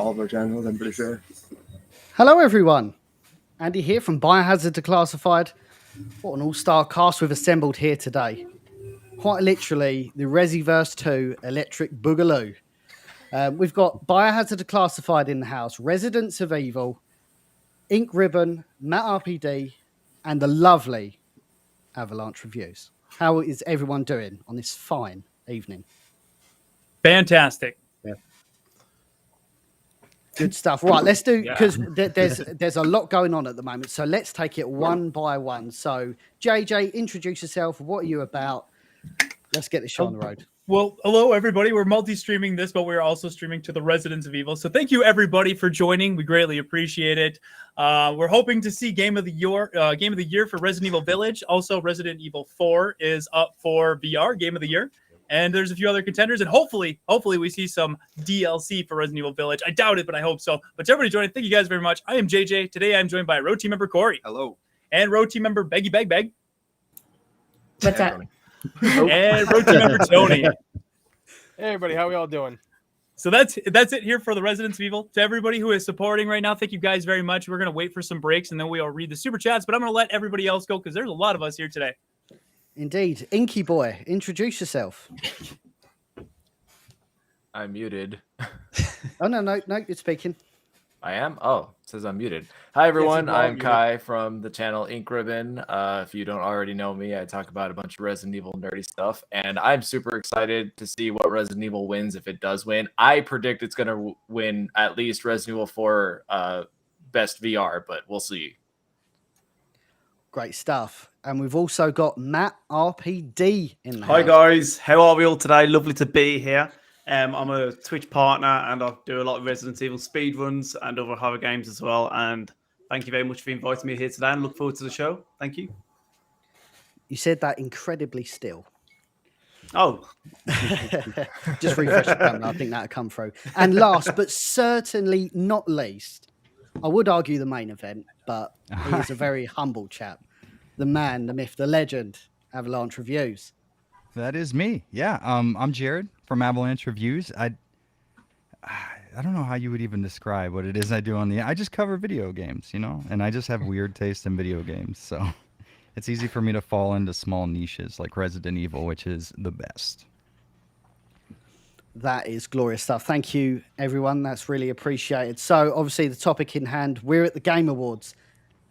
all of our channels, I'm pretty sure. Hello, everyone. Andy here from Biohazard Declassified. What an all-star cast we've assembled here today. Quite literally, the Resiverse 2 Electric Boogaloo. We've got Biohazard Declassified in the house, Residents of Evil, Ink Ribbon, MattRPD, and the lovely Avalanche Reviews. How is everyone doing on this fine evening? Fantastic. Good stuff. Right, let's do, because there's a lot going on at the moment. So let's take it one by one. So JJ, introduce yourself. What are you about? Let's get this show on the road. Well, hello, everybody. We're multi-streaming this, but we're also streaming to the Residents of Evil. So thank you, everybody, for joining. We greatly appreciate it. We're hoping to see Game of the Year for Resident Evil Village. Also, Resident Evil 4 is up for VR Game of the Year. And there's a few other contenders, and hopefully we see some DLC for Resident Evil Village. I doubt it, but I hope so. But to everybody joining, thank you guys very much. I am JJ. Today I'm joined by Road Team member Corey. Hello. And Road Team member Beggy Beg Beg. What's that? And Road Team member Tony. Hey everybody, how we all doing? So that's it here for the Residents of Evil. To everybody who is supporting right now, thank you guys very much. We're going to wait for some breaks, and then we'll read the super chats, but I'm going to let everybody else go because there's a lot of us here today. Indeed. Inky Boy, introduce yourself. I'm muted. Oh, no, you're speaking. I am? Oh, it says I'm muted. Hi, everyone. Yes, I'm muted. Kai from the channel Ink Ribbon. If you don't already know me, I talk about a bunch of Resident Evil nerdy stuff, and I'm super excited to see what Resident Evil wins if it does win. I predict it's going to win at least Resident Evil 4 Best VR, but we'll see. Great stuff. And we've also got MattRPD in the Hi house. guys, how are we all today? Lovely to be here. I'm a Twitch partner and I do a lot of Resident Evil speedruns and other horror games as well. And thank you very much for inviting me here today and look forward to the show. Thank you. You said that incredibly still. Oh, Just refresh the camera. I think that'll come through. And last, but certainly not least, I would argue the main event, but he is a very humble chap. The man, the myth, the legend, Avalanche Reviews. That is me. Yeah. I'm Jared from Avalanche Reviews. I don't know how you would even describe what it is I do I just cover video games, and I just have weird taste in video games. So it's easy for me to fall into small niches like Resident Evil, which is the best. That is glorious stuff. Thank you, everyone. That's really appreciated. So obviously the topic in hand, we're at the Game Awards.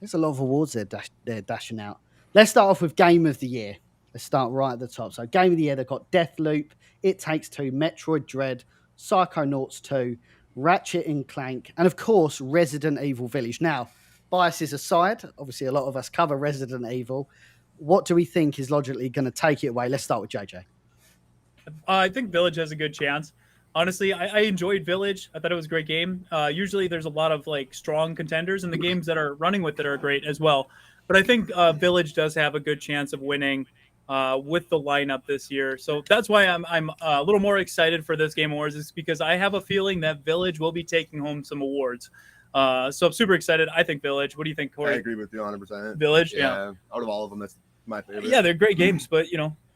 There's a lot of awards they're dashing out. Let's start off with Game of the Year. Let's start right at the top. So Game of the Year, they've got Deathloop, It Takes Two, Metroid Dread, Psychonauts 2, Ratchet and Clank, and of course, Resident Evil Village. Now, biases aside, obviously a lot of us cover Resident Evil. What do we think is logically going to take it away? Let's start with JJ. I think Village has a good chance. Honestly, I enjoyed Village. I thought it was a great game. Usually there's a lot of strong contenders, and the games that are running with it are great as well. But I think Village does have a good chance of winning with the lineup this year. So that's why I'm a little more excited for this Game Awards, is because I have a feeling that Village will be taking home some awards. So I'm super excited. I think Village. What do you think, Corey? I agree with you 100%. Village? Yeah. Out of all of them, that's my favorite. Yeah, they're great games, but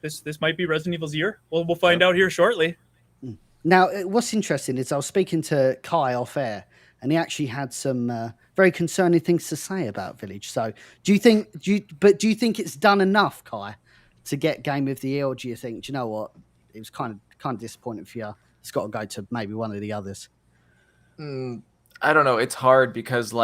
this might be Resident Evil's year. We'll find out here shortly. Now, what's interesting is I was speaking to Kai off air, and he actually had some very concerning things to say about Village. So, do you think it's done enough, Kai, to get Game of the Year, or do you think, do you know what, it was kind of disappointing for you? It's got to go to maybe one of the others. I don't know. It's hard because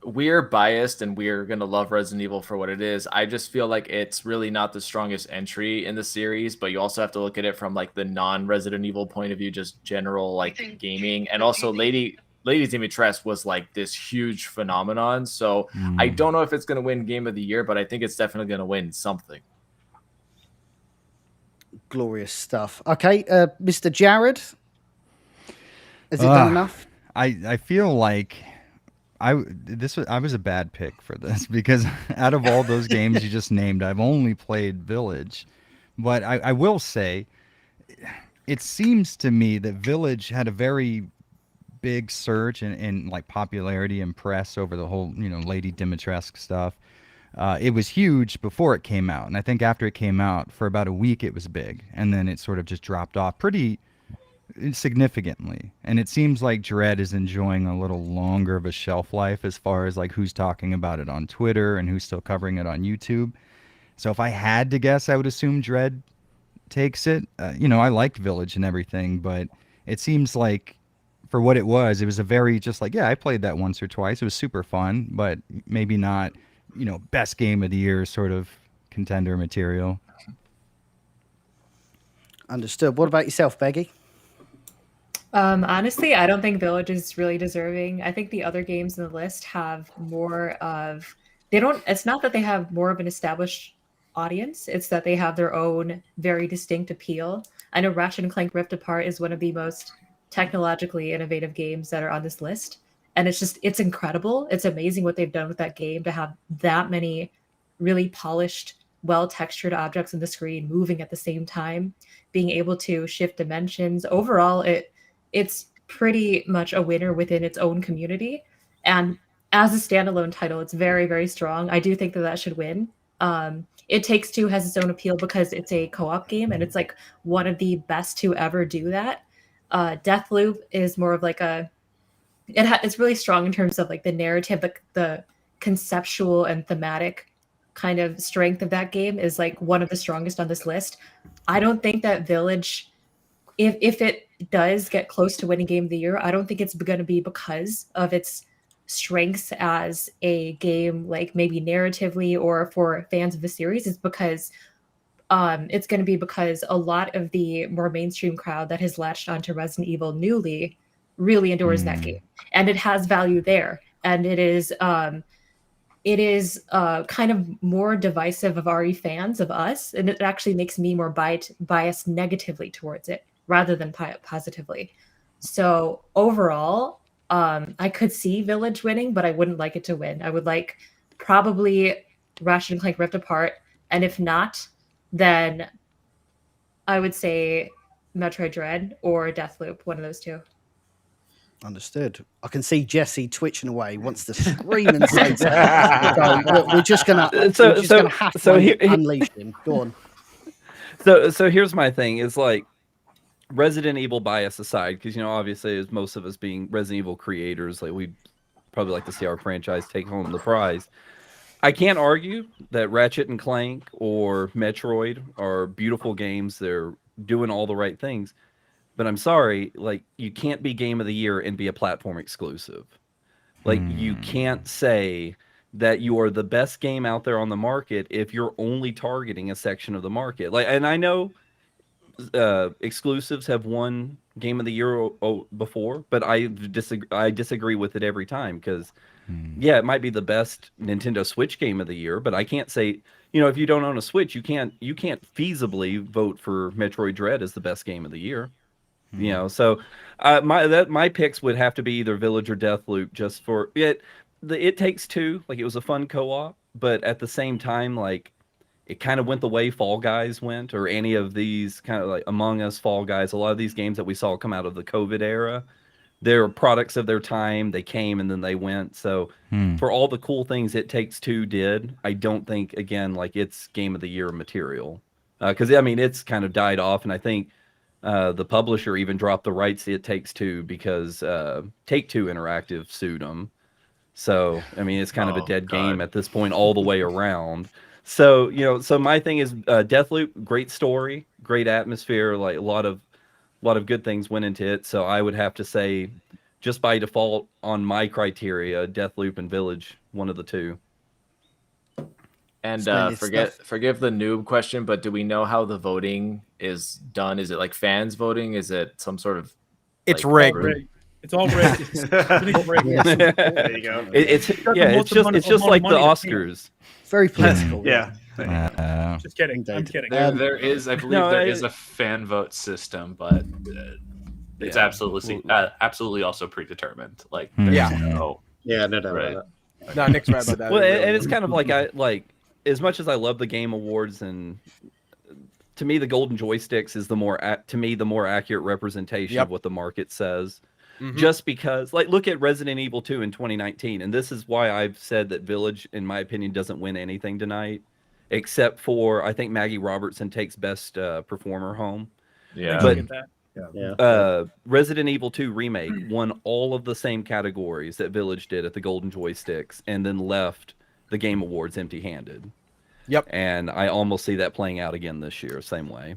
we're biased and we're going to love Resident Evil for what it is. I just feel like it's really not the strongest entry in the series, but you also have to look at it from the non-Resident Evil point of view, just general gaming. And also Lady Dimitrescu was this huge phenomenon. So I don't know if it's going to win Game of the Year, but I think it's definitely going to win something. Glorious stuff. Okay, Mr. Jared, has it done enough? I feel like I was a bad pick for this because out of all those games you just named, I've only played Village. But I will say, it seems to me that Village had a very big surge in popularity and press over the whole Lady Dimitrescu stuff. It was huge before it came out, and I think after it came out for about a week it was big, and then it sort of just dropped off pretty significantly. And it seems like Dread is enjoying a little longer of a shelf life as far as like who's talking about it on Twitter and who's still covering it on YouTube. So if I had to guess, I would assume Dread takes it. I liked Village and everything, but it seems like for what it was a very just like, I played that once or twice. It was super fun, but maybe not, best game of the year sort of contender material. Understood. What about yourself, Beggy? Honestly, I don't think Village is really deserving. I think the other games in the list have more of it's not that they have more of an established audience, it's that they have their own very distinct appeal. I know Ratchet and Clank Rift Apart is one of the most technologically innovative games that are on this list, and it's incredible. It's amazing what they've done with that game to have that many really polished, well-textured objects on the screen moving at the same time, being able to shift dimensions. Overall, it's pretty much a winner within its own community. And as a standalone title, it's very, very strong. I do think that should win. It Takes Two has its own appeal because it's a co-op game, and it's like one of the best to ever do that. Deathloop is more of like it's really strong in terms of like the narrative, the conceptual and thematic kind of strength of that game is like one of the strongest on this list. I don't think that Village, if it does get close to winning Game of the Year, I don't think it's going to be because of its strengths as a game, like maybe narratively or for fans of the series. It's because it's going to be because a lot of the more mainstream crowd that has latched onto Resident Evil newly really adores that game, and it has value there, and it is kind of more divisive of RE fans of us, and it actually makes me more biased negatively towards it rather than positively. So overall, I could see Village winning, but I wouldn't like it to win. I would like probably Ratchet and Clank Rift Apart, and if not, then I would say Metroid Dread or Deathloop, one of those two. Understood. I can see Jesse twitching away. He wants to scream and say something. So we're just gonna have to unleash him. Go on. So here's my thing: is like Resident Evil bias aside, because obviously, as most of us being Resident Evil creators, like we'd probably like to see our franchise take home the prize. I can't argue that Ratchet and Clank or Metroid are beautiful games. They're doing all the right things. But I'm sorry, like, you can't be Game of the Year and be a platform exclusive. Like, you can't say that you are the best game out there on the market if you're only targeting a section of the market. Like, and I know exclusives have won Game of the Year before, but I disagree with it every time because, yeah, it might be the best Nintendo Switch Game of the Year, but I can't say, if you don't own a Switch, you can't feasibly vote for Metroid Dread as the best game of the year. So my picks would have to be either Village or Deathloop, just for it. It Takes Two, like, it was a fun co-op, but at the same time, like, it kind of went the way Fall Guys went, or any of these kind of like Among Us, Fall Guys. A lot of these games that we saw come out of the COVID era, they're products of their time. They came and then they went. So for all the cool things It Takes Two did, I don't think, again, like, it's Game of the Year material, because it's kind of died off, and I think the publisher even dropped the rights to It Takes Two because Take-Two Interactive sued them. So, it's kind of a dead game at this point all the way around. So, so my thing is Deathloop, great story, great atmosphere, like a lot of good things went into it. So I would have to say, just by default on my criteria, Deathloop and Village, one of the two. And forgive the noob question, but do we know how the voting is done? Is it like fans voting? Is it some sort of? It's rigged. It's all rigged. There you go. It's just like the Oscars. Very political. Yeah. Just kidding. I'm kidding. There is, I believe, there is a fan vote system, but it's absolutely also predetermined. Like, no doubt about that. No, Nick's right about that. Well, and it's kind of like as much as I love the Game Awards, and to me the Golden Joysticks is the more accurate representation of what the market says. Just because, like, look at Resident Evil 2 in 2019, and this is why I've said that Village, in my opinion, doesn't win anything tonight, except for I think Maggie Robertson takes Best Performer home. Yeah, but Resident Evil 2 Remake won all of the same categories that Village did at the Golden Joysticks, and then left the Game Awards empty-handed. Yep. And I almost see that playing out again this year, same way.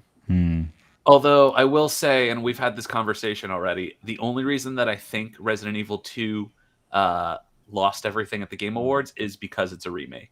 Although I will say, and we've had this conversation already, the only reason that I think Resident Evil 2 lost everything at the Game Awards is because it's a remake.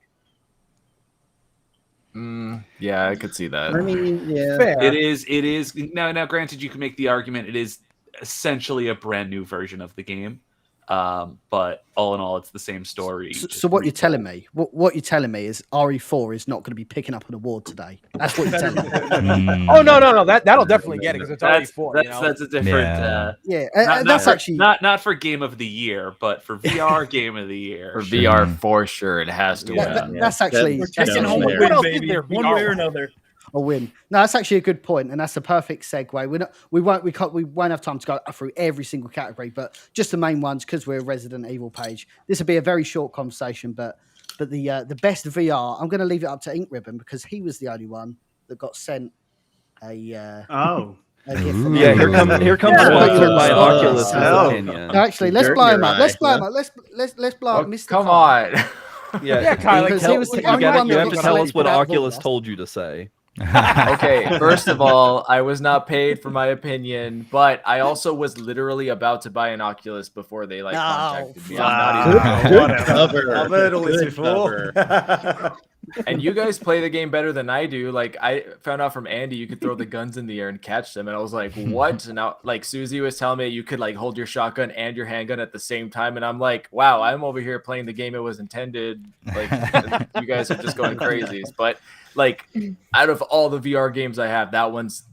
Yeah, I could see that. I mean, yeah. Fair. It is. Now, granted, you can make the argument it is essentially a brand new version of the game. But all in all, it's the same story. So what you're telling me, what you're telling me is RE4 is not going to be picking up an award today. That's what you're telling me. Oh no, that'll definitely get it because it's already 4. That's a different. That's actually not for Game of the Year, but for VR Game of the Year. For VR, for sure, it has to win. That's actually We're taking home a win, baby. One way or another. A win. No, that's actually a good point, and that's a perfect segue. We won't have time to go through every single category, but just the main ones because we're a Resident Evil page. This will be a very short conversation, but the best VR, I'm going to leave it up to Ink Ribbon because he was the only one that got sent a gift from Yeah, here comes sponsored by Oculus' opinion. No, actually, let's blow him up. Let's blow him up. Let's blow up Mr. Come Kyle. on. Yeah, Kyle, you have to tell us what Oculus told you to say. Okay, first of all, I was not paid for my opinion, but I also was literally about to buy an Oculus before they contacted me. I've heard all this before. And you guys play the game better than I do. Like, I found out from Andy you could throw the guns in the air and catch them, and I was like, what? And now, like, Susie was telling me you could hold your shotgun and your handgun at the same time, and I'm like, wow, I'm over here playing the game it was intended. Like, you guys are just going crazy. But out of all the VR games I have, that one's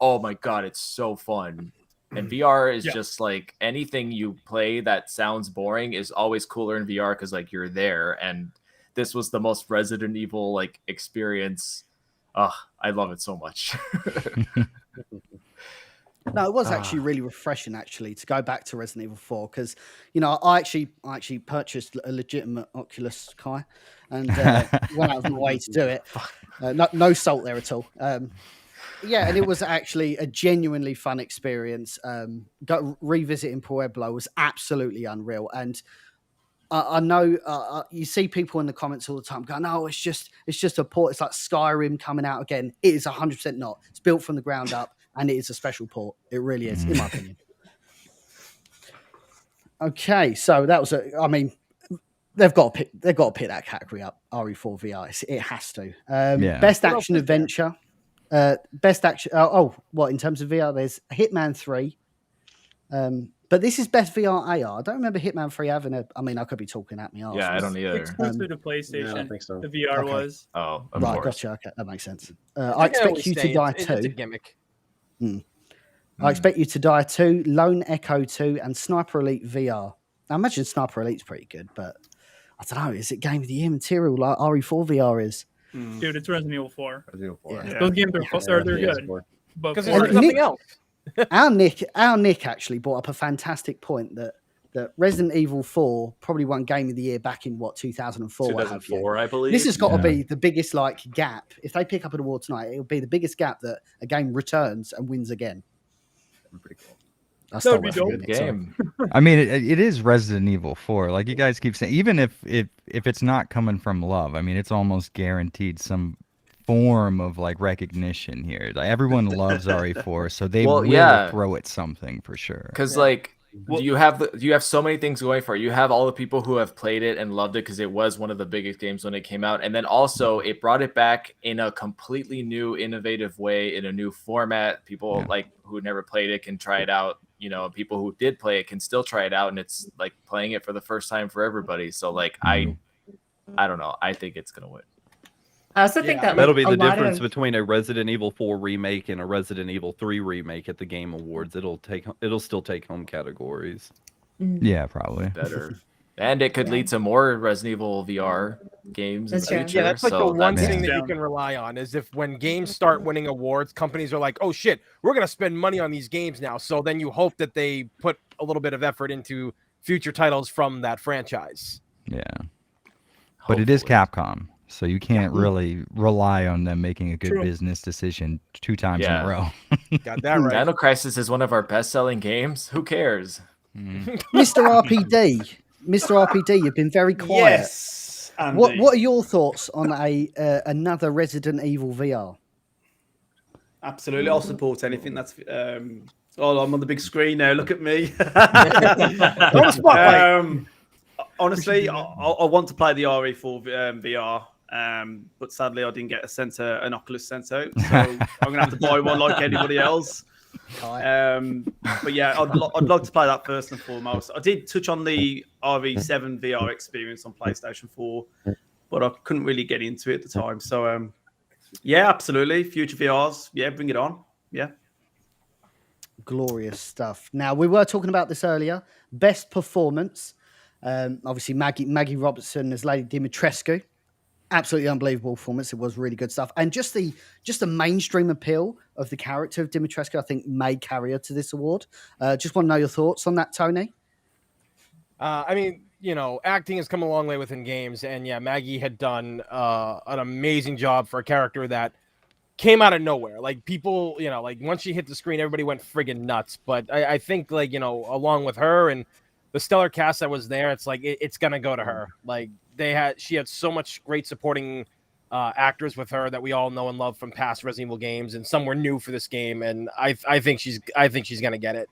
oh my god, it's so fun. And VR is just anything you play that sounds boring is always cooler in VR because you're there. And this was the most Resident Evil experience. I love it so much. No, it was actually really refreshing to go back to Resident Evil 4 because I actually purchased a legitimate Oculus, Kai, and went out of my way to do it. No salt there at all. Yeah, and it was actually a genuinely fun experience. Revisiting Pueblo was absolutely unreal, and I know you see people in the comments all the time going, "No, it's just a port. It's like Skyrim coming out again." It is 100% not. It's built from the ground up, and it is a special port. It really is, in my opinion. Okay, so that was they've got to pick that category up. RE4 VR, it has to. Best action adventure. Best action. What in terms of VR? There's Hitman 3. But this is best VR AR. I don't remember Hitman 3 having a. I mean, I could be talking at me. Yeah, I don't either. Exclusive to PlayStation. I don't think so. The VR was. Oh, of right, course. gotcha. Okay, that makes sense. I expect you to die too. It's a gimmick. I expect you to die 2, Lone Echo 2, and Sniper Elite VR. I imagine Sniper Elite's pretty good, but I don't know. Is it Game of the Year material like RE4 VR is? Dude, it's Resident Evil 4. Resident Evil 4. Yeah. Those games they're good. But Because there's nothing else. Our Nick actually brought up a fantastic point that Resident Evil 4 probably won Game of the Year back in 2004. 2004, I believe. This has got to be the biggest gap. If they pick up an award tonight, it'll be the biggest gap that a game returns and wins again. Pretty cool. That's That would be dope. Game. I mean, it is Resident Evil 4. Like you guys keep saying, even if it's not coming from love, I mean, it's almost guaranteed some form of recognition here. Everyone loves RE4, so they will throw it something for sure. Because you have so many things going for it. You have all the people who have played it and loved it because it was one of the biggest games when it came out, and then also it brought it back in a completely new, innovative way in a new format. People who never played it can try it out. People who did play it can still try it out, and it's playing it for the first time for everybody. So I don't know. I think it's gonna win. I also think that that'll be the difference between a Resident Evil 4 remake and a Resident Evil 3 remake at the Game Awards. It'll still take home categories. Yeah, probably better. And it could lead to more Resident Evil VR games in the future. Yeah, that's the one thing that you can rely on is if when games start winning awards, companies are like, oh shit, we're going to spend money on these games now. So then you hope that they put a little bit of effort into future titles from that franchise. Yeah. But it is Capcom. So you can't really rely on them making a good True. business decision 2 times in Yeah. a row. Got that right. Dino Crisis is one of our best-selling games. Who cares? Mr. RPD, Mr. RPD, you've been very quiet. Yes. Andy. What are your thoughts on another Resident Evil VR? Absolutely, I'll support anything that's. Oh, I'm on the big screen now. Look at me. Honestly, I want to play the RE4 VR, but sadly, I didn't get an Oculus sense out, so I'm gonna have to buy one like anybody else. But yeah, I'd love to play that first and foremost. I did touch on the RE7 VR experience on PlayStation 4, but I couldn't really get into it at the time. So yeah, absolutely. Future VRs, yeah, bring it on. Yeah. Glorious stuff. Now, we were talking about this earlier. Best performance. Obviously, Maggie Robertson as Lady Dimitrescu. Absolutely unbelievable performance. It was really good stuff. And just the mainstream appeal of the character of Dimitrescu, I think, may carry her to this award. Just want to know your thoughts on that, Tony. I mean, acting has come a long way within games, and yeah, Maggie had done an amazing job for a character that came out of nowhere. Like people, like once she hit the screen, everybody went friggin' nuts. But I think like, along with her and the stellar cast that was there, it's like it's gonna go to her. Like she had so much great supporting actors with her that we all know and love from past Resident Evil games, and some were new for this game. And I think she's gonna get it.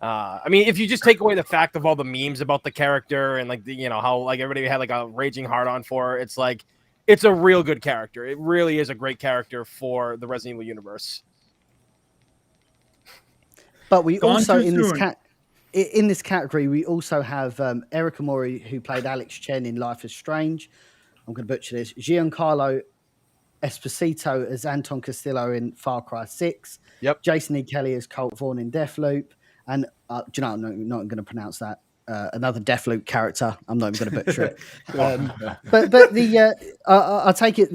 I mean, if you just take away the fact of all the memes about the character and like how like everybody had like a raging hard on for her, it's like it's a real good character. It really is a great character for the Resident Evil universe. But we also in this category we also have Erica Mori, who played Alex Chen in Life is Strange. I'm going to butcher this. Giancarlo Esposito as Anton Castillo in Far Cry 6. Yep. Jason E. Kelly as Colt Vaughn in Deathloop. And do you know, I'm not going to pronounce that. Another Deathloop character. I'm not even going to butcher it. But I take it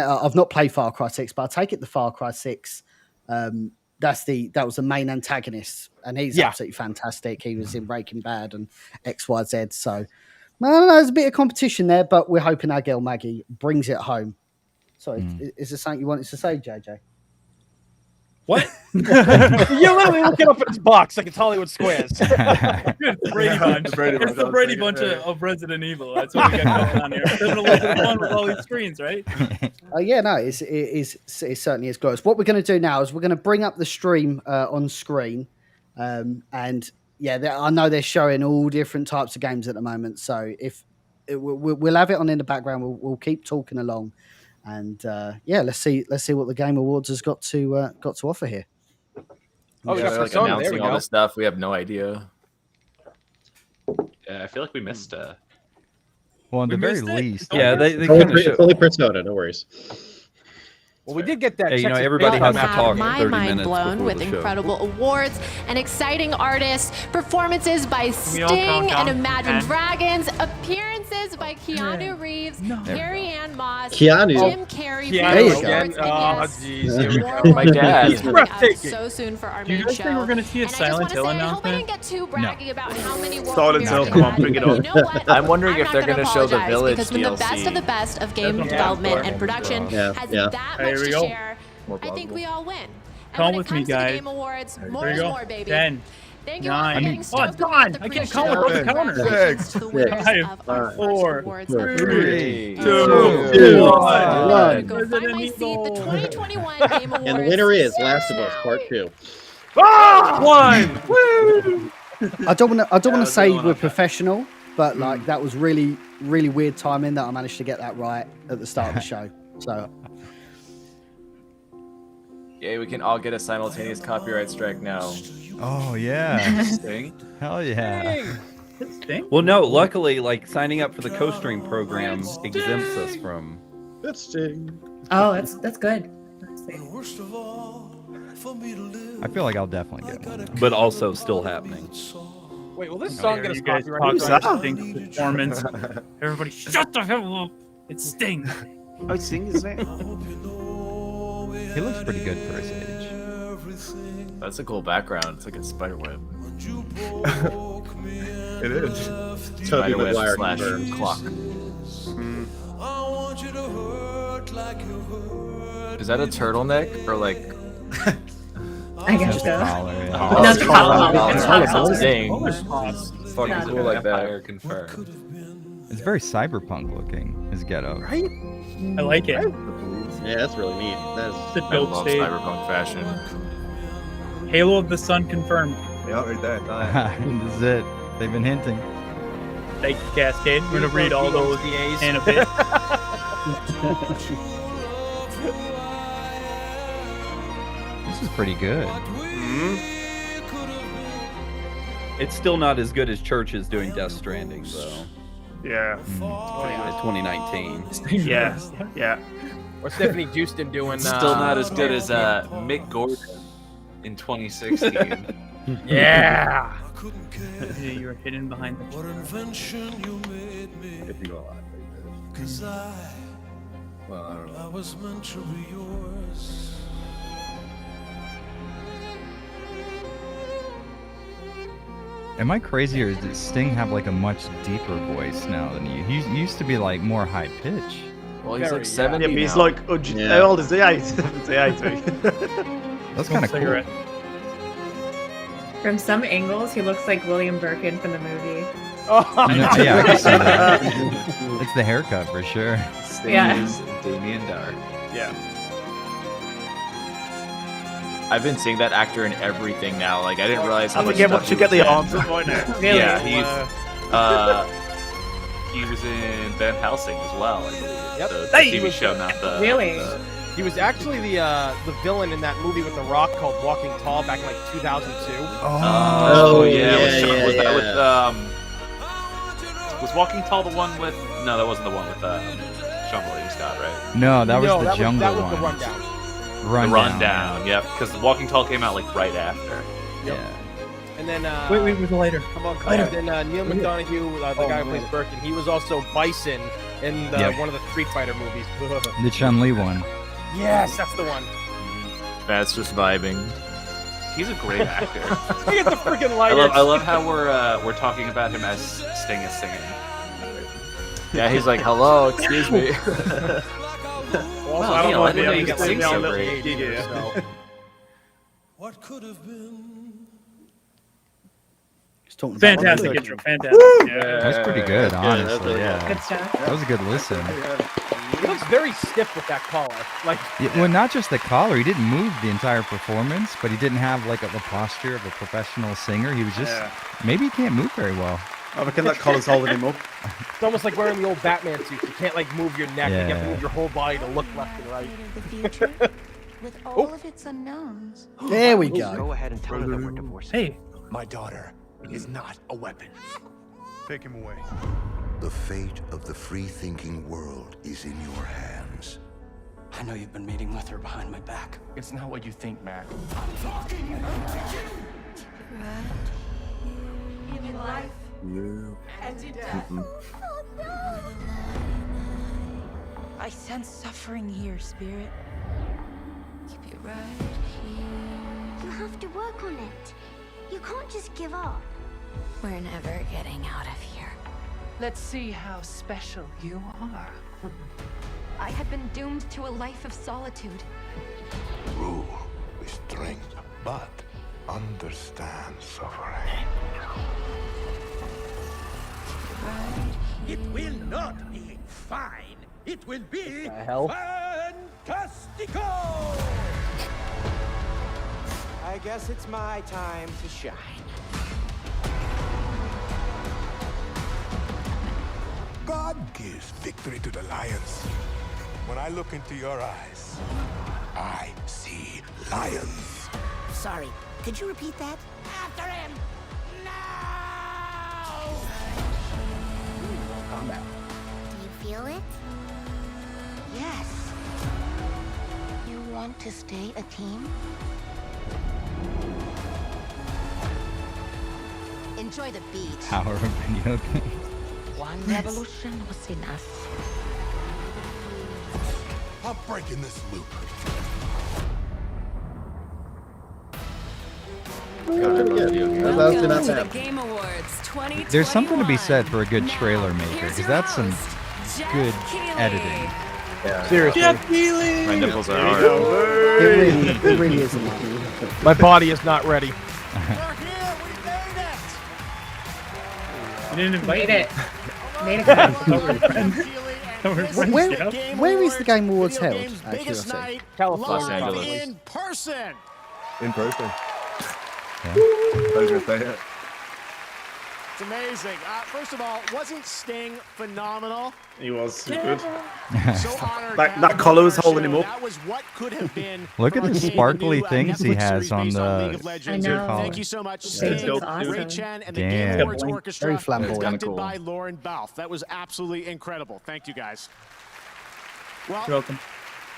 I've not played Far Cry 6, but I take it the Far Cry 6. That was the main antagonist, and he's absolutely fantastic. He was in Breaking Bad and XYZ. So I don't know, there's a bit of competition there, but we're hoping our girl Maggie brings it home. Sorry, is there something you wanted to say, JJ? What? You're literally looking up at his box like it's Hollywood Squares. It's the Brady Bunch of Resident Evil. That's what we got going on here. Having a little bit of fun with all these screens, right? Yeah, no, it certainly is glorious. What we're going to do now is we're going to bring up the stream on screen, and yeah, I know they're showing all different types of games at the moment. So we'll have it on in the background, we'll keep talking along. And let's see what the Game Awards has got to offer here. Oh, yeah, they're like announcing all this stuff. We have no idea. Yeah, I feel like we missed. Well, at the very least, yeah, they it's only Persona. No worries. Well, we did get that. Hey, everybody has to talk. My mind blown with incredible awards and exciting artists, performances by Sting and Imagine Dragons, appearances by Keanu Reeves, Carrie Ann Moss, Jim Carrey, my dad. So soon for our main show. Do you guys think we're going to see a Silent Hill announcement? I hope I didn't get too braggy about how many Silent Hill, come on, bring it on. You know what? I'm wondering if they're going to show the Village because when the DLC. best of game development and production has that much to share, I think we all win. Come with me, guys. Game Awards, more is more, baby. 10, Thank you 9. all for getting stoked It's on. about I the can't pre-show. count with the counter. Congratulations to the winners 5, of our 4, first awards. 3, 2, 1. 1. Go find my seat. The 2021 Game Awards. And the winner is Last of Us Part 2. One. Woo! I don't want to say we're professional, but like that was really, really weird timing that I managed to get that right at the start of the show. So Yeah, we can all get a simultaneous copyright strike now. Oh yeah. Sting? Hell yeah. Well, no, luckily, like signing up for the co-stream program exempts us from. That's Sting. Oh, that's good. I feel like I'll definitely get one. But also still happening. Wait, will this song get us You guys copyright? talk about Sting's performance. Everybody, shut the hell up! It's Sting. Oh, it's Sting, isn't it? He looks pretty good for his age. That's a cool background. It's like a spider web. It is. Toby Spider web Maguire / confirmed. clock. Is that a turtleneck or like? I guess so. Collar, yeah. Oh, No, it's a collar. It's It's not collar. dang. Fucking Not cool like that. Vampire confirmed. It's very cyberpunk looking, his getup. Right? I like it. Yeah, that's really neat. That's It's a I dope love stage. cyberpunk fashion. Halo of the Sun confirmed. Yeah, right there. Nice. This is it. They've been hinting. Thank you, Cascade. We're gonna read all those DAs. in a bit. This is pretty good. It's still not as good as Churches doing Death Stranding, though. Yeah. It's 2019. Yeah. Yeah. Or Stephanie Houston doing. Still not as good as Mick Gordon in 2016. Yeah. You were hidden behind the Well, I don't know. Am I crazy, or does Sting have like a much deeper voice now than you? He used to be like more high pitch. Well, he's Very, like yeah. 70 Yeah, but he's now. like, how old is he? 8? 78. That's kind of cool. cigarette. From some angles, he looks like William Birkin from the movie. Yeah, I can see that. It's the haircut for sure. Sting Yeah. is Damien Dark. Yeah. I've been seeing that actor in everything now. Like I didn't realize how I much forget stuff what he you get was the in. arms up right now. Really? Yeah, he was in Van Helsing as well. I believe. Yep. The Hey! TV show, not the. Really? He was actually the villain in that movie with The Rock called Walking Tall back in like 2002. Oh yeah, yeah, yeah, was that yeah. with was Walking Tall the one with? No, that wasn't the one with Sean William Scott, right? No, that was No, the jungle that was one. the Rundown. The Rundown, yep. Because Walking Tall came out like right after. Yeah. And then Wait, with the lighter. Come on, and then Neil McDonough, the guy who plays Birkin, he was also Bison in one of the Street Fighter movies. The Chun-Li one. Yes, that's the one. That's just vibing. He's a great actor. Look at the freaking I lights. love how we're talking about him as Sting is singing. Yeah, he's like, hello, excuse me. Also, Well, I don't Neil, know I if didn't they know get you sing like so little great. gig here, so. He's talking about Fantastic Woo! intro. Fantastic. That was pretty good, honestly. really Yeah, Good stuff. that was a good listen. He looks very stiff with that collar. Like, Yeah, well, not just the collar. He didn't move the entire performance, but he didn't have like the posture of a professional singer. He was just maybe he can't move very well. I reckon that collar's holding him up. it's almost like wearing the old Batman suits. You can't like move your neck. You have to Yeah. move your whole body to look left and right. The future, with all of its unknowns. There we go. Go ahead and tell her that we're divorced. Hey, My daughter is not a weapon. Take him away. The fate of the free-thinking world is in your hands. I know you've been meeting with her behind my back. It's not what you think, Matt. In life and in death. I sense suffering here, Spirit. Keep it right here. You have to work on it. You can't just give up. We're never getting out of here. Let's see how special you are. I had been doomed to a life of solitude. Rule with strength, but understand suffering. It will not be fine. It will be The hell? fantastico! I guess it's my time to shine. God gives victory to the lions. When I look into your eyes, I see lions. Sorry, could you repeat that? After him! Do you feel it? Yes. You want to stay a team? Enjoy the beach. Power of video games. One revolution was enough. I'm breaking this loop. That's not bad. Game Awards 2021. There's something to be said for a good trailer maker, because that's some good editing. Seriously. My nipples are hard. It really isn't. My body is not ready. You didn't invite Made me. it. Made it. Where is the Game Awards held? Out of curiosity. California. Los Angeles. In person. In person. I was gonna say it. It's amazing. First of all, wasn't Sting phenomenal? He was super good. So honored. That collar was holding him up. That was what could have been. Look at the from sparkly the things he Netflix has series on based the League of Legends. I know. Thank you so much, Sting's Sting, awesome. Ray Chen, and the Damn. Game Awards Orchestra, Very flamboyant. conducted Cool. by Lauren Balfe. That was absolutely incredible. Thank you, guys. Well, You're welcome.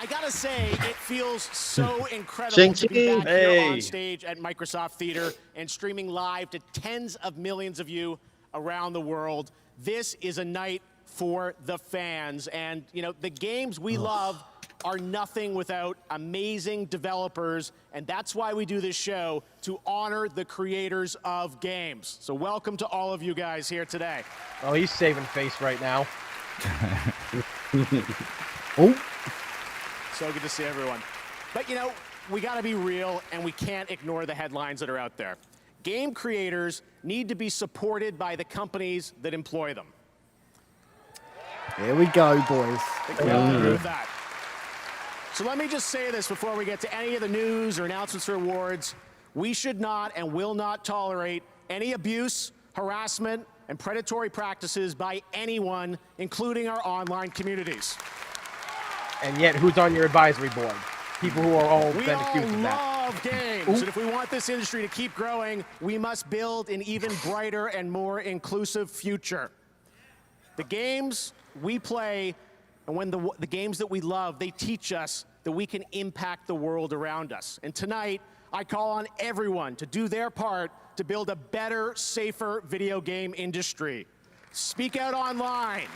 I gotta say, it feels so incredible Ching, to be ching. back here on Hey. stage at Microsoft Theater and streaming live to tens of millions of you around the world. This is a night for the fans, and you know the games we love are nothing without amazing developers, and that's why we do this show, to honor the creators of games. So welcome to all of you guys here today. Oh, he's saving face right now. Oh, So good to see everyone. But you know, we gotta be real and we can't ignore the headlines that are out there. Game creators need to be supported by the companies that employ them. here we go, boys. We all agree with that. So let me just say this before we get to any of the news or announcements or awards. We should not and will not tolerate any abuse, harassment, and predatory practices by anyone, including our online communities. And yet, who's on your advisory board? People who are all We been all accused of that. love games, and if we want this industry to keep growing, we must build an even brighter and more inclusive future. The games we play, and when the games that we love, they teach us that we can impact the world around us. And tonight, I call on everyone to do their part to build a better, safer video game industry. Speak out online,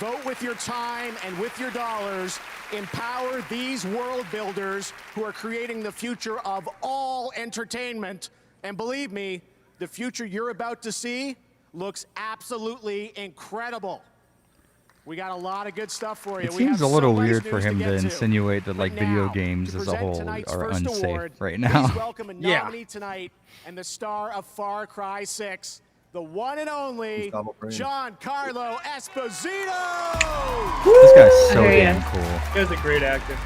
vote with your time and with your dollars, empower these world builders who are creating the future of all entertainment. And believe me, the future you're about to see looks absolutely incredible. We got a lot of good stuff for you. It We seems have a little so much weird for news him to get insinuate that like But video now, games to as a present whole tonight's are first unsafe award, right please now. welcome a Yeah. nominee tonight and the star of Far Cry 6, the one and only Double frame. Giancarlo Esposito. This guy's so There he damn is. cool. He was a great actor.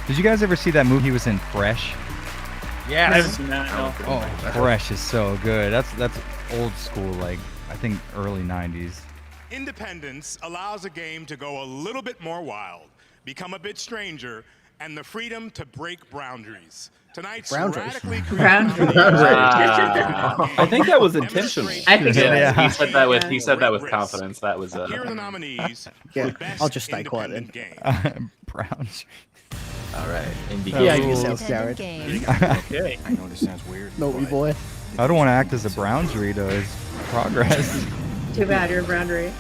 Did you guys ever see that movie he was in, Fresh? I haven't Yes. seen that. No. Oh, Fresh is so good. That's old school, like I think early '90s. Independence allows a game to go a little bit more wild, become a bit stranger, and the freedom to break boundaries. Tonight's Boundaries. radically Boundaries. creative Wow. I think that was intentional. I think so. Yeah, Yeah. he said that with confidence. That was Here are the nominees. Yeah, for Best I'll just stay quiet then. Independent Game. Brown. all right. Indie Behave game. yourself, Jared. Okay. I know this sounds weird. Naughty boy. I don't want to act as a Browns reader. His progress. Too bad you're a boundary.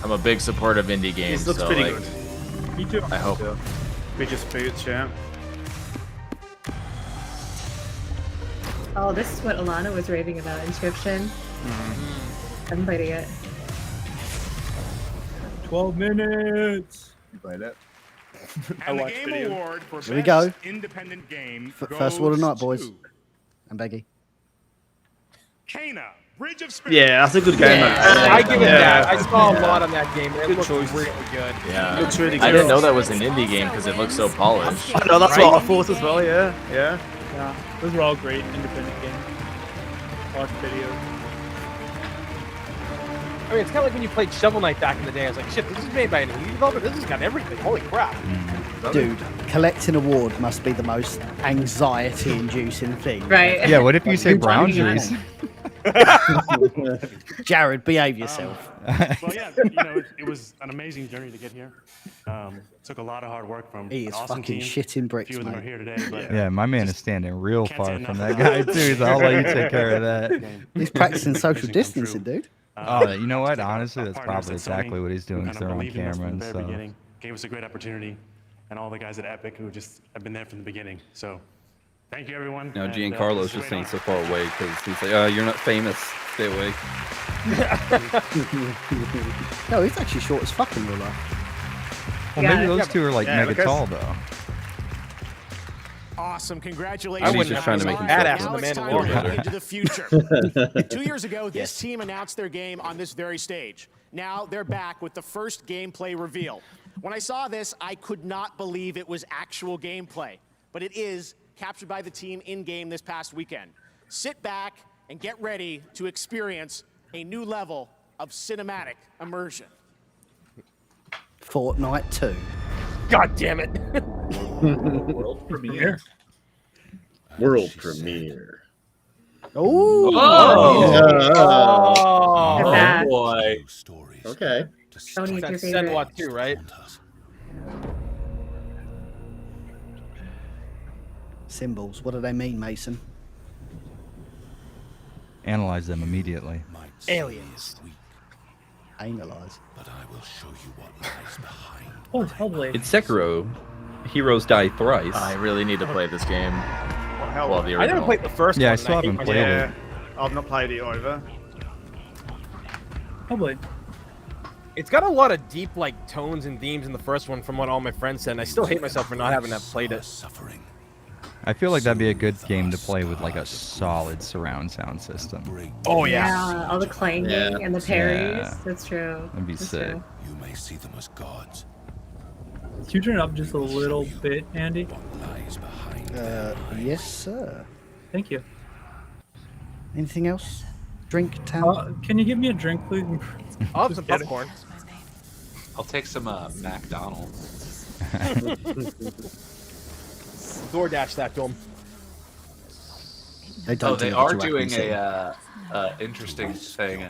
I'm a big supporter of indie games. This looks so, pretty like, good. Me too. I hope. Biggest boots, yeah. Oh, this is what Alana was raving about, Inscription. Haven't played it yet. 12 minutes. You played it? And the watched Game videos. Award for Here we Best go. Independent Game First word of the night, boys. to And Beggy. Kana, Bridge of Spirits. Yeah, that's a good game. I give it Yeah. that. I saw a lot on that game. It Good looked choice. really good. Yeah. Looks really I good. didn't know that was an indie game because it looks so polished. I know, that's Right? what I thought as well, yeah. Yeah. Yeah. Those are all great independent games. Watch videos. I mean, it's kind of like when you played Shovel Knight back in the day. I was like, shit, this is made by an indie developer. This has got everything. Holy crap. Dude, collecting award must be the most anxiety-inducing thing. Right. Yeah, what if you say Browns? Jared, behave yourself. Well, yeah, you know, it was an amazing journey to get here. Took a lot of hard work from He an is awesome fucking team. shitting A bricks, few of them are mate. here today, but Yeah, my man is standing real can't say far enough from that about guy it. too, so I'll let you take care of that. He's practicing social Vision come distancing, true. dude. Oh, you know what? Honestly, Our that's partners probably at Sony exactly what he's doing who because kind they're of on believed in us camera from and the very stuff. beginning, gave us a great opportunity, and all the guys at Epic who just have been there from the beginning. So, thank you, everyone. Now and, Giancarlo's it's a just great staying so honor. far away because he's like, "Oh, you're not famous." Stay awake. No, he's actually short as fuck in real life. Well, maybe those two are like mega tall though. Awesome. Congratulations. I was just trying to make him Now feel it's time more to better. look into the future. 2 years ago, this team announced their game on this very stage. Now they're back with the first gameplay reveal. When I saw this, I could not believe it was actual gameplay, but it is, captured by the team in-game this past weekend. Sit back and get ready to experience a new level of cinematic immersion. Fortnite 2. God damn it. World premiere. World premiere. Ooh. Oh boy. Okay. Tony, it's your That's favorite. Senwa 2, right? Symbols. What do they mean, Mason? Analyze them immediately. Aliens. Analyze. But I will show you what lies behind. Oh, it's Hellblade. It's Sekiro. Heroes die thrice. I really need to play this game. hell, Well, the I never original. played the first Yeah, one. I still hate haven't my played game. it. I've not played it either. Hellblade. It's got a lot of deep like tones and themes in the first one from what all my friends said, and I still hate myself for not having played it. Suffering. I feel like that'd be a good game to play with like a solid surround sound system. Oh Yeah, all the clanging Yeah. and the parries. Yeah. That's true. That'd be That's sick. true. You may see them as gods. Can you turn it up just a little bit, Andy? Lies behind. Yes, sir. Thank you. Anything else? Drink, Tam? Can you give me a drink, please? I'll have some popcorn. I'll take some McDonald's. DoorDash that to him. They don't Oh, they do are what you doing reckon, a interesting thing.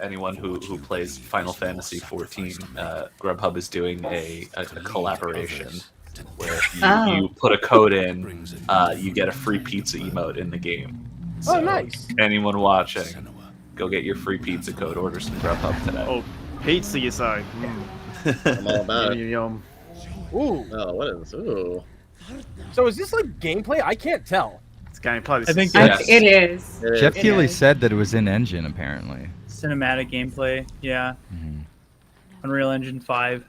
Anyone who plays Final Fantasy 14, Grubhub is doing a collaboration where if you put a code in, you get a free pizza emote in the game. Oh, So, nice. Anyone watching, go get your free pizza code. Order some Grubhub today. Oh, pizza, you say? I'm all about it. Yum. Ooh. Oh, what is? Ooh. So is this like gameplay? I can't tell. It's gameplay. I think Yes. It is. Jeff It Keighley is. said that it was in engine apparently. Cinematic gameplay, yeah. Mhm. Unreal Engine 5.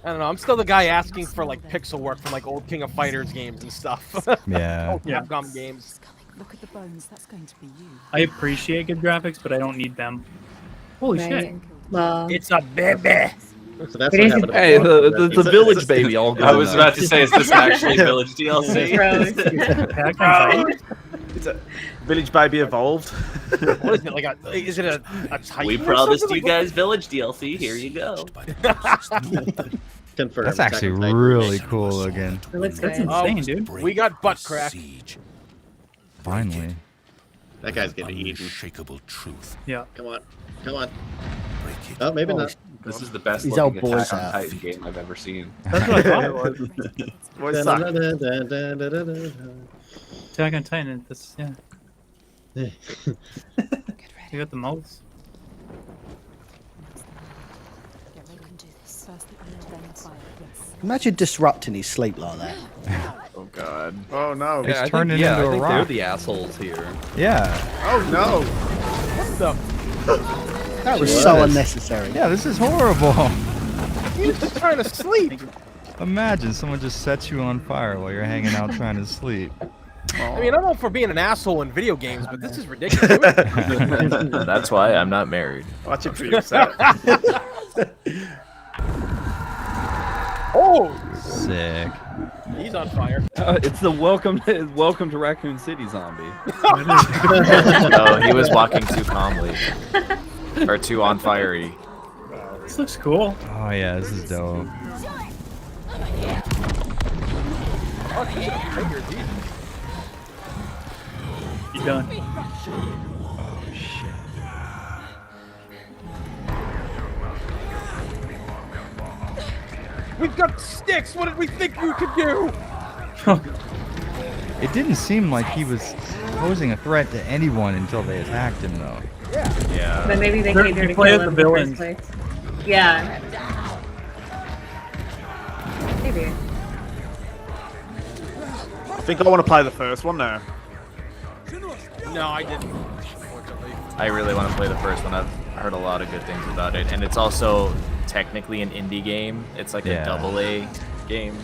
I don't know. I'm still the guy asking for like pixel work from like old King of Fighters games and stuff. Yeah. Old Yeah. Capcom games. Look at the bones. That's going to be you. I appreciate good graphics, but I don't need them. Holy Right. shit. Well, It's a baby. So that's It what is- happened. Hey, the village baby all good. I was about to say, is this actually Village DLC? Attack on Titan? It's a Village Baby evolved. What is it like? Is it a Titan? We or promised something? you guys Village DLC. Here you go. Confirmed. That's actually Attack on Titan. really cool looking. it looks That's good. insane, dude. We got butt crack. Siege. Finally. That guy's getting eaten. Unshakable truth. Yeah. Come on. Come on. Break it. Oh, maybe not. This is the best These looking old boys Attack on out. Titan game I've ever seen. That's what I thought it was. What is that? Da-da-da-da-da-da-da. Attack on Titan. This, yeah. You got the mouse. Yeah, we can do this. First the iron, then the fire. Yes. Imagine disrupting his sleep like that. Oh god. Oh no. It's I turning think, into I a think rock. they're the assholes here. Yeah. Oh no. What the? That was What? so unnecessary. Yeah, this is horrible. He was just trying to sleep. Imagine someone just sets you on fire while you're hanging out trying to sleep. I mean, I don't know for being an asshole in video games, but this is ridiculous. That's why I'm not married. Watch it for yourself. Oh, Sick. he's on fire. It's the welcome to Raccoon City zombie. No, he was walking too calmly. Or too on fiery. This looks cool. Oh yeah, this is dope. Oh, he's a tiger, dude. You done? We've got sticks. What did we think we could do? It didn't seem like he was posing a threat to anyone until they attacked him, though. Yeah. But maybe they They're- came there you to play kill as him the in the first villains. place. Yeah. Maybe. I think I want to play the first one now. No, I didn't. Unfortunately. I really want to play the first one. I've heard a lot of good things about it, and it's also technically an indie game. It's like a AA game.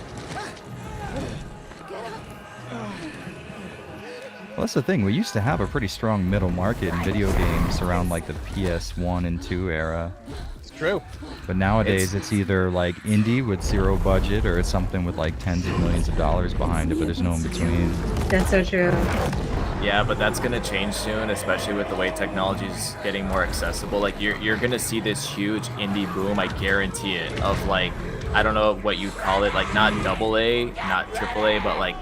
Well, that's the thing. We used to have a pretty strong middle market in video games around like the PS1 and 2 era. It's true. But nowadays it's either like indie with zero budget or it's something with like tens of millions of dollars behind it, but there's no in between. That's so true. Yeah, but that's gonna change soon, especially with the way technology's getting more accessible. Like you're gonna see this huge indie boom, I guarantee it, of like, I don't know what you call it, like not AA, not AAA, but like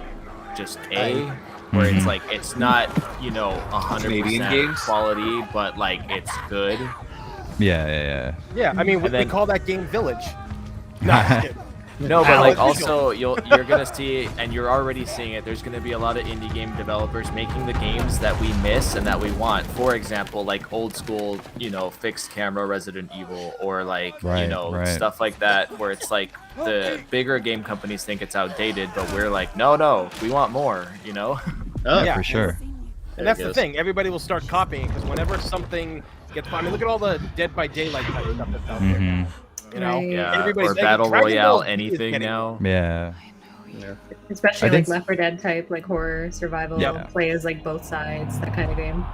just A, where it's like it's not, you know, 100% quality, but like it's good. Yeah. Yeah, I mean, we then- call that game Village. No, I'm just kidding. No, but like also you're gonna see, and you're already seeing it, there's gonna be a lot of indie game developers making the games that we miss and that we want. For example, like old school, you know, fixed camera Resident Evil, or like, you know, stuff like that, where it's like the bigger game companies think it's outdated, but we're like, no, we want more, you know? Yeah, for sure. And that's the thing. Everybody will start copying because whenever something gets, I mean, look at all the Dead by Daylight type stuff that's out there. You know, or Battle Royale, anything now. Yeah. Especially I like think- Left 4 Dead type, like horror survival, play as like both sides, that kind of game.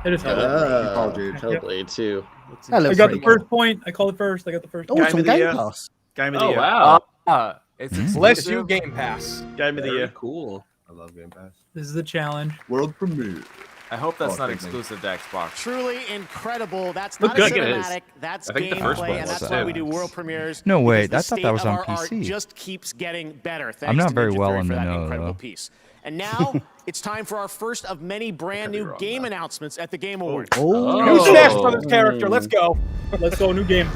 It is Hellblade too. I got the first point. I called it first. I got the first Oh, point. it's on Game Pass. Game of the Oh year. wow! It's Bless you, Game Pass. Game of the year. Cool. I love Game Pass. This is the challenge. World premiere. I hope that's not thank you. exclusive to Xbox. Truly incredible. That's Look not a good. I think it is. cinematic. That's I think the first gameplay, one and was that's why too. we do world premieres. No, wait, because the I thought that was state on of our art PC. just keeps getting better. Thanks I'm not to very Ninja well Theory in for the that know, incredible though. piece. And now it's time for our first of many brand new game announcements at the Game Awards. New Smash Brothers character. Let's go. Let's go, new game.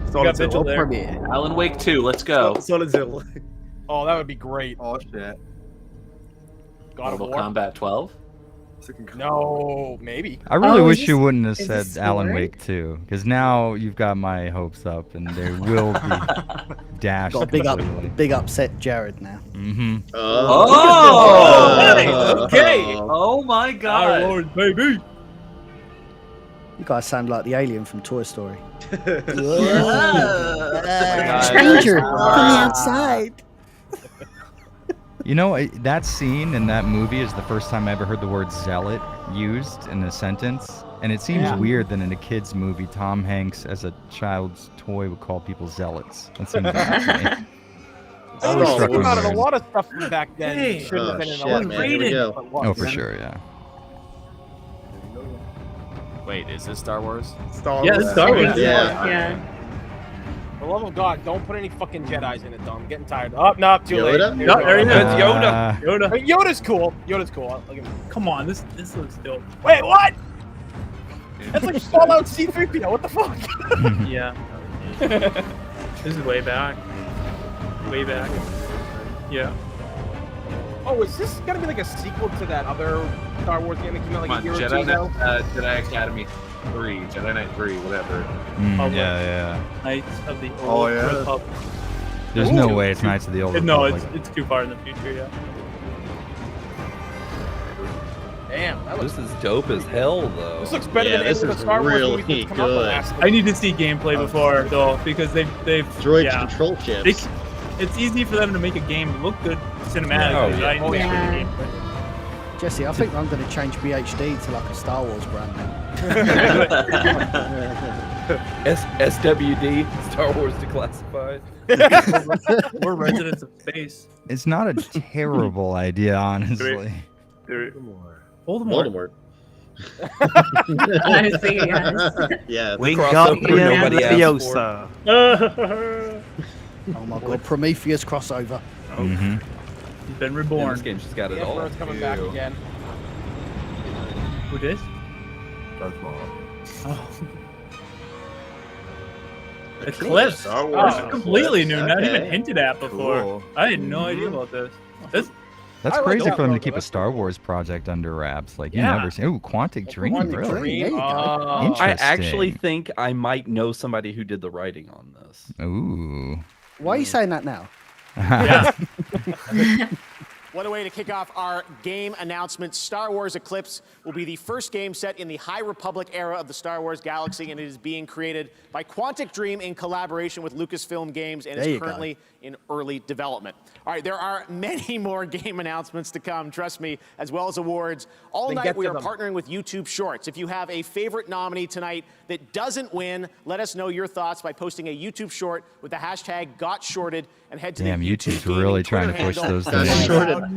We got Vigil there. Alan Wake 2. Let's go. Solid Hill. Oh, that would be great. Oh shit. God of Mortal War. Kombat 12. No, maybe. I really Oh, wish is you this- wouldn't have is said this Alan scored? Wake 2, because now you've got my hopes up, and they will be dashed. Got a completely. big upset Jared now. Mm-hmm. Oh! Okay. Oh my Our god. Lord, baby. You guys sound like the alien from Toy Story. God. Stranger from the outside. You know, that scene in that movie is the first time I ever heard the word zealot used in a sentence. And it seems weird that in a kid's movie, Tom Hanks, as a child's toy, would call people zealots. That seems odd to me. Always I struck think me about it. A weird. lot of stuff from back then Hey. should have been in shit, a man, here we go. Oh, for sure, yeah. Wait, is this Star Wars? Yeah, this is Star Wars. Yeah. For the love of God, don't put any fucking Jedis in it, though. I'm getting tired. Oh, no, too late. Yoda? Here No, we go. there he is. Yoda. Yoda. I mean, Yoda's cool. Yoda's cool. I'll give him- Come on, this looks dope. Wait, what? That's like Fallout C-3PO. What the fuck? Yeah. This is way back. Way back. Yeah. Oh, is this gonna be like a sequel to that other Star Wars game that came out Come like on, a year or Jedi, two ago? Jedi Academy 3, Jedi Knight 3, whatever. Yeah. Knights of the Oh, Old yeah. Republic. There's no way it's Knights of the Old No, Republic. it's too far in the future, yeah. Damn, that looks, This is dope as hell, though. this looks better Yeah, than any this of the is Star Wars really movies that's come out the good. last. I need to see gameplay before, though, because they've Droids yeah. control chips. It's easy for them to make a game look good cinematically, Oh, but yeah. I need to see the gameplay. Jesse, I think I'm going to change BHD to like a Star Wars brand now. SWD, Star Wars Declassified. We're residents of space. It's not a terrible idea, honestly. Voldemort. Honestly, yes. Yeah. Crossover nobody asked for. Oh my god, Prometheus crossover. Mm-hmm. He's been Man, reborn. this game's just got it Yeah, all. Emperor's coming back too. again. Who did? Darth Maul. Oh. Eclipse. Star Oh, Wars it's completely new, not even Okay. hinted at before. Cool. I had no idea about this. That's I like crazy that for them to logo. keep a That's Star Wars project under wraps. Like, you Yeah. never see. Ooh, Quantic Dream, Quantic really? Dream. There you go. Oh. Interesting. I actually think I might know somebody who did the writing on this. Ooh. Why are you saying that now? Yeah. By the way, to kick off our game announcement, Star Wars Eclipse will be the first game set in the High Republic era of the Star Wars galaxy, and it is being created by Quantic Dream in collaboration with Lucasfilm Games, and is currently in early development. All right, there are many more game announcements to come, trust me, as well as awards. All night we are partnering with YouTube Shorts. If you have a favorite nominee tonight that doesn't win, let us know your thoughts by posting a YouTube short with the hashtag #GotShorted and head to YouTube's really trying to push those There things. you go,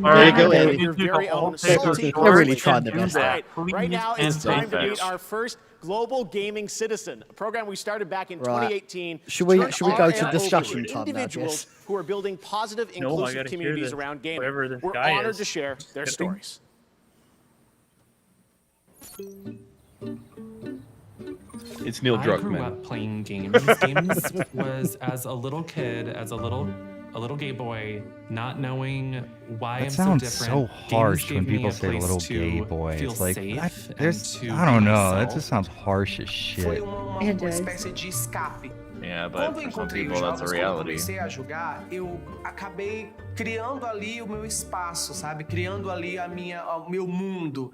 your very own salty They're really trying their best. Right now, it's time to meet our first global gaming citizen, a program we started back in 2018. Should we go to discussion time now, individuals who are building positive, inclusive communities around gaming. We're honored to share their stories. It's Neil Druckmann. I grew up playing games. Games was as a little kid, as a little gay boy, not knowing why I'm so different. That sounds so harsh when people say little gay boy. It's like, I don't know. That just sounds harsh as shit. It does. Yeah, but for some people that's a reality. Eu acabei criando ali o meu espaço, sabe? Criando ali o meu mundo.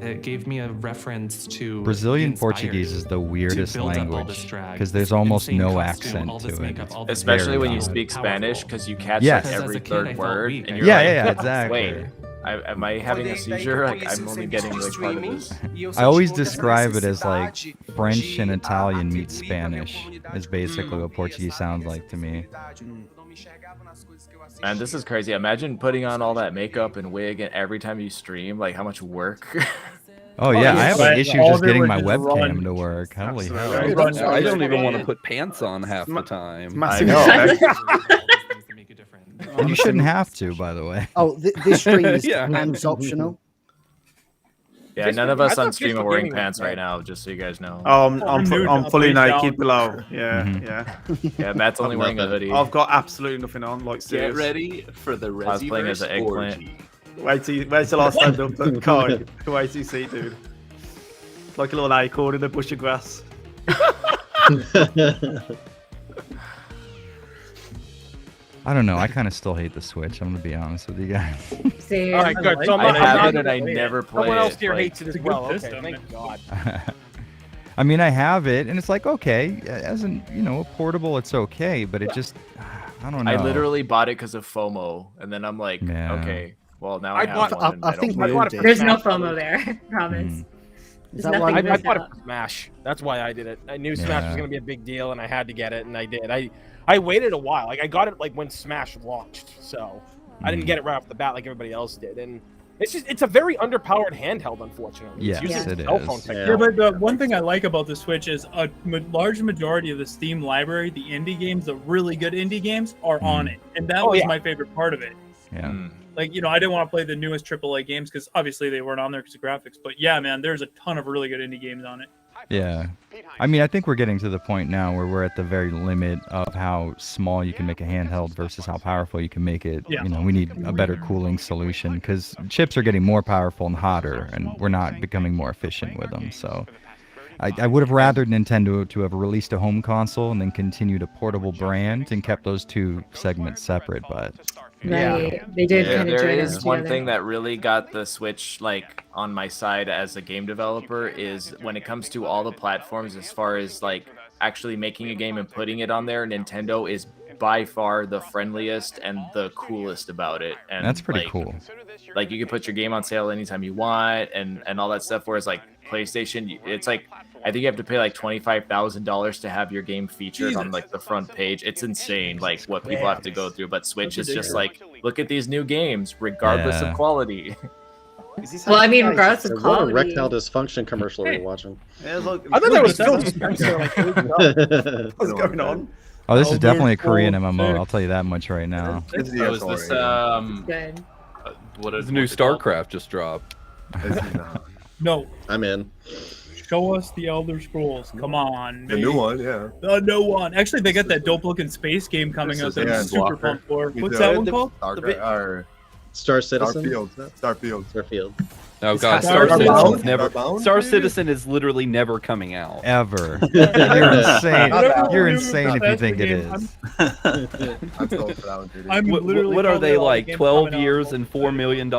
It gave me a reference to Brazilian Portuguese is the weirdest language because there's almost no accent to it. Especially when you speak Spanish, because you catch like every third word. And you're yeah, like, exactly. Wait, am I having a seizure? Like, I'm only getting like part of this. I always describe it as like French and Italian meet Spanish is basically what Portuguese sounds like to me. Man, this is crazy. Imagine putting on all that makeup and wig and every time you stream, like how much work. Oh yeah, I have an issue just getting my webcam to work. Holy hell. I don't even want to put pants on half the time. I know. And you shouldn't have to, by the way. Oh, this stream is hands optional. Yeah, none of us on stream are wearing pants right now, just so you guys know. I'm fully naked below. Yeah. Yeah, Matt's only wearing a hoodie. I've got absolutely nothing on. Like, get ready for the cosplaying as an eggplant. Wait till I stand up and Kai. Wait till you see, dude. Like a little acorn in a bush of grass. I don't know. I kind of still hate the Switch. I'm gonna be honest with you guys. Same. All right, good. So I have it and I never play it. Someone else here Like, hates it as well. Okay, thank God. I mean, I have it, and it's like, okay, as an a portable, it's okay, but it just, I don't know. I literally bought it because of FOMO, and then I'm like, okay, well now I have one. I think we all did. There's no FOMO there. Promise. Is that why I bought it for Smash. That's why I did it. I knew Smash was gonna be a big deal, and I had to get it, and I did. I waited a while. Like I got it like when Smash launched, so I didn't get it right off the bat like everybody else did. And it's a very underpowered handheld, unfortunately. Yes, it is. Yeah, but the one thing I like about the Switch is a large majority of the Steam library, the indie games, the really good indie games, are on it, and that was my favorite part of it. Yeah. Like, I didn't want to play the newest AAA games because obviously they weren't on there because of graphics. But yeah, man, there's a ton of really good indie games on it. Yeah. I mean, I think we're getting to the point now where we're at the very limit of how small you can make a handheld versus how powerful you can make it. Yeah. We need a better cooling solution because chips are getting more powerful and hotter, and we're not becoming more efficient with them. So I would have rather Nintendo to have released a home console and then continued a portable brand and kept those two segments separate, but... Right. They did kind of There join is us one together. thing that really got the Switch like on my side as a game developer is when it comes to all the platforms as far as like actually making a game and putting it on there, Nintendo is by far the friendliest and the coolest about it. And that's pretty cool. Like you can put your game on sale anytime you want and all that stuff, whereas like PlayStation, it's like I think you have to pay like $25,000 to have your game featured on like the front page. It's insane, like what people have to go through. But Switch is just like, look at these new games, regardless of quality. Well, I mean, regardless of What a quality. erectile dysfunction commercial are you watching? Yeah, look, I thought that was Phil Spencer. Like, what's going on? Oh, this is definitely a Korean MMO. I'll tell you that much right now. Is this Good. what is The new StarCraft just dropped. No. I'm in. Show us the Elder Scrolls. Come on. The new one, yeah. The new one. Actually, they got that dope looking space game coming out that I'm super pumped for. What's that one called? Star Citizen. Starfield. Oh Is God, that Star Starbound? Citizen's never. Starbound? Star Citizen is literally never coming out Ever. You're insane. You're insane if you think it is. I'm sold for that one, dude. I'm literally What are calling they it all the like? games 12 coming out. years and $4 million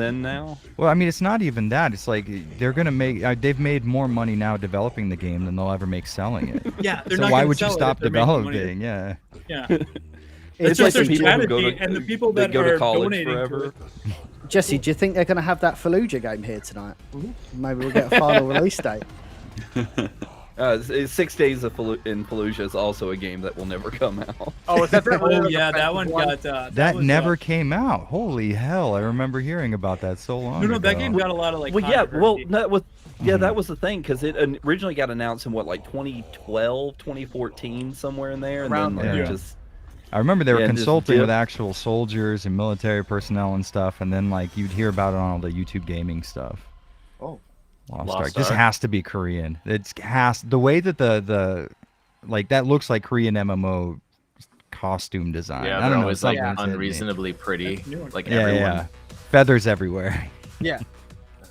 in now? Well, I mean, it's not even that. It's like they're gonna make. They've made more money now developing the game than they'll ever make selling it. Yeah, they're so not why gonna would you sell it stop if they're making money. developing? Yeah. Yeah. It's just their like the people who go strategy to- and the people they that go to are college donating to forever. it. Jesse, do you think they're going to have that Fallujah game here tonight? Maybe we'll get a final release date. 6 Days of in Fallujah is also a game that will never come out. Oh, is that the Oh yeah, that one got. That was, never came out. Holy hell! I remember hearing about that so long No, ago. that game got a lot of like. Well, yeah, well, controversy. that was that was the thing because it originally got announced in what, like 2012, 2014, somewhere in there, and Around then there. like, Yeah. just I remember they were Yeah, just consulting with dip. actual soldiers and military personnel and stuff, and then like you'd hear about it on all the YouTube gaming stuff. Oh. Lost Lost Ark. This Ark. has to be Korean. The way that the like that looks like Korean MMO costume design. Yeah, I they're don't know. always like something's hitting me. unreasonably pretty, like Yeah, everyone. yeah. Feathers everywhere. Yeah.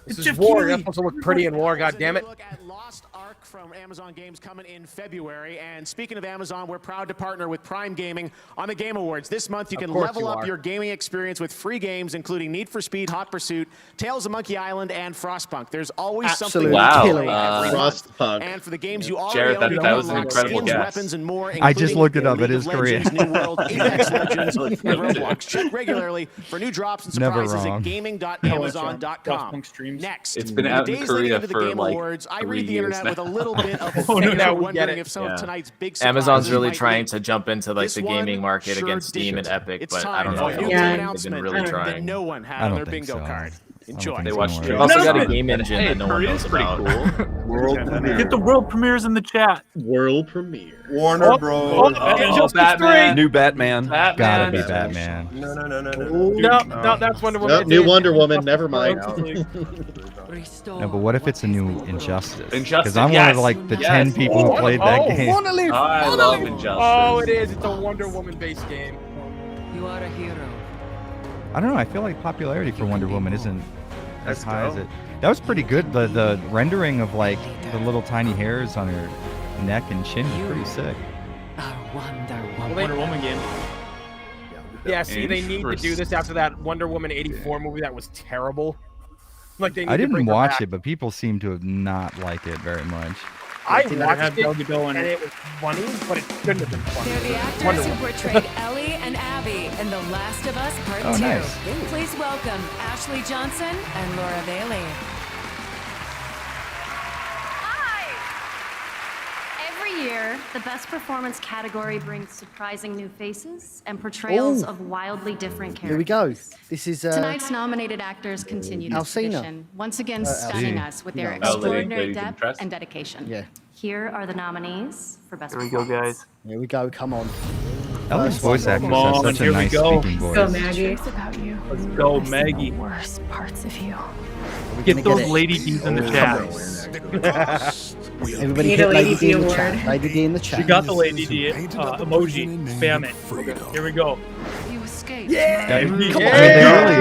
This It's is Jeff war. Keighley. You're supposed to look pretty in war. God damn it. Look at Lost Ark from Amazon Games coming in February. And speaking of Amazon, we're proud to partner with Prime Gaming on the Game Awards. This month, you Of can course level you up are. your gaming experience with free games, including Need for Speed, Hot Pursuit, Tales of Monkey Island, and Frostpunk. There's always something Absolutely new killer. every month. Frostpunk. And for the games you already Jared, own, you that can was an unlock incredible skins, guess. weapons, and more. I just looked it including up. It League is of Legends, Korean. New World, Apex Legends, and Roblox. Check regularly for new drops and Never surprises wrong. at gaming.amazon.com. Frostpunk streams. Next, It's been in out the in days Korea leading into the for, Game like, Awards, I 3 read the years internet now. with a little bit of Oh, no, fear, now we get wondering it. if some Yeah. of tonight's big Amazon's surprises really might trying leak. to jump into like This the one gaming market sure against Steam and didn't. Epic, It's but I time don't for know. a if new they've game been announcement really that trying. no one had I on don't their think bingo so. card. I don't Enjoy. think They it's watched gonna Dream work. They've also got a Announcement. game engine Hey, that no one Korea's knows pretty about. cool. World premiere. Get the world premieres in the chat. World premiere. Warner Bros. Batman. New Batman. Gotta be Batman. Batman. No, that's Wonder Woman. Nope, new Wonder Woman. Never mind. No, but what if it's a new Injustice? Because Injustice, I'm one yes, of like the yes. 10 people who played that game. Monolith! I love Injustice. Oh, it is. It's a Wonder Woman based game. You are a hero. I don't know. I feel like popularity for Wonder Woman isn't as high as it. That was pretty good. The rendering of like the little tiny hairs on her neck and chin was pretty sick. Wonder Woman game. Yeah, see, they need to do this after that Wonder Woman 84 movie that was terrible. Like they need I to didn't bring her watch back. it, but people seem to have not liked it very much. I They watched have it, Gal Gadot in and it. it was funny, but it shouldn't have been funny. They're the actors Wonder who Woman. portrayed Ellie and Abby in The Last of Us Part Oh, 2. nice. Please welcome Ashley Johnson and Laura Bailey. Every year, the Best Performance category brings surprising new faces and portrayals Ooh. of wildly different characters. Here we go. This is Tonight's nominated actors continue this Alcina. tradition, once again stunning Alcina. us with their No. extraordinary Lady depth Dimitrescu. and dedication. Yeah. Here are the nominees for Best Here we go, Performance. guys. Here we go. Come on. Ella's voice actress Come has on, such a here we nice go. speaking voice. So Maggie. About you. Let's go, Maggie. Worst parts of you. Get those Lady D's in the chat. Everybody Need hit a Lady Lady D in D the chat. award. Lady D in the chat. She got the Lady D emoji. Spam it. Here we go. You escaped. Yeah. Come on. They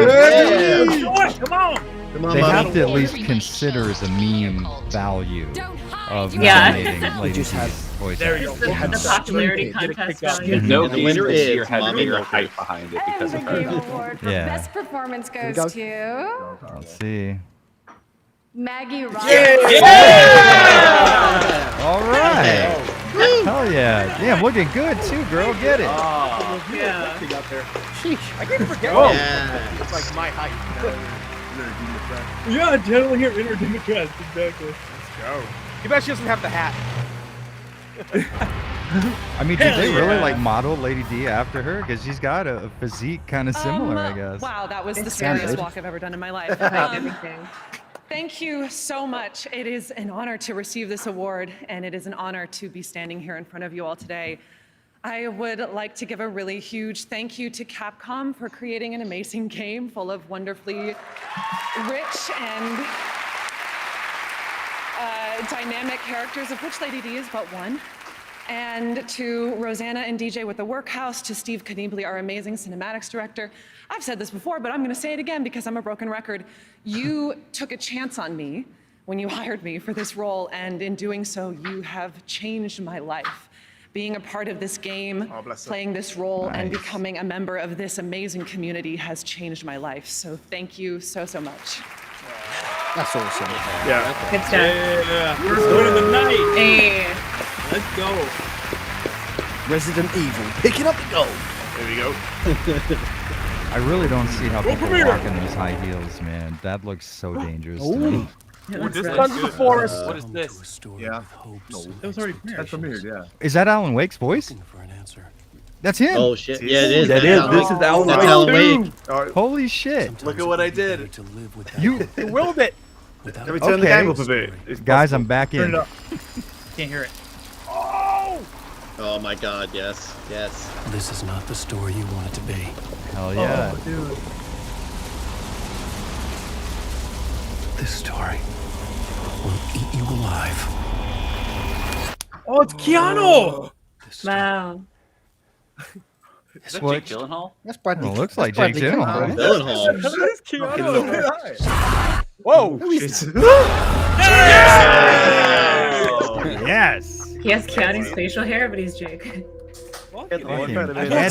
really- Come on, come on. Come on, They Mama. have to at least consider the meme value of Yeah. nominating Lady just D's had- voice There you actress. go. had The popularity Get it contest kicked out. value. No The game winner this is year has Mommy bigger Milker. hype behind it because And of the Game her. Award for Yeah. Best Performance goes go. to Let's see. Maggie Ryan. All right. Hell yeah. Damn, looking good too, girl. Get it. Yeah. I can't forget. Oh. It's like my height. Yeah, channeling her inner Dimitrescu. Exactly. Go. Too bad she doesn't have the hat. I mean, did Hell they really yeah. like model Lady D after her? Because she's got a physique kind of similar, I guess. Wow, that was the It's scariest standard. walk I've ever done in my life. Everything. Thank you so much. It is an honor to receive this award, and it is an honor to be standing here in front of you all today. I would like to give a really huge thank you to Capcom for creating an amazing game full of wonderfully rich and dynamic characters, of which Lady D is but one. and to Rosanna and DJ with the Workhouse, to Steve Kniebly, our amazing cinematics director. I've said this before, but I'm going to say it again because I'm a broken record. You took a chance on me when you hired me for this role, and in doing so, you have changed my life. Being a part of this game, playing this role, and becoming a member of this amazing community has changed my life. So thank you so, so much. That's awesome. Yeah. Good stuff. Yeah. First win of the night. Hey. Let's go. Resident Evil picking up the gold. There we go. I really don't see how Go people from here. walk in those high heels, man. That looks so dangerous to me. Sons of the Forest. What is this? Yeah. No. That was already premiered. That's premiered, yeah. Is that Alan Wake's voice? That's him. Oh shit! Yeah, it is. That is. This is Alan That's Wake. Alan Wake. Holy shit! Look at what I did. You willed it. Let me turn the game up a bit. It's guys, I'm possible. back in. Turn it up. Can't hear it. Oh my god, yes. Yes. This is not the story you want it to be. Hell yeah. Oh, dude. This story will eat you alive. Oh, it's Keanu. Wow. Is that Switch. Jake Gyllenhaal? That's Bradley. Well, looks like Jake Bradley Gyllenhaal. Cooper. Gyllenhaal. That is Keanu. Whoa. Yes. He has Keanu's facial hair, but he's Jake. Fucking That's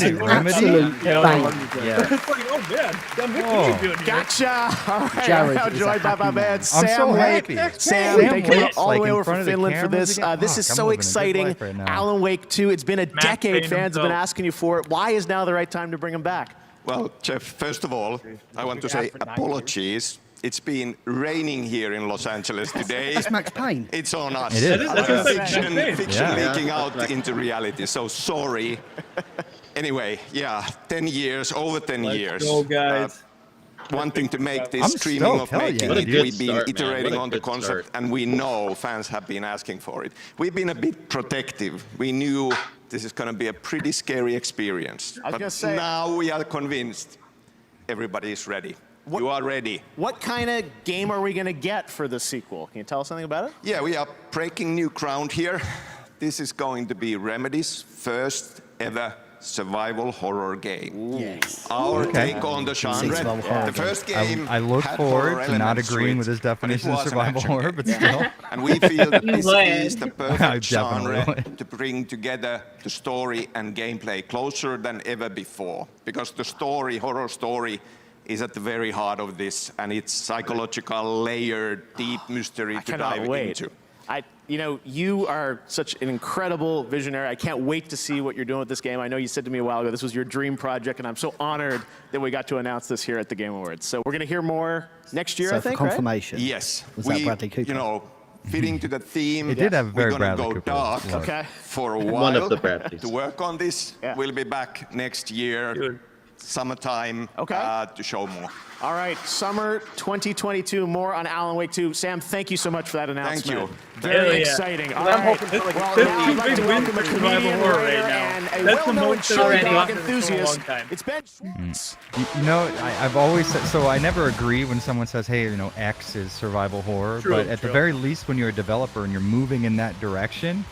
Eddie an Remedy. absolute bang. Yeah. It's like, oh man, John Wick, Oh. what are you doing here? Gotcha! All right, Jared now is a joined by my happy man man. I'm Sam so Wake. happy. Sam, Sam thank you Wake's, all the like, way in over front from of the Finland for cameras this. again. This Fuck, is I'm so living a good exciting. life right now. Alan Wake 2, it's been a decade. Payne Fans have been himself. asking you for it. Why is now the right time to bring him back? Well, Jeff, first of all, I want to say apologies. It's been raining here in Los Angeles today. It's Max Payne. It's on us. It is. Fiction Yeah. leaking out into reality, so sorry. Anyway, yeah, 10 years, over 10 years. Go, guys. Wanting to make this I'm streaming stoked. of Hell making yeah. it, What a good we've been start, man. iterating What a on the good concept, start. and we know fans have been asking for it. We've been a bit protective. We knew this is going to be a pretty scary experience. I was But gonna say- now we are convinced everybody is ready. You are ready. What kind of game are we going to get for the sequel? Can you tell us something about it? Yeah, we are breaking new ground here. This is going to be Remedy's first ever survival horror game. Yes. Our Okay. take on the genre. Survival horror The first game I look had forward horror to not elements agreeing it, with his but it definition of was an survival action horror, game. but still. And we feel that You this would. is the I perfect definitely genre would. to bring together the story and gameplay closer than ever before. Because the story, horror story, is at the very heart of this, and it's psychological, layered, deep mystery I to cannot dive wait. into. You are such an incredible visionary. I can't wait to see what you're doing with this game. I know you said to me a while ago this was your dream project, and I'm so honored that we got to announce this here at the Game Awards. So we're going to hear more next year, So I for think, right? confirmation. Yes, Was that Bradley Cooper? You know, fitting to the theme. It did have a very we're gonna Bradley go Cooper dark look. Okay. for a while One of the Bradleys. to work on this. Yeah. We'll be back next year, summertime, to show more. All right, summer 2022, more on Alan Wake 2. Sam, thank you so much for that announcement. you. Very Hell yeah. exciting. All I'm right. hoping for like Well, That's now two I'd like big to wins welcome a for survival comedian, horror writer, right now. and a That's the well-known most show survival dog horror in a long enthusiast. time. It's Ben Schwartz. You know, I've always said, so I never agree when someone says, hey, you know, X is survival horror, True, but at the true. very least, when you're a developer and you're moving in that direction,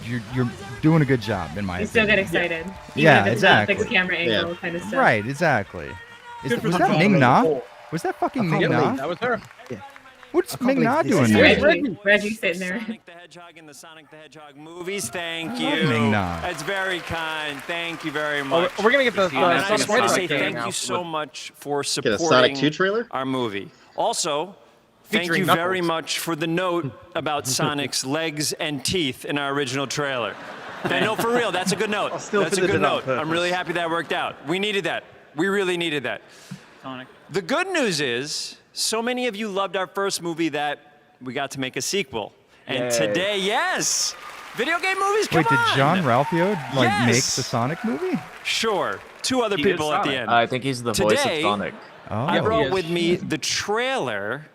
you're doing a good job, in my You still opinion. get excited. Yeah, Even if it's exactly. not fixed camera angle kind of stuff. Right, exactly. Good for Was the that genre Ming as a Na? whole. Was that fucking I Ming can't Na? believe That was her. What's can't Ming Na believe this doing is there? Reggie sitting there. Sonic the Hedgehog in the Sonic the Hedgehog movies. Thank love you. Ming Na. That's very kind. Thank you very Oh, much. we're gonna get the And I just want to say Sonic thank now. you so much for Get supporting a Sonic 2 trailer? our movie. Also, thank Featuring you very Knuckles. much for the note about Sonic's legs and teeth in our original trailer. No, for real, that's a good note. still That's a fitted good it on note. I'm purpose. really happy that worked out. We needed that. We really needed that. Sonic. The good news is, so many of you loved our first movie that we got to make a sequel. And Yay. today, yes, video game movies, come Wait, did on! John Ralphio make Yes. the Sonic movie? Sure, two other He did people at the Sonic. end. I think he's the voice of Today, Sonic. Oh. I he brought is. with me the trailer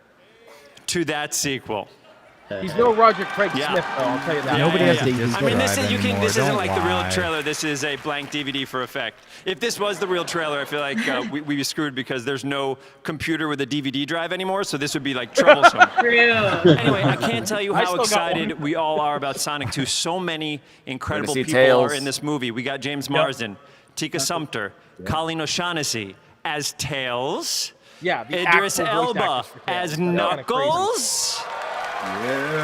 to that sequel. He's no Roger Craig Yeah. Smith, though. I'll tell you that. Nobody has yeah. DVD I mean, this drive is, anymore, this isn't don't like the real lie. trailer. This is a blank DVD for effect. If this was the real trailer, I feel like we'd be screwed because there's no computer with a DVD drive anymore. So this would be like troublesome. Anyway, I can't tell you I how still got excited we all are about Sonic 2. So many incredible see people Tails. are in this movie. We got James Marsden, Tika Sumpter, Colleen O'Shaughnessy as Tails. Yeah, the Idris actual voice Elba actors for Tails. as They're kinda crazy. Knuckles.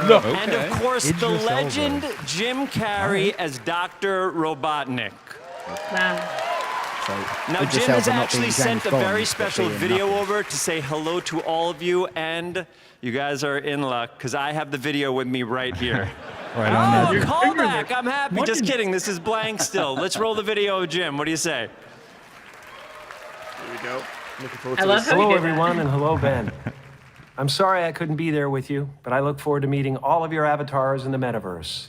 No. And of course, Idris the Elba. legend Jim Carrey as Dr. Robotnik. Now, Idris Jim has Elba not actually being sent James a Bond, very but special being video Knuckles. over to say hello to all of you, and you guys are in luck because I have the video with me right here. Right on Oh, that. callback! I'm happy. Just kidding. This is blank still. Let's roll the video of Jim. What do you say? Here we go. Looking forward I to love this. how he Hello, did that. everyone, and hello, Ben. I'm sorry I couldn't be there with you, but I look forward to meeting all of your avatars in the metaverse,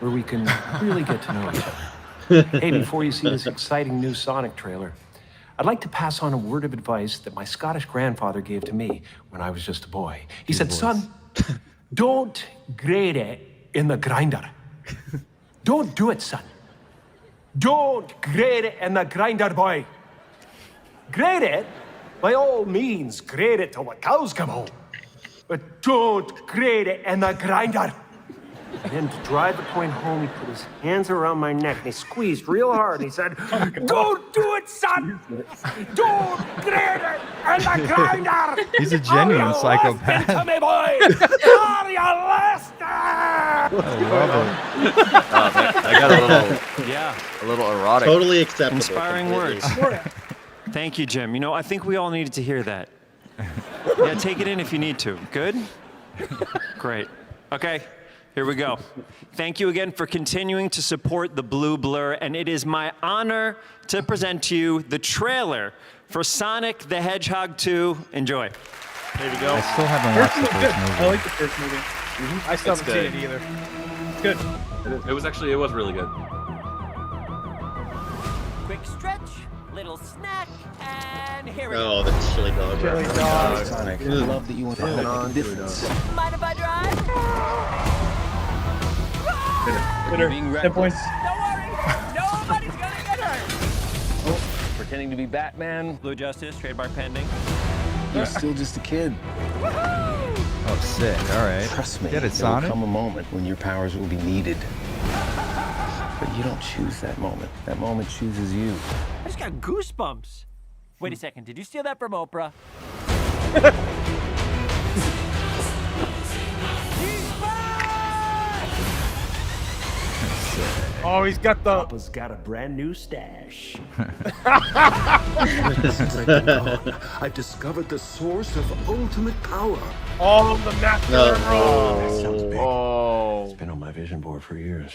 where we can really get to know each other. Hey, before you see this exciting new Sonic trailer, I'd like to pass on a word of advice that my Scottish grandfather gave to me when I was just a boy. He said, son, don't grade it in the grinder. Don't do it, son. Don't grade it in the grinder, boy. Grade it, by all means, grade it till the cows come home. But don't grade it in the grinder. And then to drive the point home, he put his hands around my neck and he squeezed real hard and he said, don't do it, son! Don't grade it in the grinder! He's a genuine psychopath. Listen to me, boy! Are you listening? I love it. I got a little erotic. Totally acceptable. Inspiring completely. words. Thank you, Jim. You know, I think we all needed to hear that. Yeah, take it in if you need to. Good? Great. Okay, here we go. Thank you again for continuing to support the Blue Blur, and it is my honor to present to you the trailer for Sonic the Hedgehog 2. Enjoy. There we go. I still haven't watched the Good. first movie. I like the first movie. I still It's haven't seen good. it either. It's good. It was really good. Quick stretch, little snack, and here we Oh, go. the chili dog. Chili dog. Sonic, I love that you want to hold on difference. Mind if I drive? Winner. Being 10 reckless. points. Don't worry, nobody's gonna get hurt. Pretending to be Batman. Blue Justice, trademark pending. You're still just a kid. Oh, sick. All right. Trust me, Get it, there will Sonic. come a moment when your powers will be needed. But you don't choose that moment. That moment chooses you. I just got goosebumps. Wait a second, did you steal that from Oprah? Oh, he's got the. Papa's got a brand new stash. I've discovered the source of ultimate power. Oh, the master No. Sounds big. Oh. It's been on my vision board for years.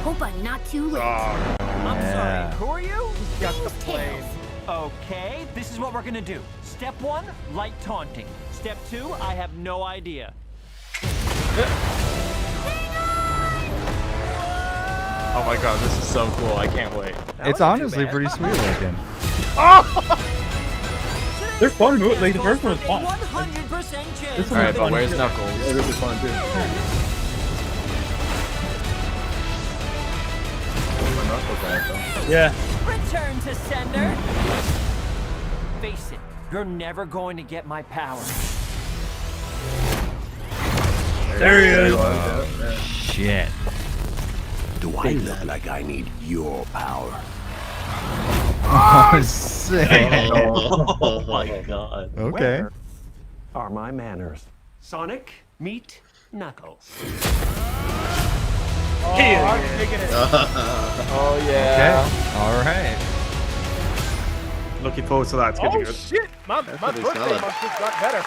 Hope I'm not too late. I'm sorry, who are you? got the plane. Okay, this is what we're gonna do. Step 1, light taunting. Step 2, I have no idea. Oh my god, this is so cool. I can't wait. It's honestly pretty sweet looking. They're fun. Like, the first one was fun. 100% chance. This All one right, was but fun. where's Knuckles? Yeah, this is fun too. My knuckles back though. Yeah. Return to sender. Face it, you're never going to get my power. There he is. Shit. Do I look like I need your power? Oh, sick. Oh my god. Okay. Where are my manners? Sonic, meet Knuckles. Oh, I'm digging it. Oh yeah. Okay. All right. Looking forward to that. It's good to Oh go. shit! My pretty birthday solid. must have got better.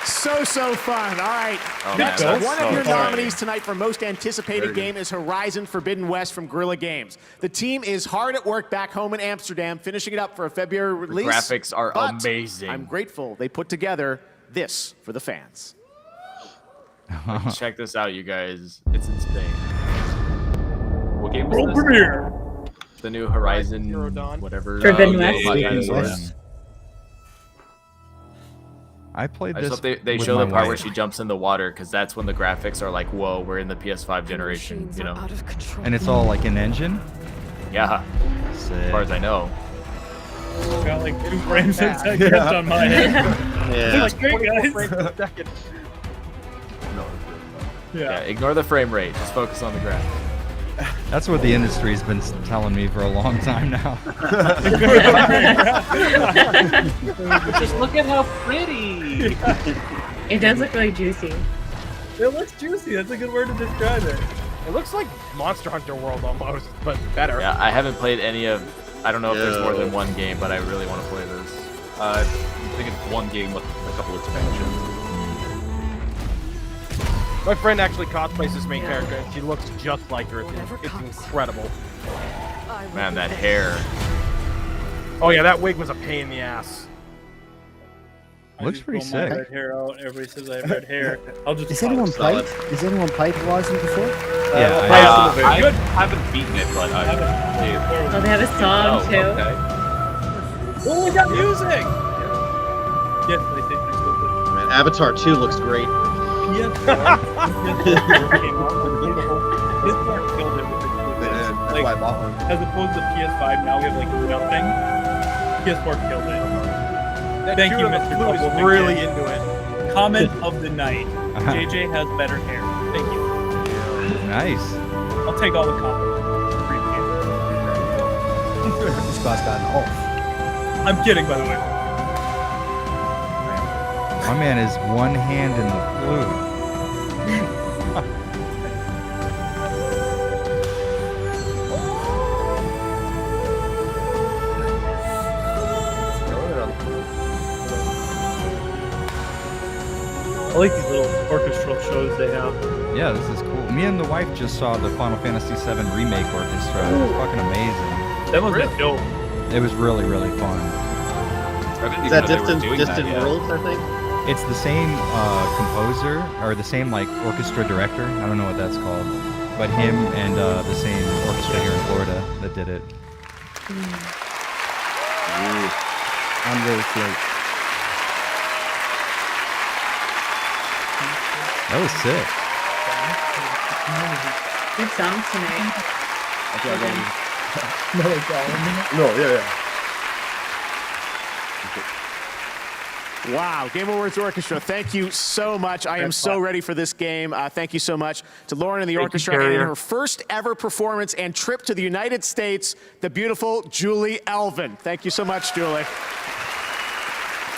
So fun. All right. Oh, Next, man, that's one so of your fun. nominees tonight for most anticipated game is Horizon Forbidden West from Guerrilla Games. The team is hard at work back home in Amsterdam, finishing it up for a February release. graphics are but amazing. I'm grateful they put together this for the fans. Check this out, you guys. It's insane. What game World was this? premiere. The new Horizon, Zero Dawn. whatever. Forbidden yeah, West. yeah, Forbidden yeah. West. I played I this. just hope they with show my the part where wife. she jumps in the water, because that's when the graphics are like, whoa, we're in the PS5 generation, you know? And it's all like an engine. Yeah, Sick. as far as I know. Got like 2 frames a second on my end. Yeah. It's great, guys. Frames per second. Yeah, ignore the frame rate. Just focus on the graphics. That's what the industry's been telling me for a long time now. Just look at how pretty. It does look really juicy. It looks juicy. That's a good word to describe it. It looks like Monster Hunter World almost, but better. Yeah, I haven't played any of. I don't know if there's more than one game, but I really want to play this. I think it's one game with a couple expansions. My friend actually cosplays this main character, and she looks just like her. It's incredible. Man, that hair. Oh yeah, that wig was a pain in the ass. Looks pretty Pull my sick. red hair out. Everybody says I have red hair. I'll just. Has anyone played? Has anyone played Horizon before? Yeah, I haven't beaten it, but I've played. Oh, they have a song too. Okay. Oh, we got music. Yes, PlayStation exclusive. Man, Avatar 2 looks great. Yes. This part killed it with exclusives. That's why I bought one. As opposed to PS5, now we have like nothing. PS4 killed it. That Thank dude you, on the Mr. flute is Couple really Big into it. Comment of the night. JJ has better hair. Thank you. Nice. I'll take all the compliments. This guy's going off. I'm kidding, by the way. My man is one hand in the flute. I like these little orchestral shows they have. Yeah, this is cool. Me and the wife just saw the Final Fantasy VII Remake Orchestra. It was fucking amazing. That was really dope. It was really, really fun. Is that Distant Worlds, I think? It's the same composer, or the same like orchestra director. I don't know what that's called. But him and the same orchestra here in Florida that did it. Unreal Flute. That was sick. Good songs tonight. No, yeah. Wow, Game Awards Orchestra, thank you so much. I am so ready for this game. Thank you so much to Lauren and the orchestra and in her first ever performance and trip to the United States, the beautiful Julie Elvin. Thank you so much, Julie.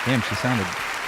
Damn, she sounded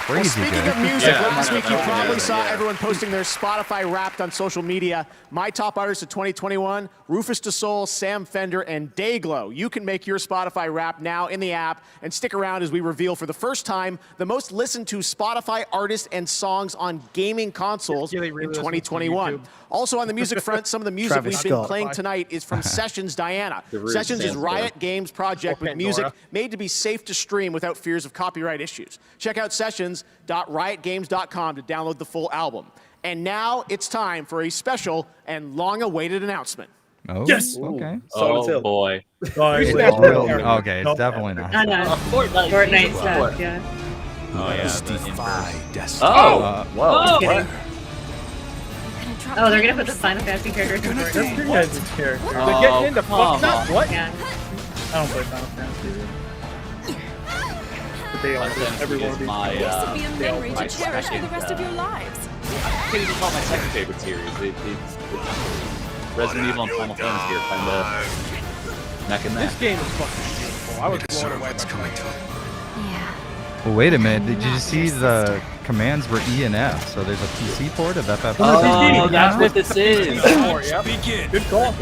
Well, crazy speaking good. of music, last week you probably saw everyone posting their Spotify Wrapped on social media. My top artists of 2021, Rufus DeSoul, Sam Fender, and Dayglow. You can make your Spotify Wrapped now in the app, and stick around as we reveal for the first time the most listened to Spotify artists and songs on gaming consoles in 2021. Also on the music front, some of the music Travis we've been Scott. playing tonight is from Sessions Diana. The Sessions is Sam Riot Scott. Games project with Pandora. music made to be safe to stream without fears of copyright issues. Check out sessions.riotgames.com to download the full album. And now it's time for a special and long-awaited announcement. Oh, Yes! okay. Oh boy. Okay, it's definitely not. Oh, no. Fortnite stuff, yeah. Oh yeah. Oh, whoa. Just kidding. What? Oh, they're gonna put the Final Fantasy characters in That's Fortnite. your guys' character. They're getting into fuck that. What? Yeah. I don't play Final Fantasy. But they all every one of these. My, This would be a memory my to cherish for the second, rest of your lives. I can't even call it my second favorite series. It's Resident Evil and Final Fantasy are kind of neck and neck. This game is fucking beautiful. I was blown away by it. Well, wait a minute. Did you see the commands were E and F? So there's a PC port of FF. Oh, that's what this is. Good call.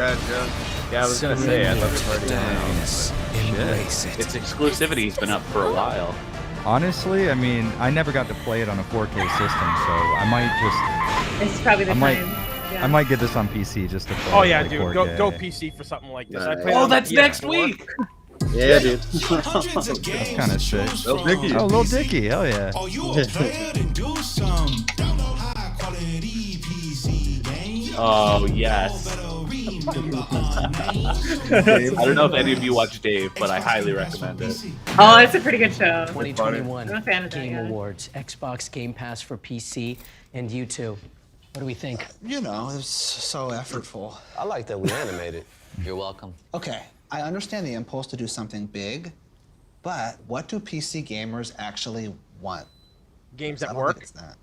Yeah, I was gonna say, I thought it was already Shit. Its exclusivity's been up for a while. Honestly, I mean, I never got to play it on a 4K system, so I might just. This is probably the I might- time. Yeah. I might get this on PC just to play. Oh it yeah, like dude, 4K. go PC for something like this. I Nice. played Oh, on the that's next PS4. week. Yeah, dude. That's kind of sick. Lil Dicky. Oh, Lil Dicky, hell yeah. Oh, you a player, then do some. Download high quality PC games. Oh yes. I don't know if any of you watch Dave, but I highly recommend it. Oh, it's a pretty good show. 2021 I'm a fan of that, Game yeah. Awards, Xbox Game Pass for PC, and you too. What do we think? You know, it's so effortful. I like that we animated. You're welcome. Okay, I understand the impulse to do something big, but what do PC gamers actually want? Games I that don't work. think it's that.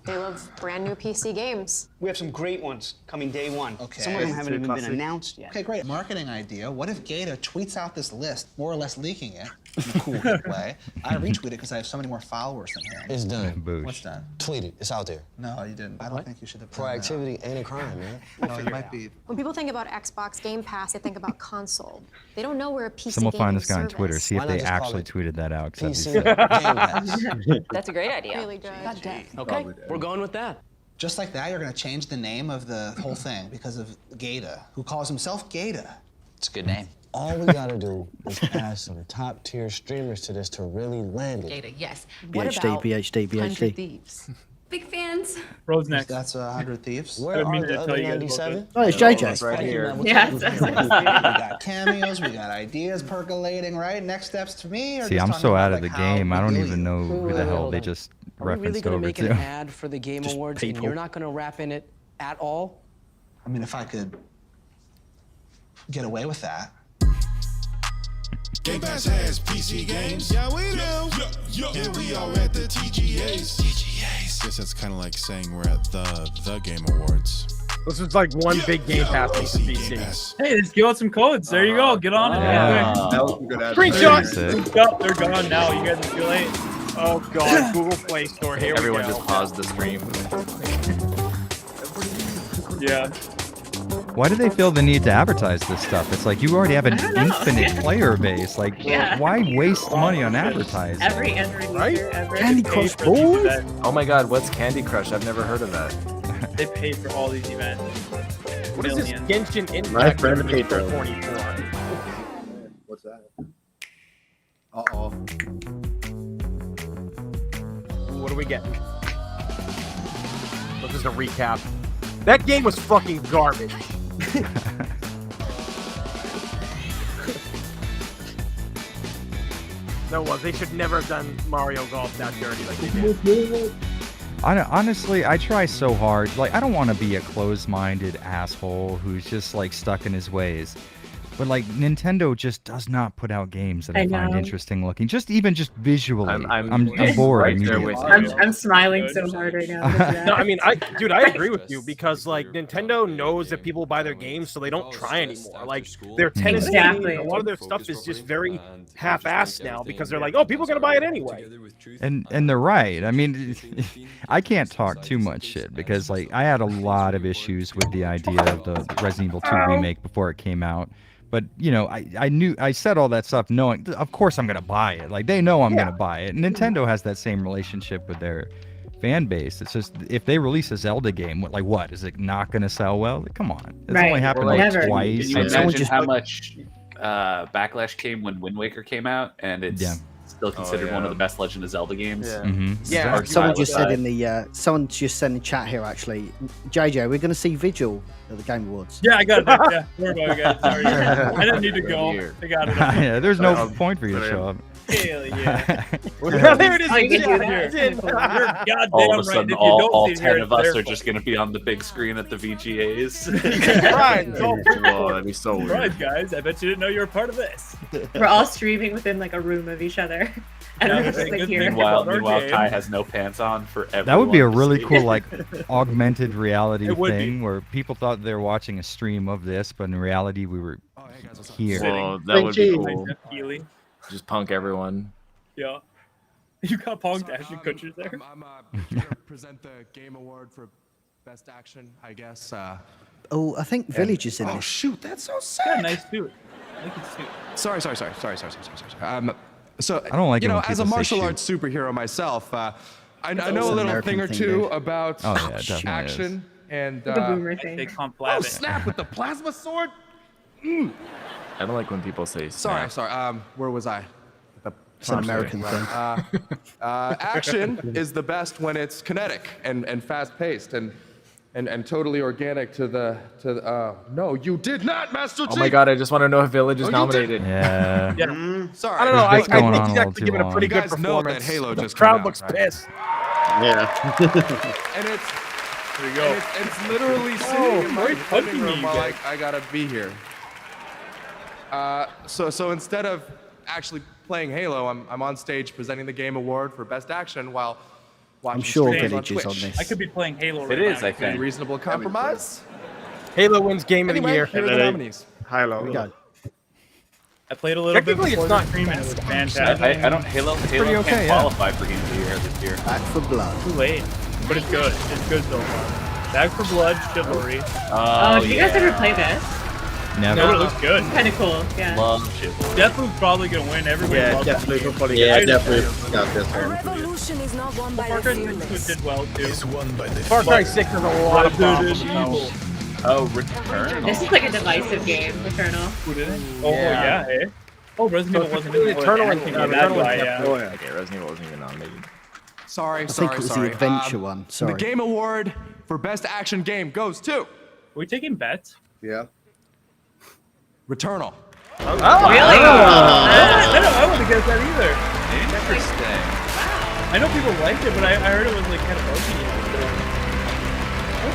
They love brand new PC games. We have some great ones coming day one. Okay. Some of them haven't even been announced yet. Okay, great. Marketing idea. What if Gata tweets out this list, more or less leaking it? You cool hip way. I retweet it because I have so many more followers than him. It's done. What's done? Tweet it. It's out there. No, you didn't. I don't think you should have done Proactivity ain't a crime, man. that. No, it might be. When people think about Xbox Game Pass, they think about console. They don't know we're a PC Someone find gaming this guy on Twitter, service. see if Why not they just call actually it tweeted that out. 'cause PC that'd be Game Pass. That's a great idea. Really good. Okay, we're going with that. Just like that, you're going to change the name of the whole thing because of Gata, who calls himself Gata. It's a good name. All we gotta do is add some top tier streamers to this to really land it. Data, yes. BHD. Thieves? Big fans. Rose next. That's 100 Thieves. Where I mean are to the tell other you guys about 97? Oh, it's JJ. Right here. Yes. We got cameos, we got ideas percolating, right? Next steps to me? Or See, just I'm talking so about, out of the like, how game. I don't we even know who the hell they just Are we really referenced gonna over make an to. ad for the Game Awards and you're not gonna rap in it at all? I mean, if I could get away with that. Game Pass has PC games. Yeah, we do. Yeah, we are at the TGAs. Guess that's kind of like saying we're at the Game Awards. This was like one big Game Pass for PC. Hey, let's give out some codes. There you go. Get on it. Yeah. Yeah. That was a good Screenshot! Yep, they're gone now. You guys are too late. Oh god, Google Play Store. Here Everyone we go. just paused the stream. Yeah. Why do they feel the need to advertise this stuff? It's like you already have an infinite player base. Like, why waste money on advertising? Every Android user ever. Candy Crush Boys? Oh my god, what's Candy Crush? I've never heard of that. They paid for all these events. What is this Millions. Genshin Impact My friend paid for for 24? What's that? Uh-oh. What do we get? This is a recap. That game was fucking garbage. No, it was. They should never have done Mario Golf that dirty like they did. Honestly, I try so hard. Like, I don't want to be a closed-minded asshole who's just like stuck in his ways. But like, Nintendo just does not put out games that I find know. interesting looking. Just visually, I'm right bored there immediately. with you. I'm smiling so hard right now. No, I mean, I agree with you because like Nintendo knows that people buy their games, so they don't try anymore. Like their tennis, Exactly. a lot of their stuff is just very half-assed now because they're like, oh, people are gonna buy it anyway. And they're right. I mean, I can't talk too much shit because like I had a lot of issues with the idea of the Resident Evil 2 remake before it came out. But you know, I said all that stuff knowing, of course I'm gonna buy it. Like they know I'm gonna buy it. Nintendo has that same relationship with their fan base. It's just if they release a Zelda game, what is it not gonna sell well? Like, come on, it's only happened like twice. Can you imagine how much backlash came when Wind Waker came out, and it's still considered one of the best Legend of Zelda games? Someone just said in the someone just said in the chat here actually, JJ, we're gonna see Vigil at the Game Awards. Yeah, I got it. Yeah, where am I, guys? Sorry. I didn't need to go. I got it. Yeah, there's no point for you to show up. Hell yeah. There it is. I can do that. You're goddamn All of a right. sudden, If you don't all see it 10 here, of it's us their are fault. just going to be on the big screen at the VGAs. Right. Whoa, that'd be so weird. Surprise, guys. I bet you didn't know you were part of this. We're all streaming within like a room of each other. And we're just like here. Meanwhile, Kai has no pants on for everyone. That would be a to really see. cool like augmented reality It would be. thing where people thought they were watching a stream of this, but in reality we were here. Well, that would be cool. Jeff Keighley. Just punk everyone. Yeah. You got punked Ashton Kutcher's there. I'm here to present the Game Award for Best Action, I guess. Oh, I think Village is in Oh this. shoot, that's so sick. Got a nice suit. I like his suit. Sorry. So I don't like you it know, when as a people say martial shoot. arts superhero myself, I know a an little American thing or thing, two Dave. about Oh, yeah, it definitely action and The boomer thing. They comp oh flab it. snap with the plasma sword. I don't like when people say Sorry. snap. Where was I? It's an American thing. Action is the best when it's kinetic and fast paced, and and totally organic to the no, you did not, Master Oh my god, I just want to know if Village is nominated. Yeah. Sorry. I don't know. It's I going think on he's a actually little given a too pretty long. good You guys know that performance. Halo The just crowd came out, looks right? pissed. And it's There you go. it's literally sitting in my great living punching room you while guys. I gotta be here. So instead of actually playing Halo, I'm on stage presenting the Game Award for Best Action while watching I'm sure streams Village is on Twitch. this. I could be playing Halo right It now. is, I think. Reasonable compromise. Halo wins Game of the Anyway, Year. here are the nominees. Halo. Here we go. I played a little bit Technically, before it's the not stream and it was fantastic. I don't. Halo pretty can't okay, yeah. qualify for Game of the Year this year. Back for Blood. Too late, but it's good. It's good so far. Back for Blood, Chivalry. Oh, Did you guys ever play this? Never. No, it looks good. Kind of cool. Yeah. Love Chivalry. Deathloop's probably gonna win. Everybody loves definitely. it. Probably Yeah, I- definitely got this one. Revolution is not won by Far the Cry 6 fearless. did well too. Far Cry 6 has a lot of Resident problems. Evil. Oh, Return. This is like a divisive game, Returnal. Who did it? Oh yeah, hey. Oh, Resident Evil wasn't in it. Eternal and- Acting yeah, in that Eternal guy, and- yeah. oh, yeah. Okay, Resident Evil wasn't even nominated. Sorry, I think it was the adventure one. Sorry. The Game Award for Best Action Game goes to Are we taking bets? Yeah. Returnal. Really? I wouldn't guess that either. Interesting. I know people liked it, but I heard it was like kind of broken.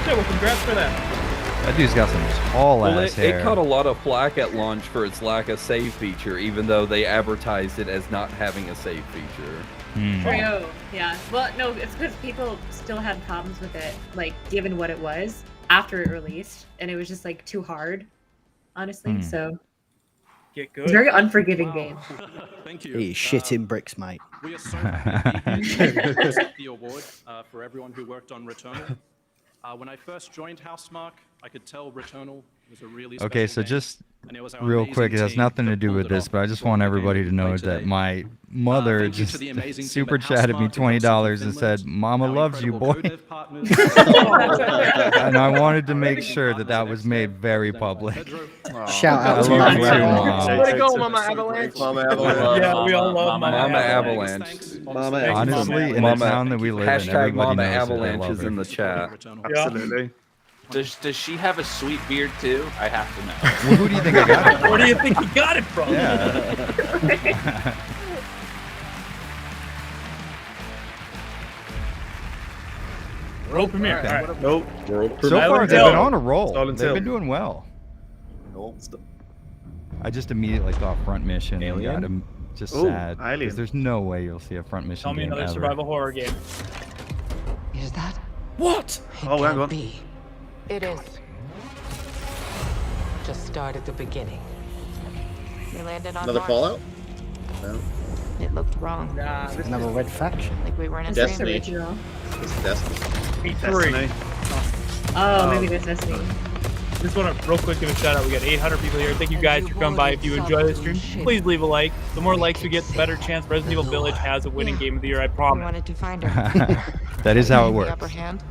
Okay, well, congrats for that. That dude's got some tall Well, ass it hair. caught a lot of flack at launch for its lack of save feature, even though they advertised it as not having a save feature. True. Yeah. Well, no, it's because people still had problems with it, like given what it was after it released, and it was just like too hard, honestly. So Get good. it's a very unforgiving game. Thank you. He's shitting bricks, mate. We are so happy to accept the award for everyone who worked on Returnal. When I first joined Housemarque, I could tell Returnal was a really Okay, special so game, just and it was our real amazing quick, it has team nothing to that do pulled with it this, off but I just to want bring the everybody game to know today. that my mother Thank you to just the amazing team super at chatted me Housemarque in $20 and Finland, said, "Mama our loves you, incredible boy." co-dev partners. And I wanted to make sure that that was made very public. Shout I out to love you Mama too, Avalanche. Mom. Way to go, Mama Avalanche. Mama Avalanche. Yeah, we all love Mama Mama Avalanche. Mama Honestly, in the Mama- town that we live in, Hashtag everybody Mama knows that they Avalanche love is her. in the chat. Absolutely. Does she have a sweet beard too? I have to know. Well, who do you think I got it from? Where do you think you got it from? Yeah. World premiere. All right. Nope. So far, they've been on a roll. Silent They've Hill. been doing well. I just immediately thought front mission. And Alien? got him just Ooh, sad. Alien. Because there's no way you'll see a front mission Tell me game another ever. survival horror game. Is that? What? Oh, hang on. Be. It is. Just start at the beginning. We landed on Another Mars. Fallout? No. It looked wrong. Another red faction. Like we were in a Is this Destiny. original? It's Destiny. Destiny. Oh, maybe this is Destiny. Just want to real quick give a shout out. We got 800 people here. Thank you guys for coming by. If you enjoy this stream, please leave a like. The more likes we get, the better chance Resident Evil Village has a winning game of the year. I We promise. wanted to find her. That is how it The works. upper hand.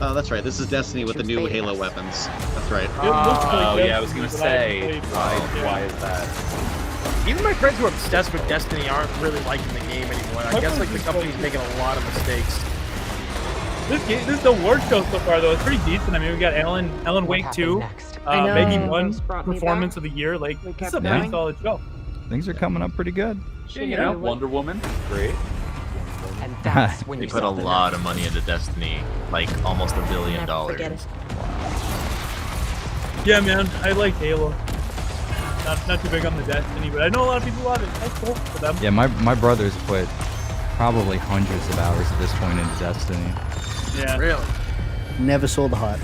Oh, that's right. This is Destiny with the new Halo weapons. That's right. It looks like Oh yeah, I was gonna Destiny, but I say. haven't played Why is that? Even my friends who are obsessed with Destiny aren't really liking the game anymore. I guess like the company's making a lot of mistakes. This is the worst show so far, though. It's pretty decent. I mean, we got Alan Wake 2, I know. Maggie 1, Brought me performance back. of the year. Like, We this is kept a pretty going. solid show. Things are coming up pretty good. Yeah, Wonder Woman, great. And that's when They you put a saw the lot of money into Destiny, like almost $1 billion. Never forget it. Yeah, man, I like Halo. Not too big on the Destiny, but I know a lot of people love it. That's cool for them. Yeah, my brother's put probably hundreds of hours at this point into Destiny. Yeah. Really? Never saw the hype.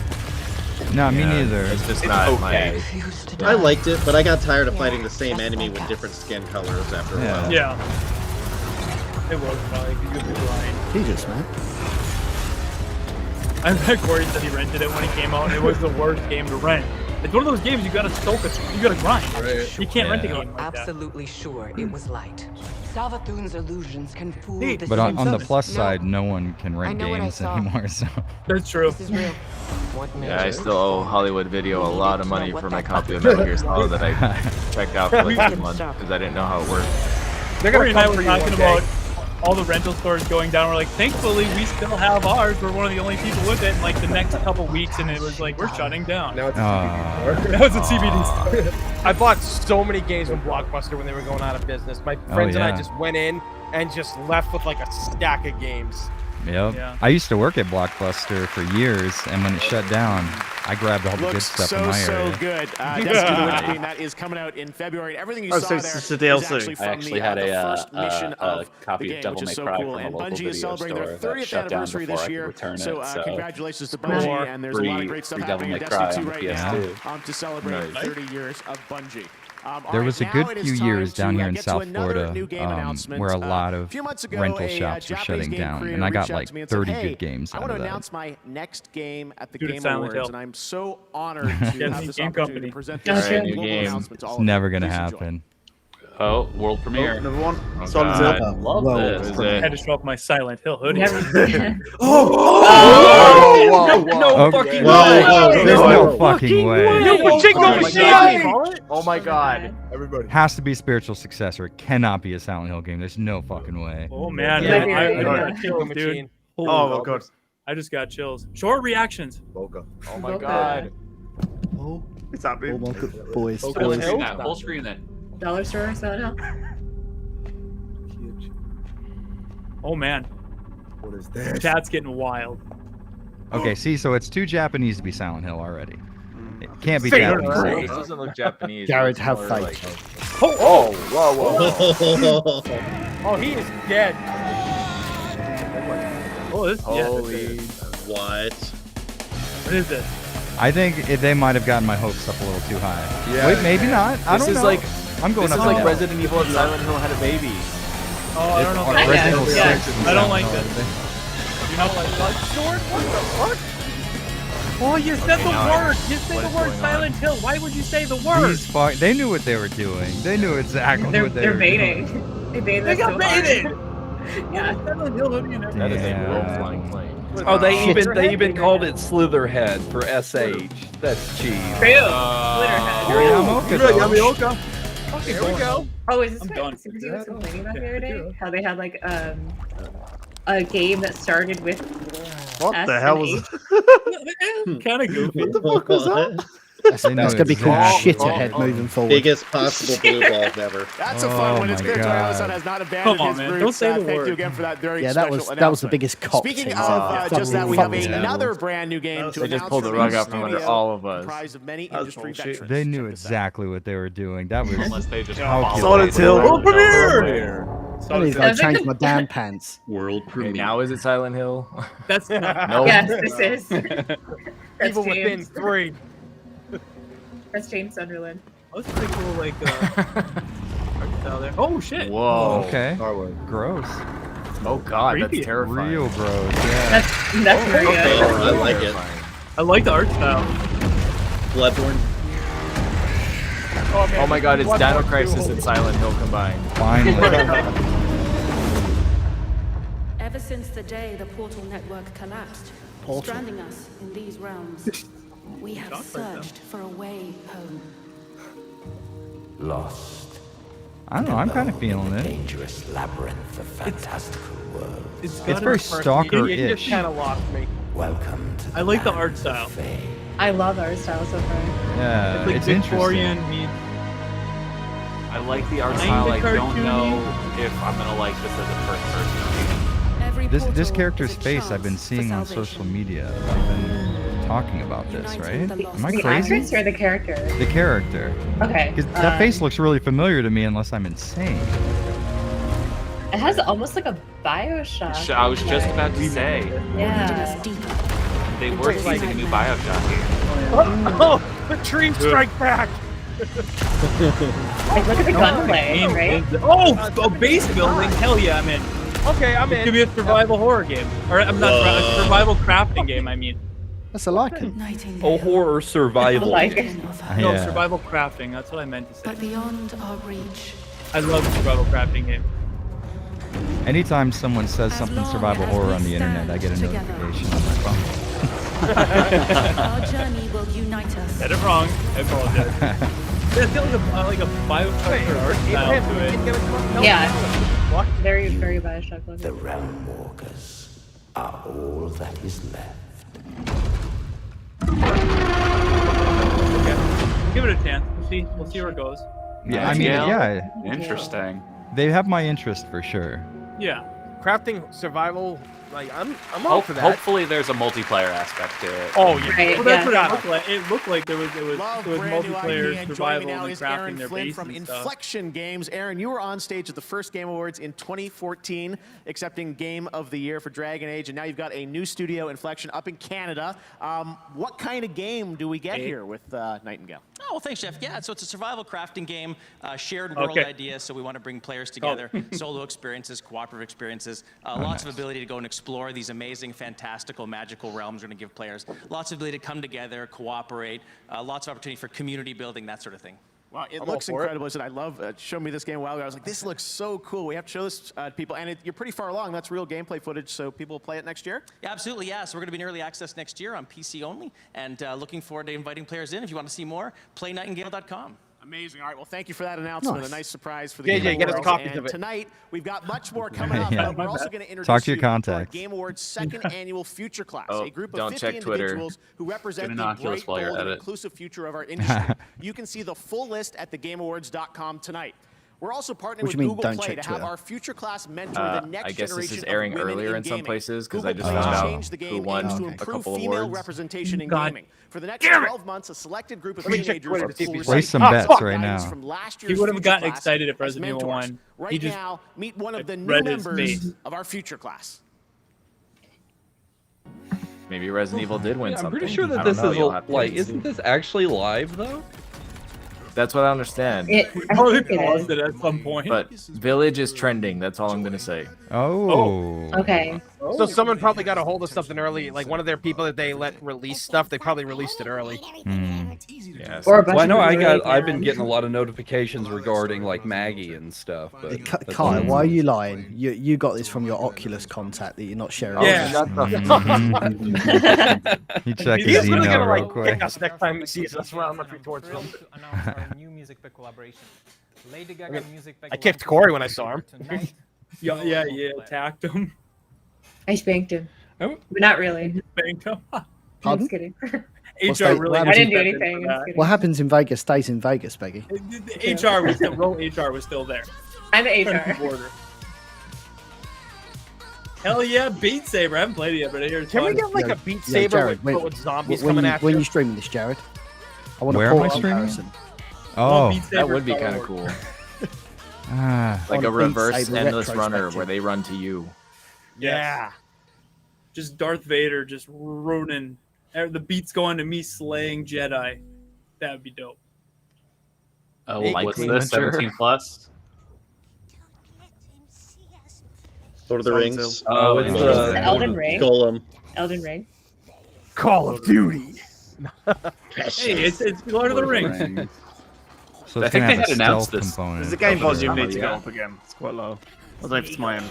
No, me Yeah, neither. It's just not my. I liked it, but I got tired of fighting the same enemy with different skin colors after a Yeah. while. Yeah. It was probably a good grind. Jesus, man. I bet Corey said he rented it when it came out, and it was the worst game to rent. It's one of those games you gotta soak it, you gotta grind. You can't rent a game like that. Absolutely sure it was light. Salvathoon's illusions can fool Hey, the But on the senses. plus No. side, no one can I rent know what I games saw. anymore. So That's true. This is real. What Yeah, I magic? still owe Hollywood Video a lot of money for my copy of Metal Metal Gear Solid that I checked out for like 2 months because I didn't know how it worked. They're Corey gonna and I come were for you talking one day. about all the rental stores going down. We're like, thankfully, we still have ours. We're one of the only people with it. And like the next couple weeks, and it was like, we're shutting down. Now it's Now it's a CBD store. I bought so many games from Blockbuster when they were going out of business. My friends and I just went in and just left with like a stack of games. Yep. Yeah. I used to work at Blockbuster for years, and when it shut down, I grabbed all the good Looks stuff in my so area. good. Destiny the Witcher game that is coming out in February. Everything you Oh, saw so there it's just a is DLC. actually I from actually the, had the a first mission of copy the of game, Devil which May is so Cry cool. from a And local Bungie is video celebrating store their that 30th shut down anniversary before this I could year. return So it. So congratulations to Bungie, and there's a lot of great stuff free Devil happening in May Destiny Cry 2 on right PS2. now to celebrate Nice. 30 years of Bungie. There was a good few years down here in South Florida where a lot of rental shops were shutting down, and I got like 30 good games I out want of to that. announce my next game at the Dude, Game Silent Awards, Hill. and I'm so honored to have this Game opportunity company. to present All this right, new global game. announcement to all It's of you. never gonna Please enjoy. happen. Oh, world premiere. Number one. Oh, Silent God. Hill. Love Whoa. this. Whoa. I had to show off my Silent Hill hoodie. No fucking way. There's no fucking way. Oh my god. It has to be a spiritual successor. It cannot be a Silent Hill game. There's no fucking way. Oh man, Yeah, I got yeah. chills, dude. Oh my god. I just got chills. Short reactions. Oh my Okay. god. It's happening. Oh my good boys. Full boys. screen that. Full screen then. Dollar store, Silent Hill. Oh man, What is this? chat's getting wild. Okay, see, so it's too Japanese to be Silent Hill already. It can't be It Japanese. doesn't look Japanese. Jared, It's have more faith. like- Oh, whoa, whoa. Oh, he is dead. Oh, this Holy what? What is this? I think they might have gotten my hopes up a little too high. Yeah. Wait, maybe not. I This don't is know. like I'm going this up is and like down. Resident Evil and Silent Hill had a baby. Oh, I don't know. Or If Resident Evil yeah, 6 is I don't Silent like Hill. this. You not like blood sword? What the fuck? Oh, you said the now I- word. You said what the is word going on? Silent Hill. Why would you say the word? These they knew what they were doing. They knew exactly They're what they were baiting. doing. They baited They us got so hard. baited. Yeah. Silent Hill hoodie and everything. That is a Yeah. real flying plane. Oh, they Shit. even called it Slitherhead for SH. That's cheese. True. Yamaoka, though. Okay, here we go. Oh, is this I'm what done. Super was complaining about the other Yeah, day? How they had like a game that started with What S the hell and was H. Kind of goofy. What the fuck was that? That's They knew going to be called exactly. shitterhead moving forward. Biggest possible blue balls ever. That's a fun Oh one. It's my clear God. Toyota has not abandoned Come on, his man. roots. Don't say the Thank word. you again for that very Yeah, special that was the announcement. biggest cock Speaking thing. of just that, we have Fucking another hell. brand new game to They just announce pulled the from rug the out from under studio, all of us. comprised of many That's industry bullshit. veterans. They knew Check this out. exactly what they were doing. That was Unless they just How follow Silent it. Hill World premiere. I need to go change my damn pants. World Okay, premiere. now is it Silent Hill? That's No. Yes, this is. That's Evil Within James. 3. That's James Sunderland. Oh, this is pretty cool. Like art style there. Oh shit. Whoa. okay. Star Wars. Gross. Oh god, Creepy. that's terrifying. Real gross. Yeah. That's very good. Oh, I like it. I like the art style. Bloodborne. Oh my god, it's Dino Crisis and Silent Hill combined. Finally. Ever since the day the portal network collapsed, stranding us in these realms, we have searched for a way home. Lost. I don't know. I'm kind of feeling it. Dangerous labyrinth of fantastical worlds. It's It's very It stalker-ish. kind of lost me. Welcome to I like the art style. I love art style so far. Yeah, It's like it's Victorian interesting. meets. I like the art Kinda style. I don't cartoony. know if I'm gonna like this as a first person. Every This portal character's is a face I've been chance for seeing on salvation. social media. I've been talking about this, right? Am I The crazy? actress or the character? The character. Okay. Because that face looks really familiar to me, unless I'm insane. It has almost like a Bioshock. I was just about to say Yeah. they were teasing a new Bioshock game. Oh, the dream strike back. Like, look at the gunplay, right? Oh, base building. Hell yeah, I'm in. Okay, I'm in. Give me a survival horror game, or I'm not a survival crafting game. I mean, That's a like it. Oh, horror survival. Like it. no, Yeah. survival crafting. That's what I meant to say. But beyond our reach, I love a survival crafting game. Anytime someone says something survival horror on the internet, I get a notification on my phone. our journey will unite us. Said it wrong. I apologize. It's got like a Bioshock art style to it. Yeah. fuck? Very, very Bioshock looking. The realm walkers are all that is left. Give it a chance. We'll see where it goes. Yeah, I mean, yeah. Interesting. They have my interest for sure. Yeah. Crafting survival, like I'm all for that. Hopefully, there's a multiplayer aspect to it. Oh yeah. Right, Well, that's yeah. what it looked like. It looked like there was Brand new IP, multiplayer and joining me survival now and is crafting Aaron their Flynn base from and stuff. Inflection Games. Aaron, you were on stage at the first Game Awards in 2014, accepting Game of the Year for Dragon Age, and now you've got a new studio, Inflection, up in Canada. What kind of game do we get here with Nightingale? Oh, well, thanks, Jeff. Yeah, so it's a survival crafting game, shared world idea, so we want to bring players together, solo experiences, cooperative experiences, lots of ability to go and explore these amazing, fantastical, magical realms. We're going to give players lots of ability to come together, cooperate, lots of opportunity for community building, that sort of thing. Wow, it looks incredible. I love, showed me this game a while ago. I was like, this looks so cool. We have to show this to people. And you're pretty far along. That's real gameplay footage, so people will play it next year? Yeah, absolutely, yeah. So we're going to be in early access next year on PC only, and looking forward to inviting players in. If you want to see more, playnightingale.com. Amazing. All right, well, thank you for that announcement. Nice. A nice surprise for the JJ, Game get us Awards. copies And of it. tonight, we've got much more coming up. Yeah. But we're also going to introduce Talk to your you to our contacts. Game Awards' second annual Future Class, Oh, a group of don't 50 check Twitter. individuals who represent Get the an Oculus bright, while you're bold, at and it. inclusive future of our industry. You can see the full list at thegameawards.com tonight. We're also partnering What with do you mean, Google don't Play check to have Twitter? our Future Class mentor the next I guess this generation is airing of women earlier in some gaming. places because Google I just Play found to out change the who game won aims to a improve couple female awards. representation in God. gaming. For the next 12 months, a selected group of Let me check teenagers Twitter to see if will he's Place receive some guidance bets right now. from last He year's would have Future gotten Class excited if as Resident Evil mentors. won. Right He just now, meet one of the new read his members face. of our Future Class. Maybe Resident Evil did win Yeah, I'm something. pretty sure I that don't this know, is you'll have to like, see. isn't this actually live though? That's what I understand. I Probably think it paused is. it at some point. But Village is trending. That's all I'm gonna say. Oh. Okay. So someone probably got a hold of something early, like one of their people that they let release stuff. They probably released it early. Yeah. Or a bunch Well, I know of people really I've been bad. getting a lot of notifications regarding like Maggie and stuff. But that's Kai, all. why are you lying? You got this from your Oculus contact that you're not sharing. Oh, Yeah. shut the He checked He's his really email gonna real like quick. kick us next time he sees us. Well, I'm not towards him. Announce our new music pick collaboration. Lady Gaga music pick. I kicked Corey when I saw him. Tonight. Yeah, attacked him. I spanked him. Oh. But not really. Spanked him. I'm Pardon? just kidding. What's HR that? really. I I didn't do stepped in anything. for I'm just that. kidding. What happens in Vegas stays in Vegas, Peggy. The HR was still, Roll HR was still there. I'm the Trying to HR. keep order. Hell yeah, Beat Saber. I haven't played it yet, but I hear it's Can we fun. get like Yo, a Beat yo, Saber Jared, with, wait, with zombies when coming you, at when you? you streaming this, Jared? I want Where a am I port streaming? comparison. Oh. Beat That Saber would be Star kind of Wars. cool. Ah. Like On a a Beat reverse Saber endless runner retrospective. where they run to you. Yeah. Just Darth Vader just ruining. The beat's going to me slaying Jedi. That would be dope. Oh, Likely what's this? mature. 17 plus? Lord of the Rings. Oh, it's Elden Ring. Golem. Elden Ring. Call of Duty. Hey, it's Lord of the Rings. So I it's think gonna they have had a announced stealth this. component. The game volume Yeah. needs to go up again. It's quite low. I don't know if it's my end.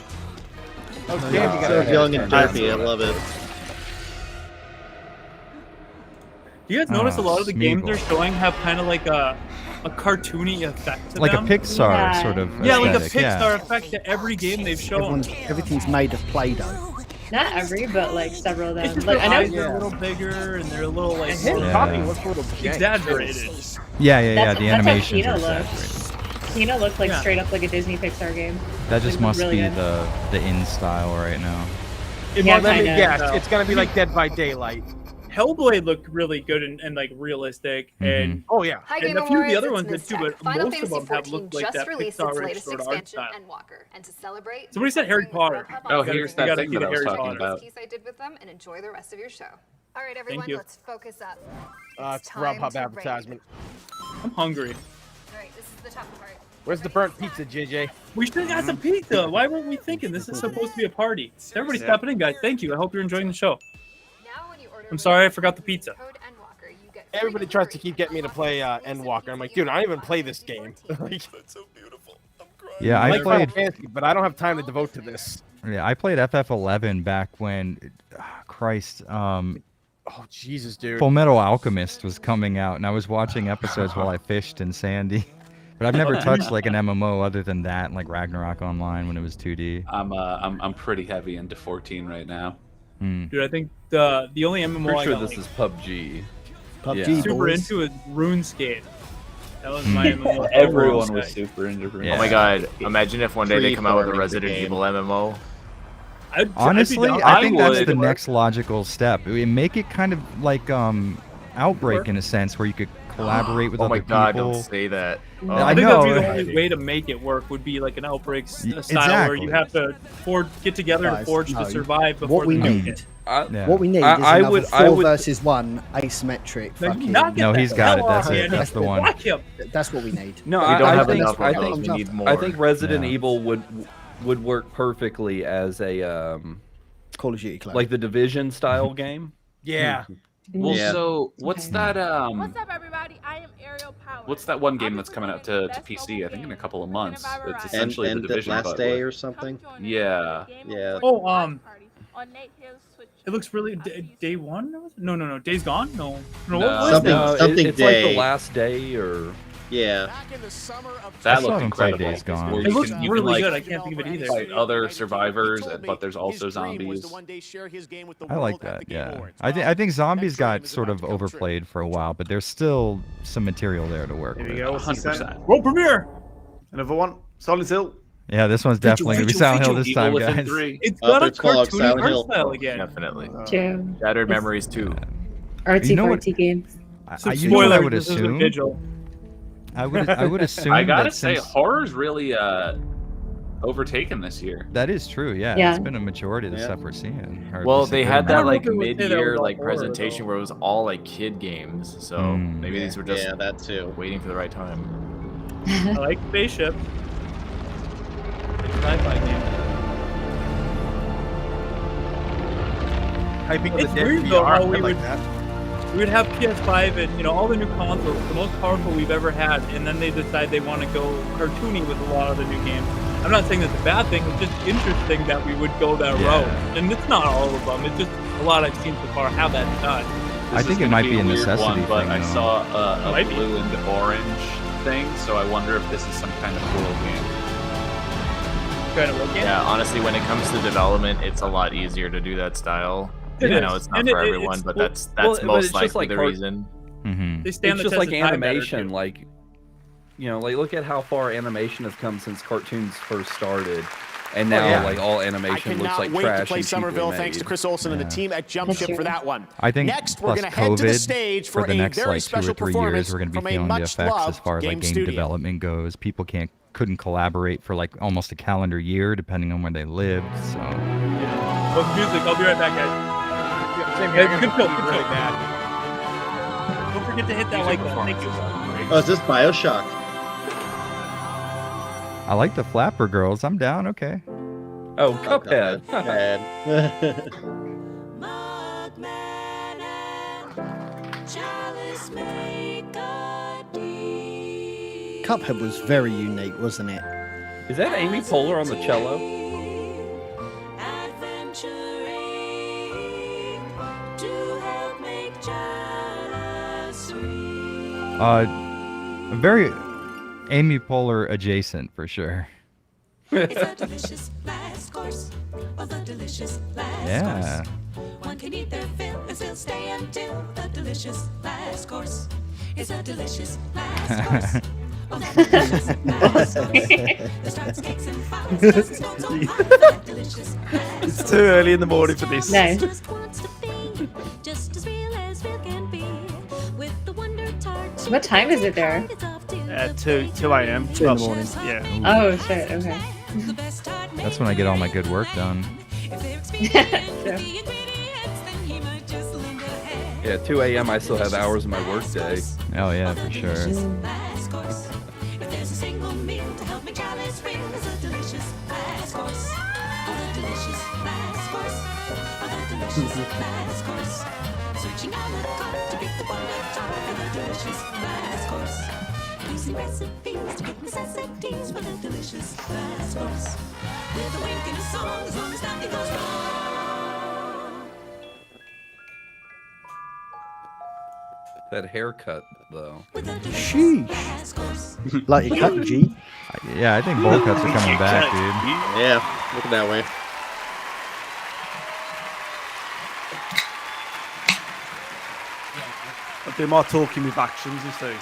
Oh, damn, you got So it. young and derpy. I love it. Do you guys notice a lot of the games Smeagol. they're showing have kind of like a cartoony effect to Like a them? Pixar Yeah. sort of Yeah, like a aesthetic, Pixar yeah. effect to every game they've shown. Everything's made of Play-Doh. Not every, but like several of It's them. just Like their I eyes know. are a little bigger and they're a little like And his Yeah. talking looks a little jank. exaggerated. Yeah. That's The how animations Kino are looks. exaggerated. Kino looked like Yeah. straight up like a Disney Pixar game. That just It must looked really be good. the in style right now. It Yeah, must Let me be, kinda. guess. It's gonna be like Dead by Daylight. Hellblade looked really good and like realistic, and Oh yeah. Hi, and Game a few of the Awards, other it's ones did Ms. too, Tech. but Final most of Fantasy them have 14 looked like just that released its Pixar-ish latest sort of art expansion, style. Endwalker. And to celebrate, Somebody said Harry Potter. Oh, here's that thing that I was talking about. This piece I did with them, and enjoy the rest of your show. All right, everyone, you. let's focus up. It's time Grubhub to rate. advertisement. I'm hungry. All right, this is the tough part. Where's the burnt pizza, JJ? We should have got some pizza. Why weren't we thinking this is supposed to be a party? Everybody stepping in, guys. Thank you. I hope you're enjoying the show. Now, when you order I'm sorry I forgot the pizza. code Endwalker, you get Everybody tries to keep getting me to play Endwalker. I'm like, dude, I don't even play this game. Like, Yeah, I I like Final played. Fantasy, but I don't have time to devote to this. Yeah, I played FF11 back when. Christ. Oh Jesus, dude. Full Metal Alchemist was coming out, and I was watching episodes while I fished in Sandy. But I've never touched like an MMO other than that, and like Ragnarok Online when it was 2D. I'm pretty heavy into 14 right now. Dude, I think the only MMO Pretty I sure got this like, is PUBG. PUBG, super boys. into is RuneScape. That was my MMO. Everyone was super into RuneScape. Yeah. Oh my god! Imagine if one day they come out with a Free-forming the Resident game. Evil MMO. Honestly, I'd be down. I think that's would. the next logical step. We make it kind of like Outbreak in a sense, where you could collaborate with Oh other my god! people. Don't say that. I think know. that'd be the only way to make it work would be like an Outbreak style where you exactly. have to get together and Guys, forge no. to survive before What we the need, hit. Yeah. what we need is another 4 versus 1 asymmetric. Like, Fucking, knock No, the he's got hell it. That's off, it. man. That's the one. Fuck him. that's what we need. No, We don't have think, enough I of think, those. We need more. I think Resident Yeah. Evil would work perfectly as a Call of Duty clone. like the Division style game. Yeah. Well, Yeah. so what's that? What's up, everybody? I am Aerial Power. What's that one game that's coming out to PC? I think in a couple of months. It's essentially and the Division. last but day with- or something. Yeah. Yeah. Oh, On Nate Hill's Twitch. it looks really day one. No. Days Gone. No. No. What was Something- that? something it's like day. the last day or Yeah. That I saw looked him play incredible. Days Gone. Where It you looks can, you really can, good. like, I can't think of it either. fight other survivors, but there's also zombies. I like that. Yeah, I think zombies got sort of overplayed for a while, but there's still some material there to work Here we with. go. 100%. World premiere. Another one. Silent Hill. Yeah, this one's definitely gonna be Silent Hill this time, Evil Within guys. 3. It's Up got a it's called cartoony Silent art Hill. style again. Definitely. True. Shattered Memories 2. Artsy You know what- fartsy game. You know what I Spoiler, would this is a assume? Vigil. I would assume I gotta that say, since horror's really overtaken this year. that is true. Yeah, Yeah. it's been a majority of the Yeah. stuff we're seeing. or at Well, least a they good had that amount. like I don't know if it was mid-year about like horror, presentation though. where it was all like kid games. So maybe these were just Yeah, that too. waiting for the right time. I like spaceship. It's a sci-fi game. Hyping It's the dead weird VR. though how I we like would that. we would have PS5 and all the new consoles, the most powerful we've ever had, and then they decide they want to go cartoony with a lot of the new games. I'm not saying that's a bad thing. It's just interesting that we would go that Yeah. route, and it's not all of them. It's just a lot I've seen so far how that's done. I This think is it might gonna be a weird necessity one, but thing, I though. saw a Might be. blue and orange thing, so I wonder if this is some kind of cool game. Trying to look at. Yeah, honestly, when it comes to development, it's a lot easier to do that style. It I is. know it's not And for it- everyone, it's- but well- that's well, but most it's just likely like the hard- reason. Mm-hmm. They stand it's the just test like of time better, animation, too. like like look at how far animation has come since cartoons first started, and now yeah. like all I animation looks cannot like wait trash to play and cheaply Somerville thanks to made. Chris Olsen and the team at Jump That's Ship true. for that one. I think Next, we're plus going to head to the COVID, stage for for the a next very like 2 special or 3 performance years, we're going to be from a feeling the much effects as loved far as like game game studio. development goes. People couldn't collaborate for like almost a calendar year, depending on where they lived. So Oh, music. I'll be right back, guys. Same Hey, here. good kill, Really good kill. bad. Don't forget to hit that like button. Thank you. Oh, is this Bioshock? I like the Flapper Girls. I'm down. Okay. Oh, Cuphead. Bad. Cuphead was very unique, wasn't it? Is that Amy Poehler on the cello? Very Amy Poehler adjacent for sure. It's a delicious last course of the delicious last Yeah. course. One can eat their fill and still stay until the delicious last course. It's a delicious last course of the delicious last course. The tarts, cakes, and pies, doesn't smoke so hot, that delicious last It's too early in the morning for this. Nice. just wants to be just as real as real can be. With the Wonder Tart. What time is it there? 2 a.m. 2 in the morning. Yeah. Oh shit. Okay. That's when I get all my good work done. Yeah, 2 a.m. I still have hours of my work day. Oh yeah, for sure. Last course. If there's a single meal to help me chalice real, it's a delicious last course. Oh, the delicious last course. Oh, the delicious last course. Searching on the cart to pick the Wonder Tart for the delicious last course. Using recipes to get necessities for the delicious last course. With a wink and a song, as long as nothing goes wrong. That haircut, though. Sheesh. Like your cut, G. Yeah, I think bowl cuts are coming back, dude. Yeah, look at that way. I'll do more talking with actions, you see.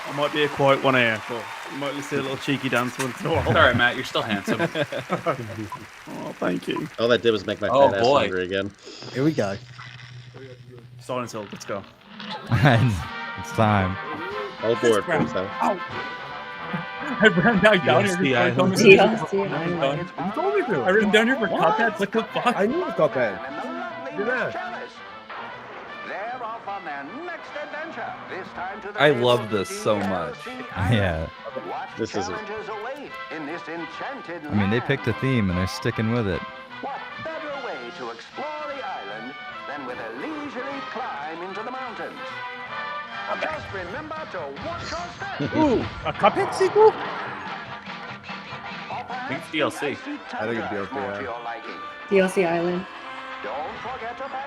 I might be a quiet one here, but you might see a little cheeky dance once in a while. All right, Matt, you're still handsome. Oh, thank you. All that did was make my Oh, fat ass boy. hungry again. Here we go. Silence Hill, let's go. It's time. All board, please. Huh? I ran back down here. DLC before I told me Island. to- You told me to. I ran down here for Cuphead. What the fuck? I knew it was Cuphead. Look at that. I love this so much. Yeah. This is. I mean, they picked a theme and they're sticking with it. Better way to explore the island than with a leisurely climb into the mountains. Just remember to watch your step. Ooh, a Cuphead sequel? I think it's DLC. I think it's DLC. Yeah. DLC Island.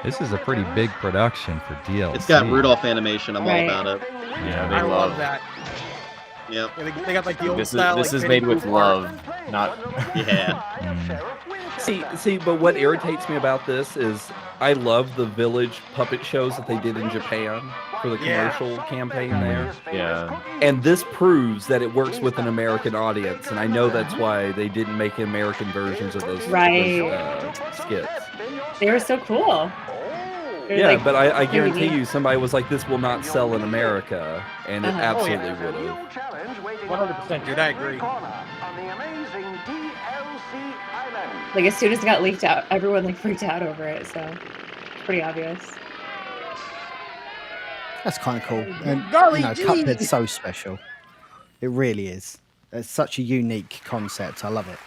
This is a pretty big production for DLC. It's got Rudolph animation. I'm Right. all about it. Yeah, they I love love that. Yep. Yeah, they got like the old This style. is like, made Penny with Blue love, not. Yeah. See, but what irritates me about this is I love the village puppet shows that they did in Japan for the commercial campaign there. Yeah. And this proves that it works with an American audience, and I know that's why they didn't make American versions of those, Right. skits. They were so cool. They were, Yeah, like, but I really guarantee neat. you somebody was like, this will not sell in America, and it Uh-huh. absolutely would have. 100%, dude. I agree. Like as soon as it got leaked out, everyone like freaked out over it. So it's pretty obvious. That's kind of cool. And Golly you know, gee. Cuphead's so special. It really is. It's such a unique concept. I love it.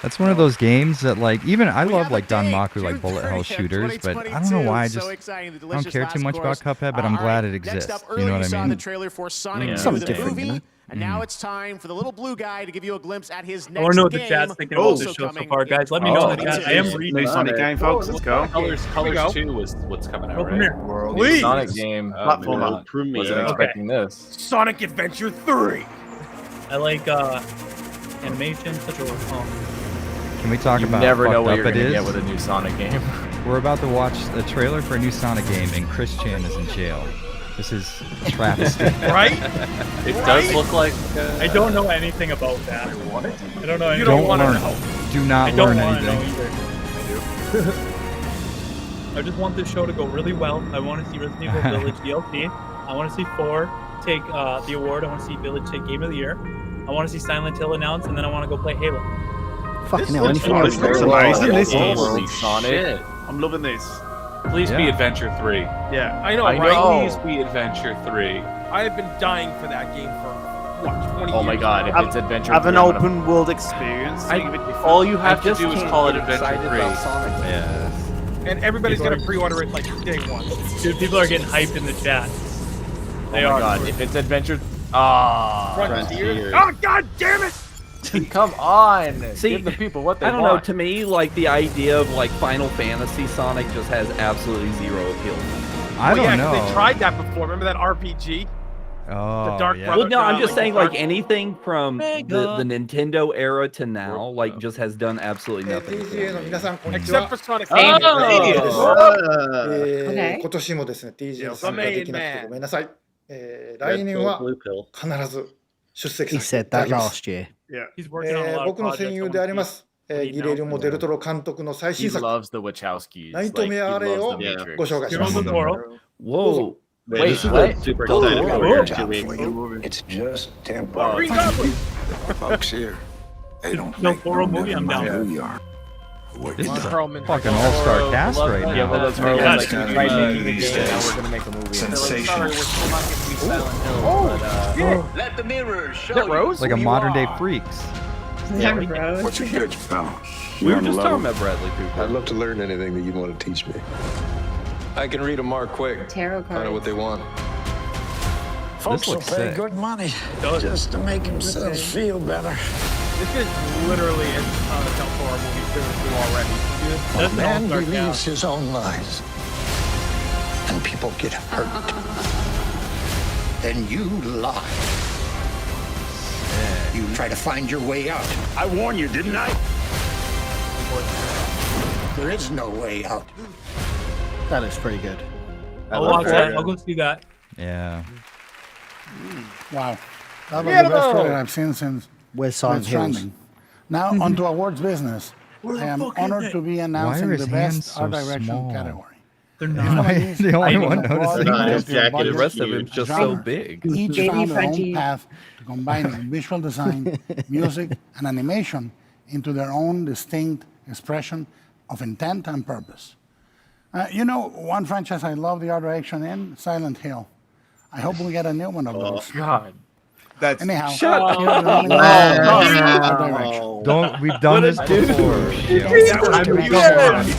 That's one of those games that, like, even I love like Danmaku, like bullet hell shooters, but I don't know why I just I don't care too much about Cuphead, but I'm glad it exists. Next up, You know earlier what you saw I the mean? trailer for Sonic Yeah. 2 Something the different, movie, you know? and now it's time for the little blue guy to give you a glimpse at his next I want to know what the game. chat's thinking about also this show so coming far, in guys. Let me know in the 2022. chat. I am reading. New Sonic game, folks. Let's go. Colors go. 2 was what's coming out, Go right? from here. World. Please. Sonic game. Platform Wasn't premiere. expecting this. Sonic Adventure 3. I like animation, such a Can we talk You about never how know what fucked you're up it gonna is? get with a new Sonic game. We're about to watch a trailer for a new Sonic game, and Chris Chan is in jail. This is a travesty. Right? It does look like. I don't know anything about that. What? I don't know anything. You don't Don't want to learn. know. Do not I don't learn want to know anything. either. I just want this show to go really well. I want to see Resident Evil Village DLC. I want to see 4 take the award. I want to see Village take Game of the Year. I want to see Silent Hill announced, and then I want to go play Halo. Fucking hell, anything looks else? very looks well. amazing. This Holy Holy Sonic. shit. I'm loving this. Please be Yeah. Adventure 3. Yeah. I know, I right? know. Please be Adventure 3. I have been dying for that game for what, 20 Oh years. my god, if Have- it's Adventure Have 3, an I'm gonna- open world experience. All you have I to just do is can't call it get Adventure excited 3. about Sonic. Yeah. And everybody's going to pre-order it like day one. Dude, people are getting hyped in the chat. They Oh my are. god, if it's Adventure... Ah. Frontier. Oh, god damn it! Come on! See, Give the people what they I don't know. want. To me, like the idea of like Final Fantasy Sonic just has absolutely zero appeal. I don't yeah, 'cause know. they tried that before. Remember that RPG? Oh, Dark yeah. Brother- Well, no, I'm just like saying Dark- like anything from the Nintendo era to now, like just has done absolutely nothing. TGA の皆さんこんにちは。 Except for Sonic サニー Mania. です Okay. 今年もですね TGA に参加できなくてごめんなさい。来年は必ず出席 He させ said ていただ that きます last。year. Yeah. He's working on a lot of 僕の projects. 戦友でありますギレルモ・デルトロ監督の最 He 新作 loves the Wachowskis. ナイトメアレイを Like, he loves the Matrix. ご紹介します。 Guillermo del Toro. Whoa! Wait, this is what? a Super double excited whoa. for it. 2 weeks. It's just temporary. Green Goblin. Folks here, they don't No make Toro no movie, I'm matter down. who you are. What This you is do. a Perlman. fucking all-star cast right Yeah, now. but that's Yeah, like, it's right gotta making be the game, now we're gonna make a movie. Sensational. Let the mirror show Is that Rose? Like a modern-day Freaks. Never Rose. What's your good, pal? We were just talking about Bradley Cooper. I'd love to learn anything that you want to teach me. I can read a mark quick. Tarot I know what cards. they want. This looks sick. good money just to make themselves feel better. This is literally a Del Toro movie too already. That's an Man all-star believes cast. his own lies. and people get hurt, then you lie. You try to find your way out. I warned you, didn't I? There is no way out. That looks pretty good. I'll watch that. I'll go see that. Yeah. Wow. That was the best trailer I've seen since Where's Silent Death Hills? Stranding. Now, on to awards business. I am honored to be announcing his the hands best so art direction small? category. They're not. The only one noticing. The rest of him's just so Genre. big. Each Baby found their own Reggie. path to combining visual design, music, and animation into their own distinct expression of intent and purpose. You know, one franchise I love the art direction in, Silent Hill. I hope we get a new one of those. God. That's Anyhow, Shut up. here's the running art direction. Don't. We've done this before.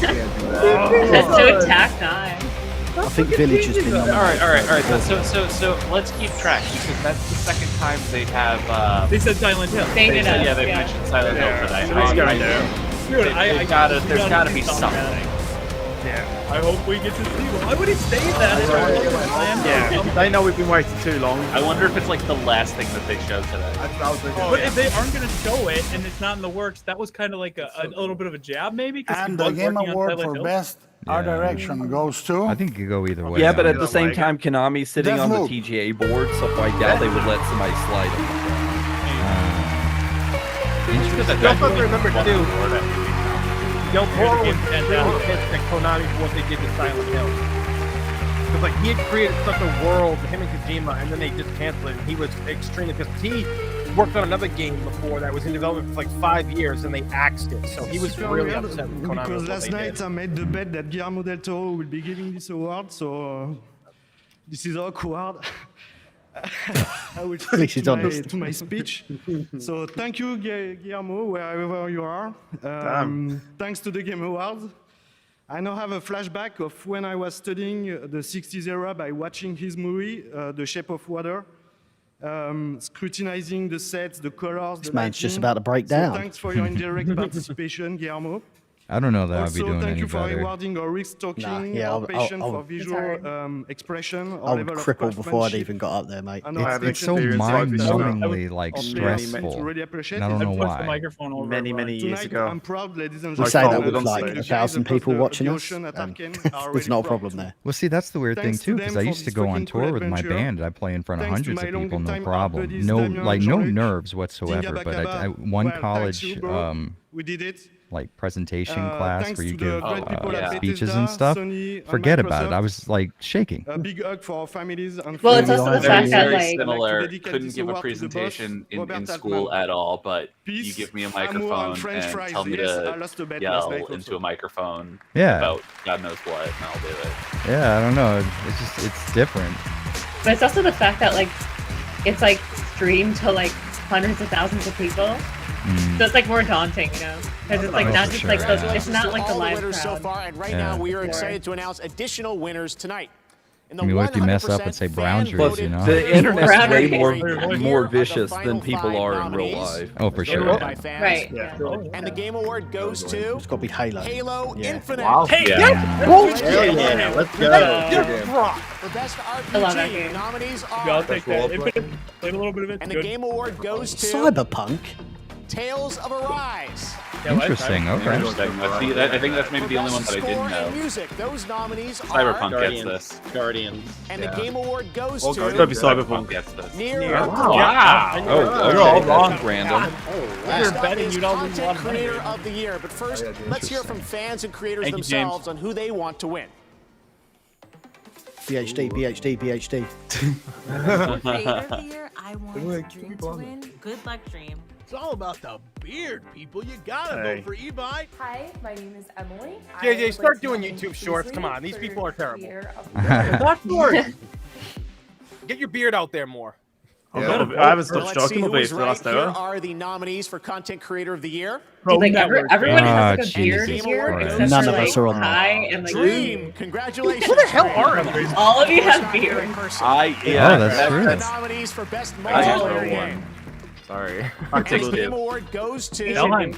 That's so tacked on. I think Village has been All nominated. right. So let's keep track because that's the second time they have. They said Silent Hill. They did yeah, us, they yeah. mentioned Silent Hill tonight. Dude, There's gotta be something. Yeah. I hope we get to see one. Why would he say that? Yeah, they know we've been waiting too long. I wonder if it's like the last thing that they showed today. But if they aren't going to show it and it's not in the works, that was kind of like a little bit of a jab, maybe. And the Game Award for Best Art Direction goes to. I think it could go either way. Yeah, but at the honestly. same time, Konami's sitting on the Deathloop. TGA board, so I doubt they would let somebody slide them. You also have to remember too. Del Toro was really pissed at Konami for what they did with Silent Hill. Because like he had created such a world, him and Kojima, and then they just canceled it. And he was extremely pissed. He worked on another game before that was in development for like 5 years, and they axed it. So he was really upset with Konami. Because with last what they night did. I made the bet that Guillermo del Toro will be giving this award, so this is awkward. I will least stick he's to honest. my speech. So thank you, Guillermo, wherever you are. Thanks to the Game Awards. I now have a flashback of when I was studying the 60s era by watching his movie, The Shape of Water, scrutinizing the sets, the colors, This the man's just lighting. about to break So down. thanks for your indirect participation, Guillermo. I don't know that I'd be Also, doing thank any you for better. rewarding our risk talking, Nah, yeah, our passion I'll- for visual expression, our I would level of cripple before I'd craftsmanship, even got up there, mate. and our It's so attention to detail. mind-numbingly like It's stressful. really appreciate And I don't it. know Push the why. microphone over. Many Tonight, years ago. I'm proud, ladies and We gentlemen. say that that with like the 1,000 guys people across watching the us. ocean at Arcane are There's really no proud. problem there. Well, see, that's the weird thing Thanks to too, because them I for used to this go on fucking tour cool with my adventure. band. I play in front of Thanks to hundreds my of people, no long-time problem. buddies, No, Damian like no Jean-Luc, nerves whatsoever. Dinga But Bakaba. one Well, thanks college, you, bro. We did it. like presentation class thanks where you to give the great people at speeches Bethesda, and stuff. Sony, and Forget about it. Microsoft. I was like shaking. A big hug for our families and Well, it's friends. also the Very, fact that, very like- similar. dedicate Couldn't this give a award to the boss, presentation in Robert school Altman. at all, but you Peace, give me a amour, and microphone French and fries. tell me Yes, I to lost a bet last yell night into also. a microphone Yeah. about God knows what, and I'll do it. Yeah, I don't know. It's just it's different. But it's also the fact that like it's like streamed to like hundreds of thousands of people. So it's like more daunting, you know? Because it's like Oh, not for just sure, like yeah. the, it's not like the all live winners so crowd. far, and right Yeah. now we are Before. excited to announce additional winners tonight. In the I mean, what if you mess up and 100% say brown jersey, fan-voted you know? The internet's Brown way or more vicious than people are in real life. Oh, for sure. voted by Yeah. fans. Right. Yeah. And the Game Award goes to It's got to be Halo. Halo Yeah. Infinite. Hey, Yeah. Yeah, let's go. For Best I love that RPG, game. the nominees Yeah, I'll are... take that. Played a little bit of it. And the Good. Game Award goes to Cyberpunk. Tales of Arise. Yeah, what? Interesting. Okay. Interesting. I think that's maybe the only one that I Score didn't and know. music, those nominees Cyberpunk are... gets this. Guardians. And the Yeah. Game Award goes It's to... gotta be Cyberpunk gets this. Nier Wow. Automata. Oh, You're all okay, wrong. that's random. Next You're up betting is you'd all lose a lot Content of money. Creator of the Year. But first, let's hear from fans and creators Thank you, James. themselves on who they want to win. BHD, BHD, BHD. For Creator of the Year, I want Dream to win. Good luck, Dream. It's all about the beard, people. You gotta Hey. vote for Ebi. Hi, my name is Emily. JJ, start doing YouTube shorts. Come on, these people are terrible. Get your beard out there more. I haven't stopped Let's stalking see my who beard is for the right. last Here hour. are the nominees for Content Creator of the Year. Like everyone has like a beard Jesus here, Christ. except None for of like us are on that. Kai and like Dream, congratulations. Who the hell are you? all of you have beards. Yeah, Oh, that's true. The nominees for Best I just Multiplayer wrote Game. one. Sorry. The Game Award goes to Valheim.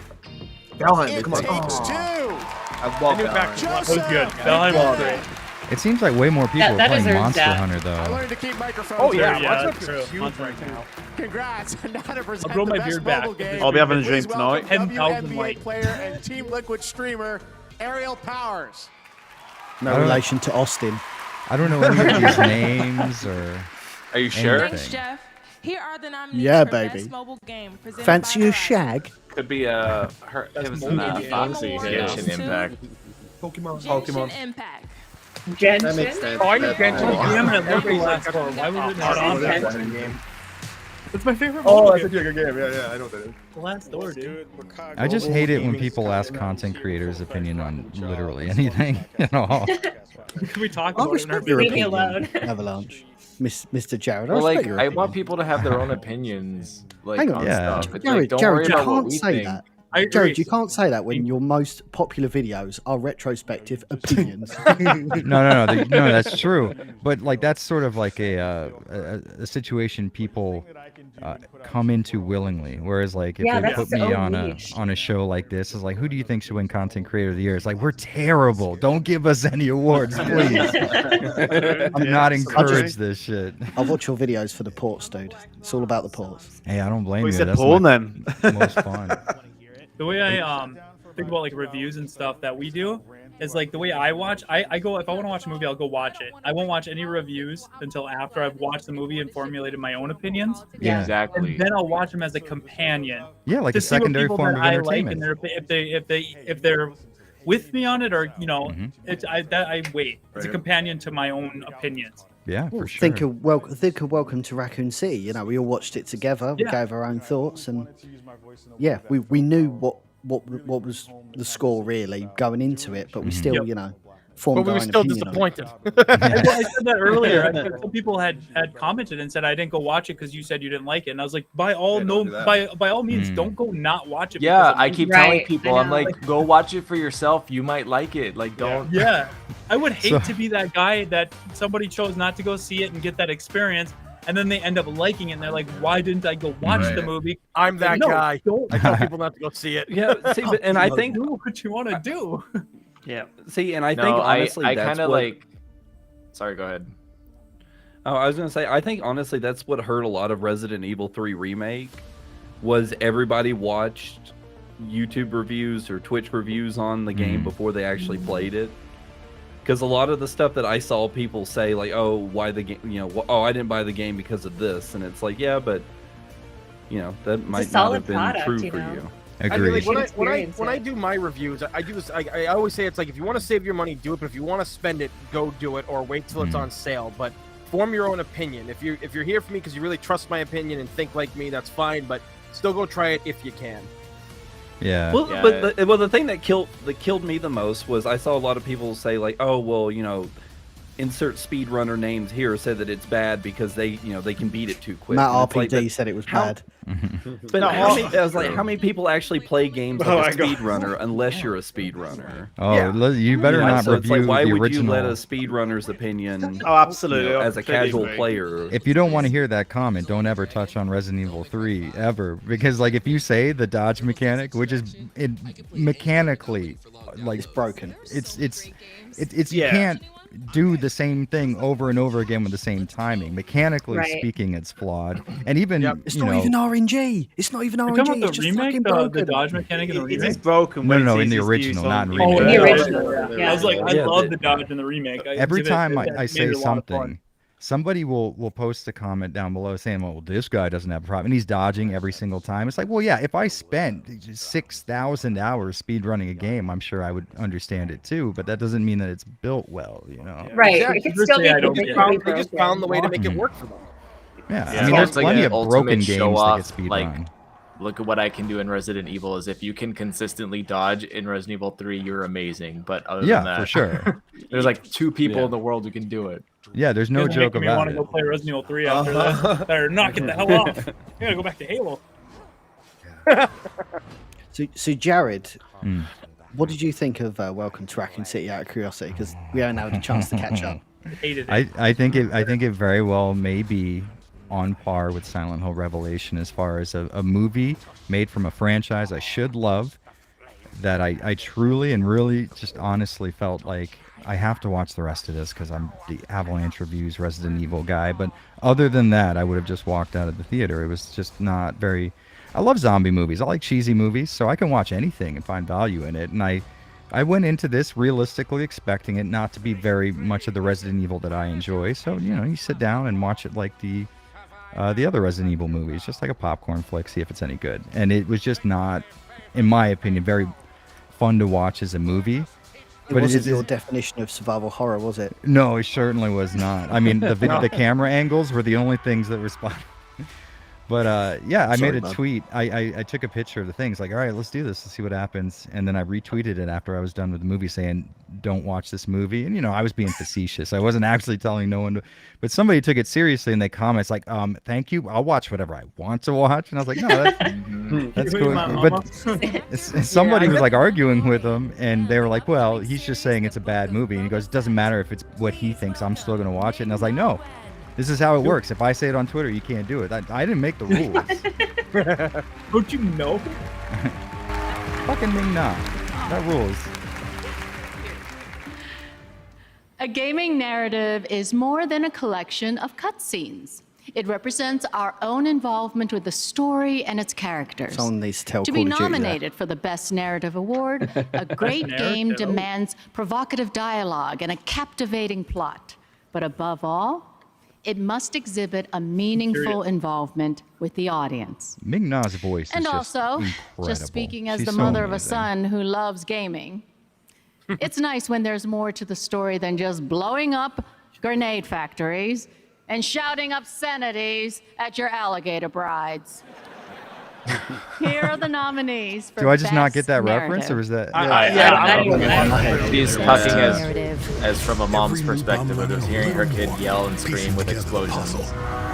It Takes Two. I love New that. back- Joseph. That was good. Valheim was great. It seems like way more people That are playing deserves Monster that. Hunter I though. learned to keep microphones. Oh yeah, Yeah, Monster true. Hunter's huge Monster right Hunter. now. Congrats! Now to present I'll grow the my best beard back. mobile game. I'll be having a Please dream welcome tonight. 10,000 WNBA likes. player and Team Liquid streamer Ariel Powers. No relation to Austin. I don't know any of these names or. Are you sure? anything. Thanks, Jeff. Here are the nominees Yeah, for baby. Best Mobile Game presented Fancy by a Verizon. shag? Could be him and Foxy. Genshin Impact. Genshin Impact. That makes sense. Oh, I knew Genshin. Damn it, Everybody's last like, score. Why was it not Oh, on that's there? a game. It's my favorite Oh, mobile that's a game. good game. Yeah, I know what that is. The last door, dude. I just hate it when people ask content creators' opinion on literally anything at all. Can we talk I about it in our respect your video? Leave me opinion, alone. Avalanche. Mr. Jared, I Well, respect like, your I opinion. want people to have their own opinions, like Hang on, on Yeah. stuff. It's Jared, like, don't Jared, worry you about what can't we say think. that. I agree. Jared, you can't say that when your most popular videos are retrospective opinions. No, that's true. But like that's sort of like a situation people come into willingly. Whereas like if Yeah, they that's put me so on niche. a show like this, it's like, who do you think should win Content Creator of the Year? It's like, we're terrible. Don't give us any awards, please. I'm not encouraged this shit. I watch your videos for the ports, dude. It's all about the ports. Hey, I don't blame We you. said That's porn my then. most fun. The way I think about like reviews and stuff that we do is like the way I watch. I go, if I want to watch a movie, I'll go watch it. I won't watch any reviews until after I've watched the movie and formulated my own opinions. Yeah. Exactly. And then I'll watch them as a companion. Yeah, like to a see what secondary people form that of I entertainment. Like, and if they're with me on it, or Mm-hmm. I wait. It's a companion to my own opinions. Yeah, for sure. Think of Welcome to Raccoon City. You know, we all watched it together. We Yeah. gave our own thoughts, and yeah, we knew what was the score really going into it, but we still, Yep. you know, formed But we our were own still opinion on it. disappointed. I said that earlier. I think some people had commented and said I didn't go watch it because you said you didn't like it, and I was like, by all means, don't go not watch it. Yeah, because of I me. keep telling Right, people, I I'm know. like, go watch it for yourself. You might like it. Like, don't. Yeah, I would hate So- to be that guy that somebody chose not to go see it and get that experience, and then they end up liking it, and they're like, why didn't I go watch the movie? I'm that No, guy. don't. I tell people not to go see it. Yeah, see, but, and I think, do what you want to do. yeah, see, and I No, think honestly, I that's kind of what, like. Sorry, go ahead. Oh, I was gonna say, I think honestly, that's what hurt a lot of Resident Evil 3 remake. Was everybody watched YouTube reviews or Twitch reviews on the game before they actually played it? Because a lot of the stuff that I saw people say, like, "Oh, why the game? You know, oh, I didn't buy the game because of this," and it's like, yeah, but you know, that might not solid have been product, true you for know? you. I mean, Agreed. like, when Experience I it. do my reviews, I do this. I always say it's like, if you want to save your money, do it. But if you want to spend it, go do it, or wait till it's on sale. But form your own opinion. If you're here for me because you really trust my opinion and think like me, that's fine. But still go try it if you can. Yeah. Well, Yeah. but the thing that killed me the most was I saw a lot of people say like, "Oh, well, you know, insert speedrunner names here say that it's bad because they can beat it too quick." Matt And it's like, RPD but said it was how- bad. But I was like, how many people actually play games Oh like a my God. speedrunner unless you're a speedrunner? Oh, Yeah. you better You know, not so it's review like, why the would original. you let a speedrunner's opinion? Oh, absolutely. As a casual player. If you don't want to hear that comment, don't ever touch on Resident Evil 3 ever, because like if you say the dodge mechanic, which is mechanically like It's broken. it's Yeah. you can't do the same thing over and over again with the same timing. Mechanically Right. speaking, it's flawed, and even It's you not know, even RNG. It's not even You're RNG. talking about It's the just remake, fucking the broken. dodge mechanic in the It is remake. broken. No, when no, it's in the easiest to original, use not in on- remake. In the original, I yeah. was like, I Yeah, love the- the dodge in the remake. every time I made say it a lot of fun. something, somebody will post a comment down below saying, well, this guy doesn't have a problem, and he's dodging every single time. It's like, well, yeah, if I spent 6,000 hours speed running a game, I'm sure I would understand it too, but that doesn't mean that it's built well, you know? Right. Exactly. It could still be I don't They get completely just broken. found the way to make it work for them. Yeah, Yeah, I mean, there's it's like plenty an of broken ultimate games that show-off, get speed like, run. Look at what I can do in Resident Evil. Is if you can consistently dodge in Resident Evil 3, you're amazing. But other Yeah, than that, for sure. there's like 2 people in the world who can do it. Yeah, there's no It's joke making me about want it. to go play Resident Evil 3 after that. Better knock it the hell off. I gotta go back to Halo. So Jared, Hmm. what did you think of Welcome to Raccoon City out of curiosity? Because we haven't had a chance to catch up. Hated it. I think it very well may be on par with Silent Hill Revelation as far as a movie made from a franchise I should love, that I truly and really just honestly felt like I have to watch the rest of this because I'm the Avalanche Reviews Resident Evil guy. But other than that, I would have just walked out of the theater. It was just not very... I love zombie movies. I like cheesy movies, so I can watch anything and find value in it. And I went into this realistically expecting it not to be very much of the Resident Evil that I enjoy. So, you know, you sit down and watch it like the other Resident Evil movies, just like a popcorn flick, see if it's any good. And it was just not, in my opinion, very fun to watch as a movie. It wasn't your definition of survival horror, was it? No, it certainly was not. I mean, the camera angles were the only things that responded. But yeah, I made a tweet. I took a picture of the things like, all right, let's do this. Let's see what happens. And then I retweeted it after I was done with the movie saying, don't watch this movie. And, you know, I was being facetious. I wasn't actually telling no one. But somebody took it seriously in the comments like, thank you. I'll watch whatever I want to watch. And I was like, no, that's cool. But somebody was like arguing with him. And they were like, well, he's just saying it's a bad movie. And he goes, it doesn't matter if it's what he thinks. I'm still going to watch it. And I was like, no. This is how it works. If I say it on Twitter, you can't do it. I didn't make the rules. Don't you know? Fucking Ming Na. That rules. A gaming narrative is more than a collection of cutscenes. It represents our own involvement with the story and its characters. Someone needs to tell To be nominated for the Best Narrative Award, a great game demands provocative dialogue and a captivating plot. But above all, it must exhibit a meaningful involvement with the audience. Ming Na's voice And is just also, incredible. just speaking as She's the so mother of a amazing. son who loves gaming, it's nice when there's more to the story than just blowing up grenade factories and shouting obscenities at your alligator brides. Here are the nominees for Do I just not get Best that Narrative. reference, or is that? She's talking as from a mom's perspective of just hearing her kid yell and scream with explosions.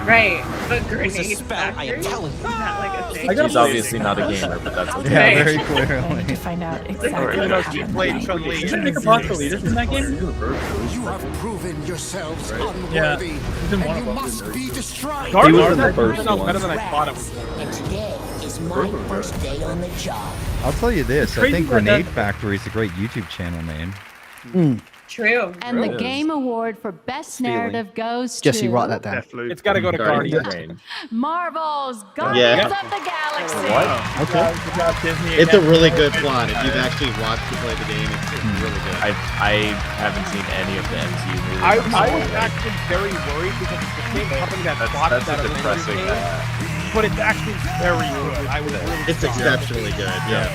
Right, but It's a grenade spell, I am factory? telling you. Not like a thing. She's obviously not a gamer, but that's okay. Yeah, very clearly. To find out exactly Even though what she happened. played Chun-Li. Isn't Nick Boss the leader in that game? You have proven yourselves Yeah. unworthy, He's in one and of you them. must be destroyed. He was in the first No, one. better than I thought it was. And today is my first day on the job. I'll tell you this. I Crazy think about Grenade that. Factory is a great YouTube channel name. True. And the Game Award for Best Narrative goes Jesse, to write that down. It's got to go to Guardians. Marvel's Guardians Yeah. of the Galaxy. Okay. Good job, Disney. It's a really good plot. If you've actually watched or played the game, it's really good. I haven't seen any of the MCU movies. I was actually very worried because it's the same company that bought That's that a Avengers depressing. game, but it's actually very good. I was really It's exceptionally good. Yeah.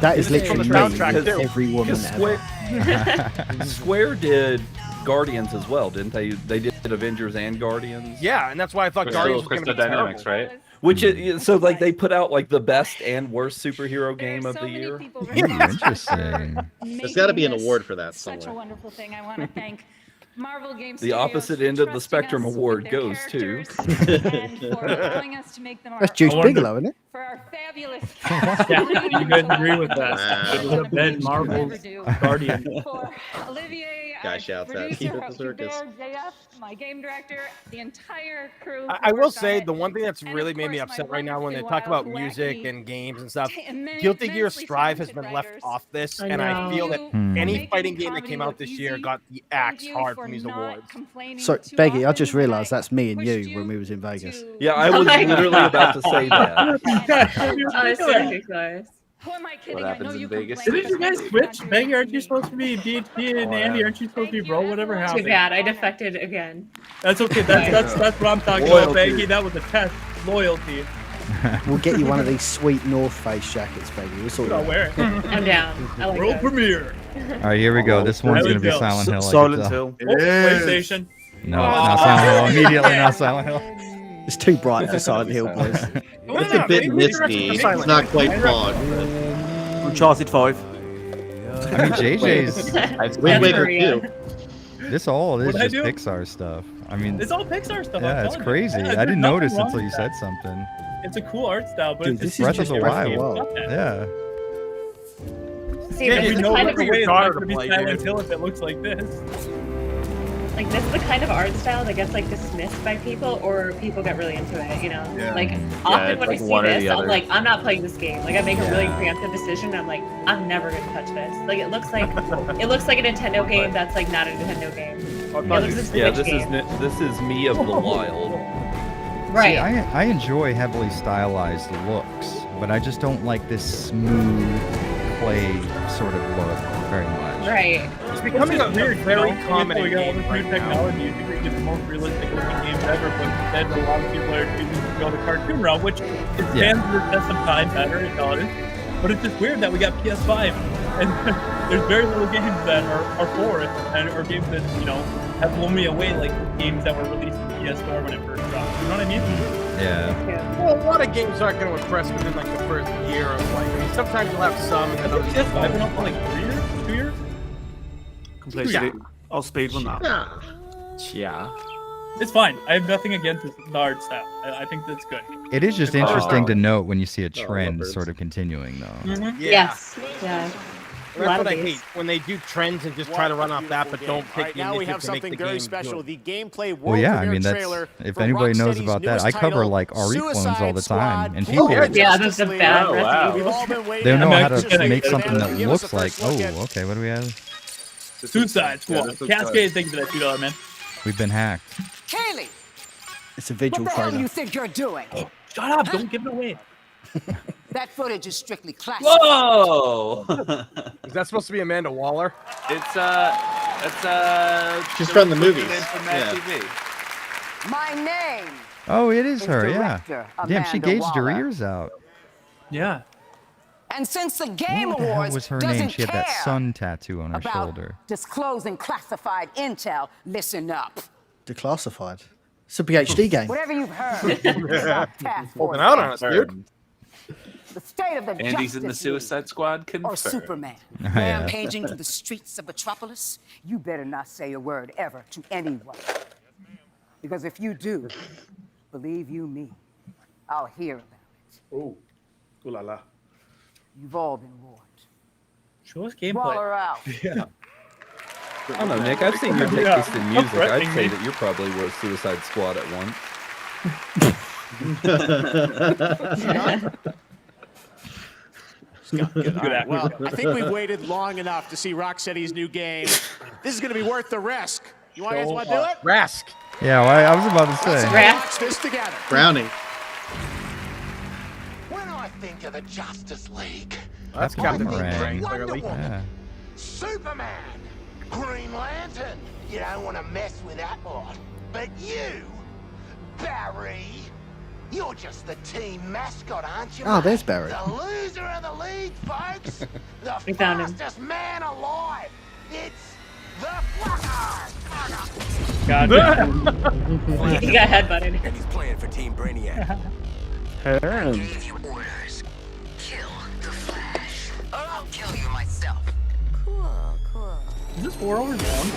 That is This is from literally the me soundtrack, with too. every woman Because ever. Square did Guardians as well, didn't they? They did Avengers and Guardians. Yeah, and that's why I thought Crystal, Guardians was going to Crystal be Dynamics, terrible. right? Which is, so like they put out like the best and worst superhero game of the year. Ooh, interesting. There's got to be an award for that Such a somewhere. wonderful thing. I want to thank Marvel Game The Studios opposite for end of the trusting spectrum us award with their goes to. characters and for allowing us to make them That's our Juice own. Bigelow, isn't it? For our fabulous Yeah, you guys agree with that? Wow. It would have been Marvel's Guardian. For Olivier, Guy our shouts out, producer, "Keep it the circus." Hubert, JF, my game director, the entire crew. I who will worked on say it, the one thing that's and really of made me course, my upset right now when they wonderfully talk about wild, music wacky, and games and stuff. immensely Guilty Gear Strive has been left writers. off this, I and I know. feel that Hmm. any Making fighting game that comedy came out look this year easy. got the Thank axe you hard for from these not awards. complaining So, too Beggy, I often just when realised that's me and pushed you when we was in Vegas. to- Yeah, I was my literally God. about to say that. Oh, it's so ridiculous. Who am I kidding? What I know happens in you Vegas? complain Didn't you because guys it's switch? not Maggie, true. aren't you supposed to be BHP and Andy? Aren't you supposed to be bro? Whatever happened. Too bad. I defected again. That's okay. That's what I'm talking about, Maggie. That was a test. Loyalty. We'll get you one of these sweet North Face jackets, baby. We'll sort I'll it wear it. I'm down. I like World that. premiere. All right, here we go. This one's There going we to be go. Silent Hill. I can Silent tell. Hill. Oh, PlayStation. No, not Silent Hill. Immediately not Silent Hill. It's too bright for Silent Hill, boys. It's a bit misty. It's not quite fog. Uncharted 5. I mean, JJ's Wind Waker Maria. 2. this all is What'd I just do? Pixar stuff. I mean, It's all Pixar stuff. I'm yeah, it's telling you. crazy. Yeah, I there's didn't nothing notice wrong until you with said that. something. It's a cool art style, but Dude, it's this just is Breath of just the Breath of Wild. the Wild. Not that. Yeah. See, Yeah, this We is know kind right of away it's daughter not to going to be play, Silent dude. Hill if it looks like this. like this is the kind of art style that gets like dismissed by people, or people get really into it. You know, Yeah. like Yeah, often when like I see one or this, the I'm other. like, I'm not playing this game. Like I make a really Yeah. preemptive decision. And I'm like, I'm never gonna touch this. Like it looks like it looks like a Nintendo game that's like not a Nintendo game. It looks like a Yeah, Switch game. this is me of the wild. Right. See, I enjoy heavily stylized looks, but I just don't like this smooth clay sort of look very much. Right. It's becoming a weird, very you know? common We got all game this right new now. technology. You think we get the most realistic looking games ever, but instead a lot of people are choosing to go the cartoon route, which it Yeah. stands the test of time better, it does. But it's just weird that we got PS5 and there's very little games that are for it, and or games that, you know, have blown me away, like games that were released in PS4 when it first dropped. You know what I mean? Yeah. Well, a lot of games aren't going to impress within like the first year of like. I mean, sometimes you'll have some, and then others. PS5 been out for like 3 years, 2 years. Completely. I'll speedrun that. Yeah. It's fine. I have nothing against the art style. I think that's good. It is just It's interesting to fine. note when you see a trend Rumbleverse. sort of continuing, though. Yeah. Yes. Yeah. That's what I hate when they do trends and just try to run off that, but don't All pick right, the now we initiative have to make something the very game special. good. The gameplay world Well, yeah, I premiere mean, that's trailer if for anybody knows Rocksteady's about that, newest I cover title, like RE clones all the Suicide time, and Squad. people Yeah, that's the bad Oh, Resident wow. We've Evil. all been waiting they know how anxiously to make for something them to that give us looks a like, first look oh, at- okay, what do we have? Suicide Squad. Cascade, thank you for that $2, man. We've been hacked. Kaylee, It's a what visual the hell do trailer. you think you're doing? Shut up! Don't give it away. That footage is strictly classified. Whoa! Is that supposed to be Amanda Waller? It's She's from the movies. From Yeah. Mad TV. My name. Oh, it is Is her, yeah. director Damn, she Amanda gauged her Waller. ears out. Yeah. And since the Game What the hell Awards was her doesn't name? She had that care sun tattoo on her about shoulder. disclosing classified intel, listen up. Declassified. It's a PhD game. Whatever you've heard about Task Force Holding out on us, X, dude. the state of the Andy's in the Justice League, Suicide Squad. or Confirmed. Superman, Oh, yeah. rampaging through the streets of Metropolis, you better not say a word ever to anyone. Because if you do, believe you me, I'll hear about it. Oh, ooh la la. You've all been warned. Show us gameplay. Waller out. Yeah. I don't know, Nick. I've seen your Yeah. taste in Stop music. I'd threatening say me. that you're probably with Suicide Squad at once. Good. Good act. Well, I think we've waited long enough to see Rocksteady's new game. This is going to be worth the risk. You guys want to do it? Rask. Yeah, well, I was about to Let's say. watch this together. Brownie. When I think of the Justice League, That's Captain Captain Boomerang. Boomerang, clearly. Yeah. Superman, Green Lantern, you don't want to mess with that lot. But you, Barry, you're just the team mascot, aren't you? Oh, mate? there's Barry. The loser of the league, folks. The We found him. fastest man alive. It's the Flucker. God. He got headbutted. And he's playing for Team Brainiac. Gave you orders. Kill the Flash. Or I'll kill you myself. Cool, cool. Is this 4 hours long?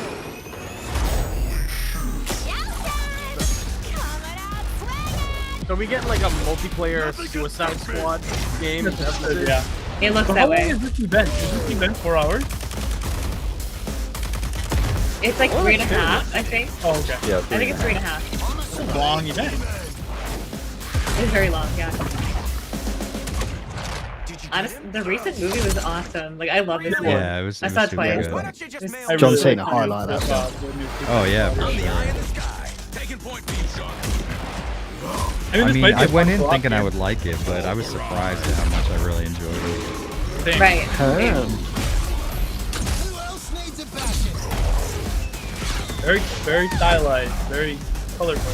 So we get like a multiplayer Suicide Squad game. Yeah. It looks So that how long way. is this event? Is this event 4 hours? It's like 3.5, I think. Oh, okay. Yeah, I think it's 3.5. It's a long event. It's very long, yeah. Honestly, the recent movie was awesome. Like, I love this one. Yeah, it was. I It saw was it super twice. good. I John really Cena like highlight that one. Oh yeah, for sure. I mean, I this mean, might be I a went fun in co-op thinking I game. would like it, but I was surprised at how much I really enjoyed it. Same. Right. Very, very stylized, very colorful.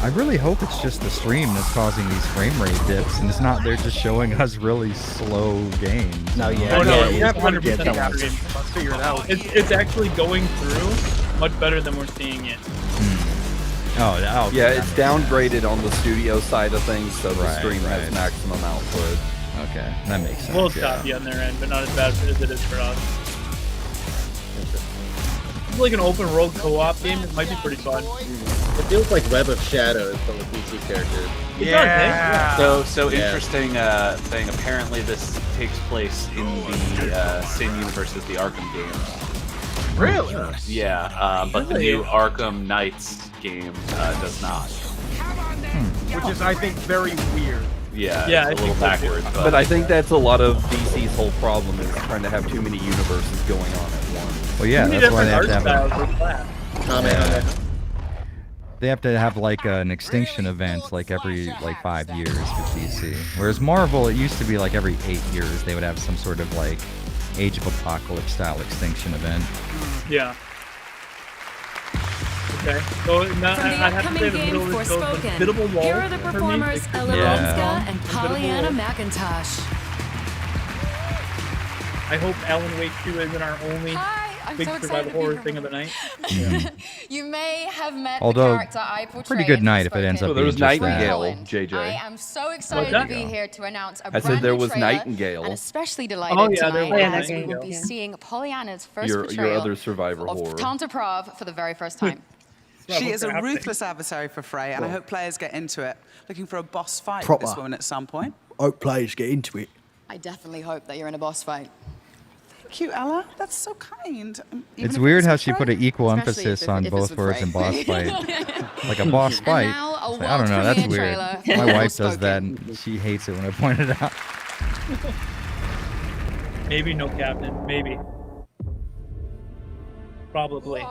I really hope it's just the stream that's causing these frame rate dips, and it's not they're just showing us really slow games. No, yeah. Oh no, yeah, it's yeah, 100% yeah, don't on worry. stream. Let's figure it out. It's actually going through much better than we're seeing it. Oh, Yeah, it's downgraded on the studio side of things, so the Right, stream has right. maximum output. Okay, that makes sense. A little yeah. choppy on their end, but not as bad as it is for us. It's like an open world co-op game. It might be pretty fun. It feels like Web of Shadows from the PC character. It does, eh? So Yeah. interesting thing. Apparently, this takes place in the same universe as the Arkham games. Really? Yeah, but the new Arkham Knights game does not. Which is, I think, very weird. Yeah, it's a little backwards. But I think that's a lot of DC's whole problem is trying to have too many universes going on at once. Well, yeah, that's why they have to have Comment on that. They have to have like an extinction event like every 5 years for DC. Whereas Marvel, it used to be like every 8 years they would have some sort of like Age of Apocalypse style extinction event. Yeah. Okay. So now From the I have to say upcoming the game middle goes Forspoken, Biddable Wall. here are the for me. performers It's Ella Yeah. Lenska and Biddable Pollyanna Wall. McIntosh. I hope Alan Wake 2 isn't our only I'm big so excited survival to be horror here. thing of the night. You may have met Although, the character I portray. pretty good in night if it ends Forspoken. up there was being just Nightingale, Holland. JJ. I am so excited that? to be here to announce a I brand said there new was trailer, Nightingale. and especially delighted Oh, yeah, there tonight was as we will Nightingale. be seeing Pollyanna's first Your portrayal other survivor of horror. Tanta Prav for the very first time. She is a Happening. ruthless adversary for Frey, and I hope players get into it, looking for a boss fight Proper. with this woman at some point. Hope players get into it. I definitely hope that you're in a boss fight. Thank you, Ella. That's so kind. Even It's if weird it's how with she put Frey. an equal Especially emphasis if on if it's both with words Frey. in boss fight. Like a boss fight. now, a It's like, I don't know, world that's premiere weird. trailer My for wife does that Forspoken. and she hates it when I point it out. Maybe no captain. Maybe. Probably.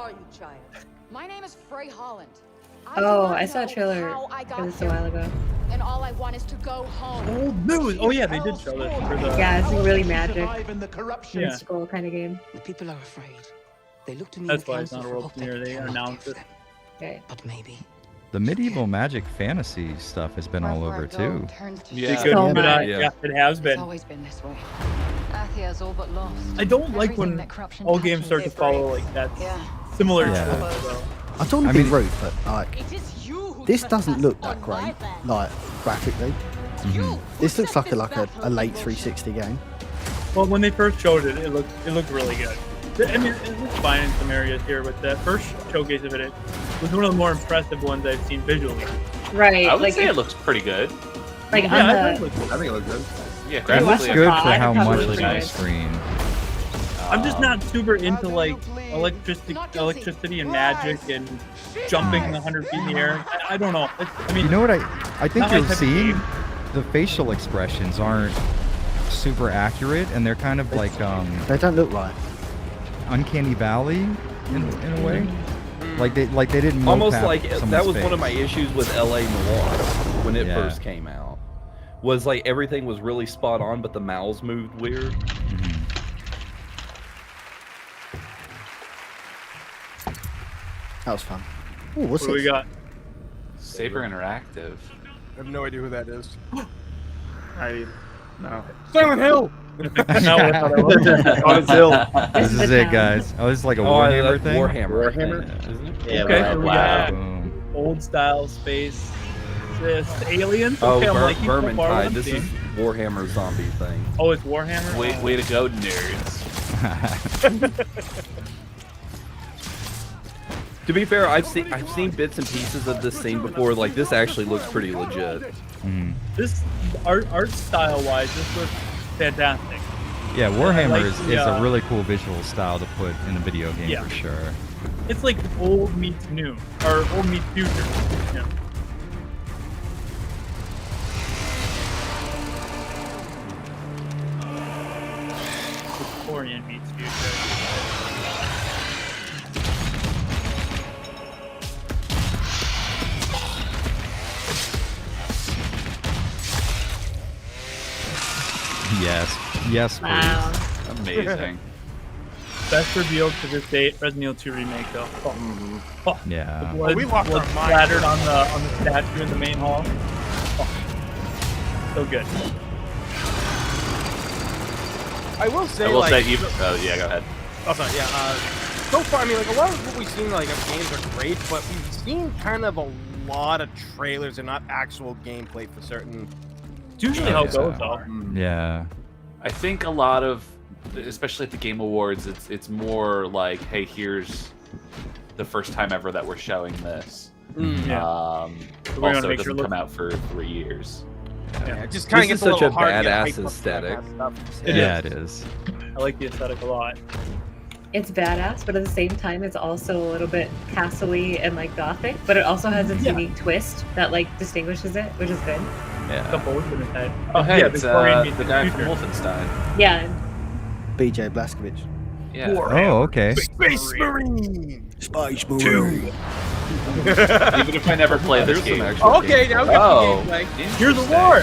My name is Frey Holland. Oh, I saw a trailer for this a while ago. And all I want is to go home. Old news. Oh yeah, they did show this for the. Yeah, it's a really magic, In the corruption. Yeah. mystical kind of game. The people are afraid. They look to me That's in why it's council not a for world hope that premiere. They cannot announced give it. them. Okay. But maybe. The medieval magic fantasy stuff has been all over too. Yeah, So good. much. Yeah, it has It's been. always been this way. Athia's all but lost. I don't like when Everything that corruption all games start to touches follow like that. Yeah. Similar Yeah. to though. I don't want I to be mean- rude, but like, this doesn't look that great, like graphically. This looks like a late 360 game. Well, when they first showed it, it looked really good. I mean, it looks fine in some areas here, but the first showcase of it was one of the more impressive ones I've seen visually. Right. I would like say it looks pretty good. like Yeah, on I the think it looks I think it looks good. Yeah, watch graphically, the Good pod, for how probably much is really on the good. screen. I'm just not super into like electricity and magic and jumping 100 feet in the air. I don't know. I mean, You know what I think not my you're type of seeing? game. The facial expressions aren't super accurate and they're kind of like They don't look right. uncanny valley in a way. Like they didn't Almost mocap like someone's that was one of face. my issues with LA Noir when it Yeah. first came out. Was like everything was really spot on, but the mouths moved weird. That was fun. Oh, what's What do we this? got? Saber Interactive. I have no idea who that is. No. Silent Hill! No, I thought it was. Honest Hill. This is it, guys. Oh, this is like a Warhammer thing. Warhammer. Warhammer? Isn't it? Yeah, Okay, well, so we wow. got Boom. old style space. This aliens. Oh, Okay, I'm liking so far what Vermintide. I'm This is seeing. Warhammer zombie thing. Oh, it's Warhammer. Way to go, nerds. To be fair, I've seen bits and pieces of this scene before. Like this actually looks pretty legit. This art style wise, this looks fantastic. Yeah, Warhammer like is the, a really cool visual style to put in a video game Yeah. for sure. It's like old meets new, or old meets future. Yeah. Victorian meets future. Yes. Yes, please. Wow. Amazing. Best reveal to this date, Resident Evil 2 remake though. Oh. Yeah. The blood, we lost blood our mind. splattered on the statue in the main hall. Oh. So good. I will say, I will like, say, oh yeah, go ahead. Oh, sorry, yeah. So far, I mean, like, a lot of what we've seen, like, of games are great, but we've seen kind of a lot of trailers and not actual gameplay for certain. It's usually how it goes though. Yeah. I think a lot of, especially at the Game Awards, it's more like, hey, here's the first time ever that we're showing this. Yeah. Also, wanna it make doesn't sure come out for 3 years. Yeah, it just kind of This gets is such a little hard to get badass hyped up for that aesthetic. kind of stuff. It Yeah, is. it is. I like the aesthetic a lot. it's badass, but at the same time, it's also a little bit castle-y and like gothic. But it also has its unique twist that like distinguishes it, which is good. Yeah. The bullet in his head. Oh, hey, yeah, it's Victorian meets the the guy from future. Wolfenstein. Yeah. BJ Blazkowicz. Yeah. Oh, okay. Space Marine. Space Marine. Even if I never play this game. Okay, now we got the gameplay. Here's the war.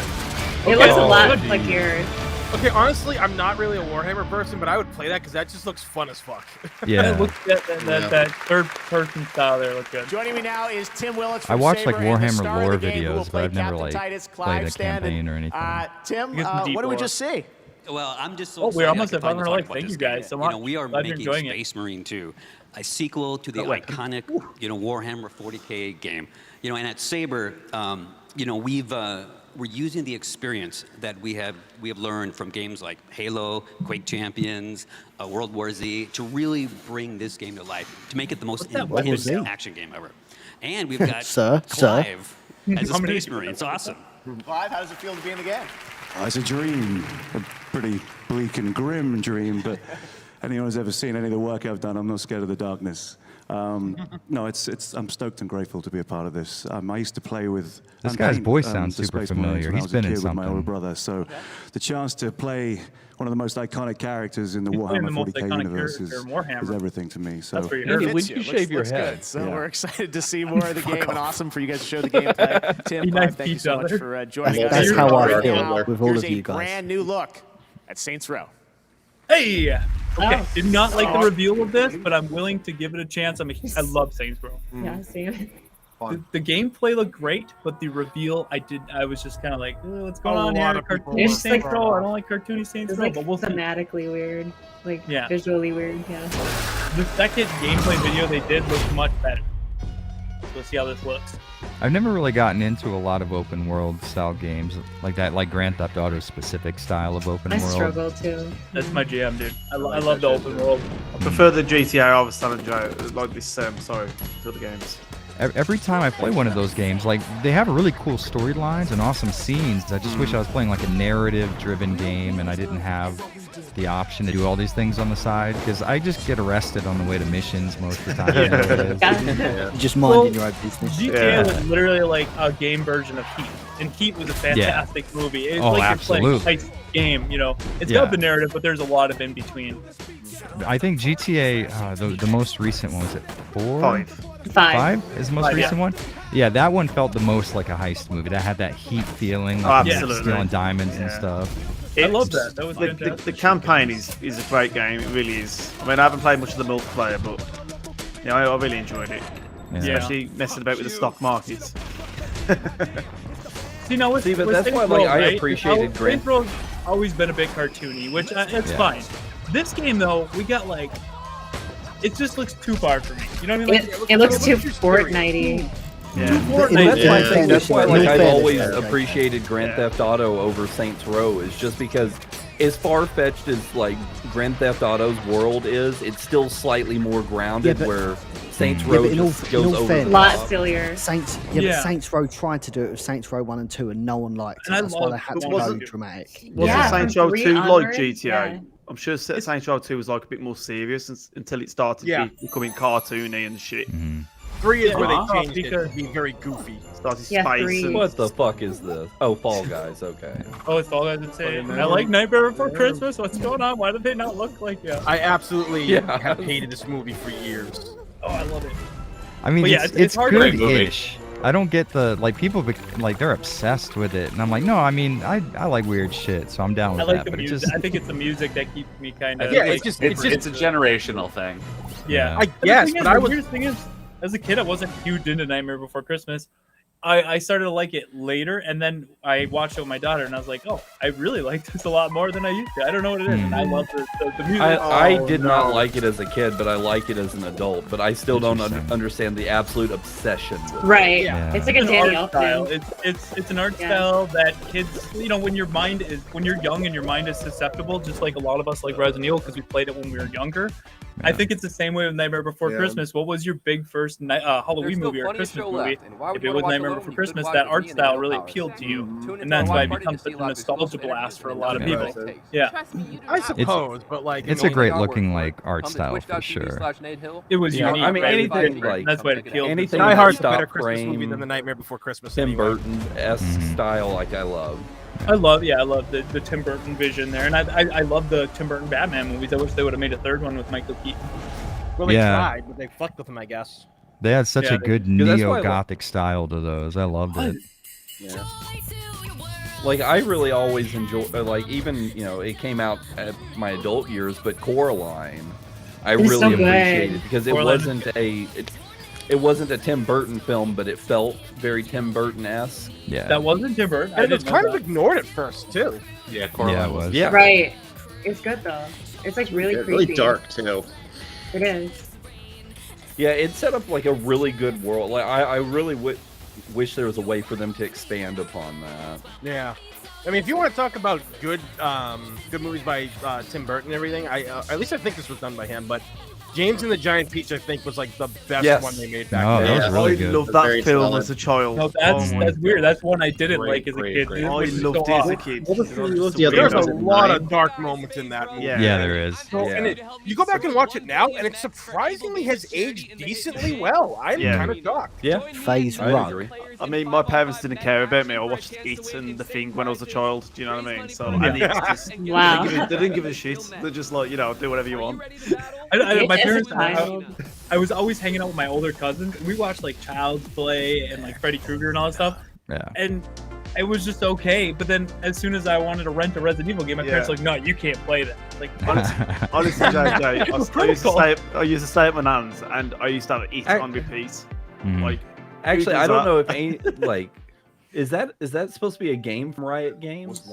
It looks a lot like yours. Okay, honestly, I'm not really a Warhammer person, but I would play that because that just looks fun as fuck. Yeah. That third-person style there looked good. Joining me now is Tim Willits I from watched like Saber and the Warhammer star of lore the game who will videos, play but I've never Captain like Titus, played Clive a Stand, campaign or anything. Tim, You get some deep what did we lore. just see? Well, I'm just so Oh, we're excited almost I at could finally 500 talk likes. about Thank this you guys game. so You much. know, we are Glad you're making enjoying it. Space Marine 2, a sequel to the iconic, Warhammer 40K game. And at Saber, we're using the experience that we have learned from games like Halo, Quake Champions, World War Z, to really bring this game to life, to make it the most intense action game ever. And we've got Clive as a Space Marine. It's awesome. Clive, how does it feel to be in the game? It's a dream, a pretty bleak and grim dream, but anyone who's ever seen any of the work I've done, I'm not scared of the darkness. No, I'm stoked and grateful to be a part of this. I used to play with This guy's voice sounds the super Space Marines familiar. when I He's was a been in kid with my older something. brother, so the chance to play one of the most iconic characters in the He's playing Warhammer the most 40K iconic universe character is in Warhammer. everything to me. So That's where you heard it. When you shave your Looks head. good. So Yeah. we're excited to see more of the game, and awesome for you guys to show the gameplay. Tim, Be Clive, nice thank to you so each much other. for joining us. That's here how I right feel now. with all Here's of you a guys. brand new look at Saints Row. Hey. Okay. Oh. Did not like the reveal of this, but I'm willing to give it a chance. I love Saints Row. Yeah, same. The gameplay looked great, but the reveal, I was just kind of like, what's going on here? Cartoony It's Saints like- Row. I don't like cartoony Saints It's Row, like but we'll see. thematically weird, like Yeah. visually weird. Yeah. The second gameplay video they did looked much better. So we'll see how this looks. I've never really gotten into a lot of open world style games like that, like Grand Theft Auto specific style of open I world. struggle too. That's my jam, dude. I love the open world. I prefer the GTA over San Andreas, like this, to other games. Every time I play one of those games, like they have really cool storylines and awesome scenes. I just wish I was playing like a narrative-driven game and I didn't have the option to do all these things on the side because I just get arrested on the way to missions most of the time. You know what it is. You're just minding your own business. GTA was literally like a game version of Heat, and Heat was a fantastic movie. It's Oh, like absolutely. you're playing a heist game, It's Yeah. got the narrative, but there's a lot of in between. I think GTA, the most recent one, was it 4? Five. Five is the most 5, yeah. recent one? Yeah, that one felt the most like a heist movie. That had that Heat feeling, Oh, like you know, absolutely. stealing diamonds and Yeah. stuff. I love that. That was the fantastic. campaign is a great game. It really is. I mean, I haven't played much of the multiplayer, but I really enjoyed it. Yeah. Especially messing about with the stock markets. See, but with that's Saints why, Row, like, I right? appreciated Saints Row's always been a bit cartoony, which it's Yeah. fine. This game, though, we got like, it just looks too far for me. You know what I mean? Like, It looks too Fortnite-y. Yeah. Well, that's why I think that's why like I've fairness, always yeah. appreciated Grand Theft Auto over Saints Row is just because as far-fetched as like Grand Theft Auto's world is, it's still slightly more grounded Yeah, but- where Saints Yeah, Row but in all, just goes in all over the fairness, A lot top. sillier. Saints, Yeah. but Saints Row tried to do it with Saints Row 1 and 2, and no one liked it. And I That's why love- they had but to wasn't- go dramatic. Was Yeah, Saints from Row 3 2 like onward, GTA? yeah. I'm sure Saints Row 2 was like a bit more serious until it started becoming cartoony and shit. 3 is where Yeah. they changed it Because- to be very goofy. Started Yeah, space 3. and What the fuck is this? Oh, Fall Guys. Okay. Oh, it's all guys insane. I like Nightmare Before Christmas. What's going on? Why do they not look like you? I absolutely Yeah. have hated this movie for years. Oh, I love it. I mean, But yeah, it's it's hard to- good-ish. I don't get the like people like they're obsessed with it, and I'm like, no, I mean, I like weird shit, so I'm down with I like that. the But it music. just I think it's the music that keeps me kind of. Yeah, it's just It's a generational thing. Yeah. I And the guess, thing but is, I the was weirdest thing is, as a kid, I wasn't huge into Nightmare Before Christmas. I started to like it later, and then I watched it with my daughter, and I was like, oh, I really like this a lot more than I used to. I don't know what it is, and I love the music. I did not like it as a kid, but I like it as an adult. But I still don't understand the absolute obsession with it. Right. Yeah. It's like a an Danny art style. Elfman. It's an art Yeah. style that kids, when you're young and your mind is susceptible, just like a lot of us like Resident Evil because we played it when we were younger. I think it's the same way with Nightmare Before Yeah. Christmas. What was your big first Halloween movie or Christmas movie? If it was Nightmare Before Christmas, that art style really appealed to you, and that's why it becomes such a nostalgia blast for a lot of people. Yeah, I suppose, but like It's a great looking like art style for sure. it was Yeah, unique. I mean, right? anything like That's why it appealed. anything Die that Hard's a stop better Christmas movie frame, than The Nightmare Before Christmas. Tim anyway. Burton-esque style, like I love. I love the Tim Burton vision there, and I love the Tim Burton Batman movies. I wish they would have made a third one with Michael Keaton. Well, they Yeah. tried, but they fucked with him, I guess. They had such Yeah, a good Yeah, that's why I neo-gothic style to those. I loved it. Yeah. Like I really always enjoy, like even it came out at my adult years, but Coraline, I It's really so good. appreciated because it Coraline wasn't a Tim Burton film, but it felt very Tim Burton-esque. Yeah. That wasn't Tim Burton. I And it's didn't know kind of that. ignored at first too. Yeah, Yeah, Coraline it was. Yeah. Right. It's good though. It's like really Yeah, creepy. really dark too. It is. Yeah, it set up like a really good world. Like I really wish there was a way for them to expand upon that. Yeah. I mean, if you want to talk about good movies by Tim Burton and everything, at least I think this was done by him. But James and the Giant Peach, I think, was like the best Yes. one they made back Oh, then. that was really good. I loved Very that film solid. as a child. No, that's Oh my weird. That's one I didn't Great, like as a great, kid. great. It I was loved so it as a awful. kid. What was the other There's one? a Was it lot 9? of dark moments in that movie. Yeah. Yeah, there is. So, and you go back and watch it now, and it surprisingly has aged decently well. I'm Yeah. kind of shocked. Yeah, Phase I Run. agree. I mean, my parents didn't care about me. I watched It and The Thing when I was a child. Do you know what I mean? So and it's just, Wow. they didn't give a shit. They're just like, do whatever you want. My As a parents. child. I was always hanging out with my older cousins. And we watched like Child's Play and like Freddy Krueger and all that stuff. Yeah. And it was just okay. But then as soon as I wanted to rent a Resident Evil game, my parents were Yeah. like, no, you can't play that. Like, Honestly, JJ, I used to stay at my nan's and I used to have It I- on repeat. Mhm. Like, Actually, who I does don't that? know if any like is that supposed to be a game from Riot Games?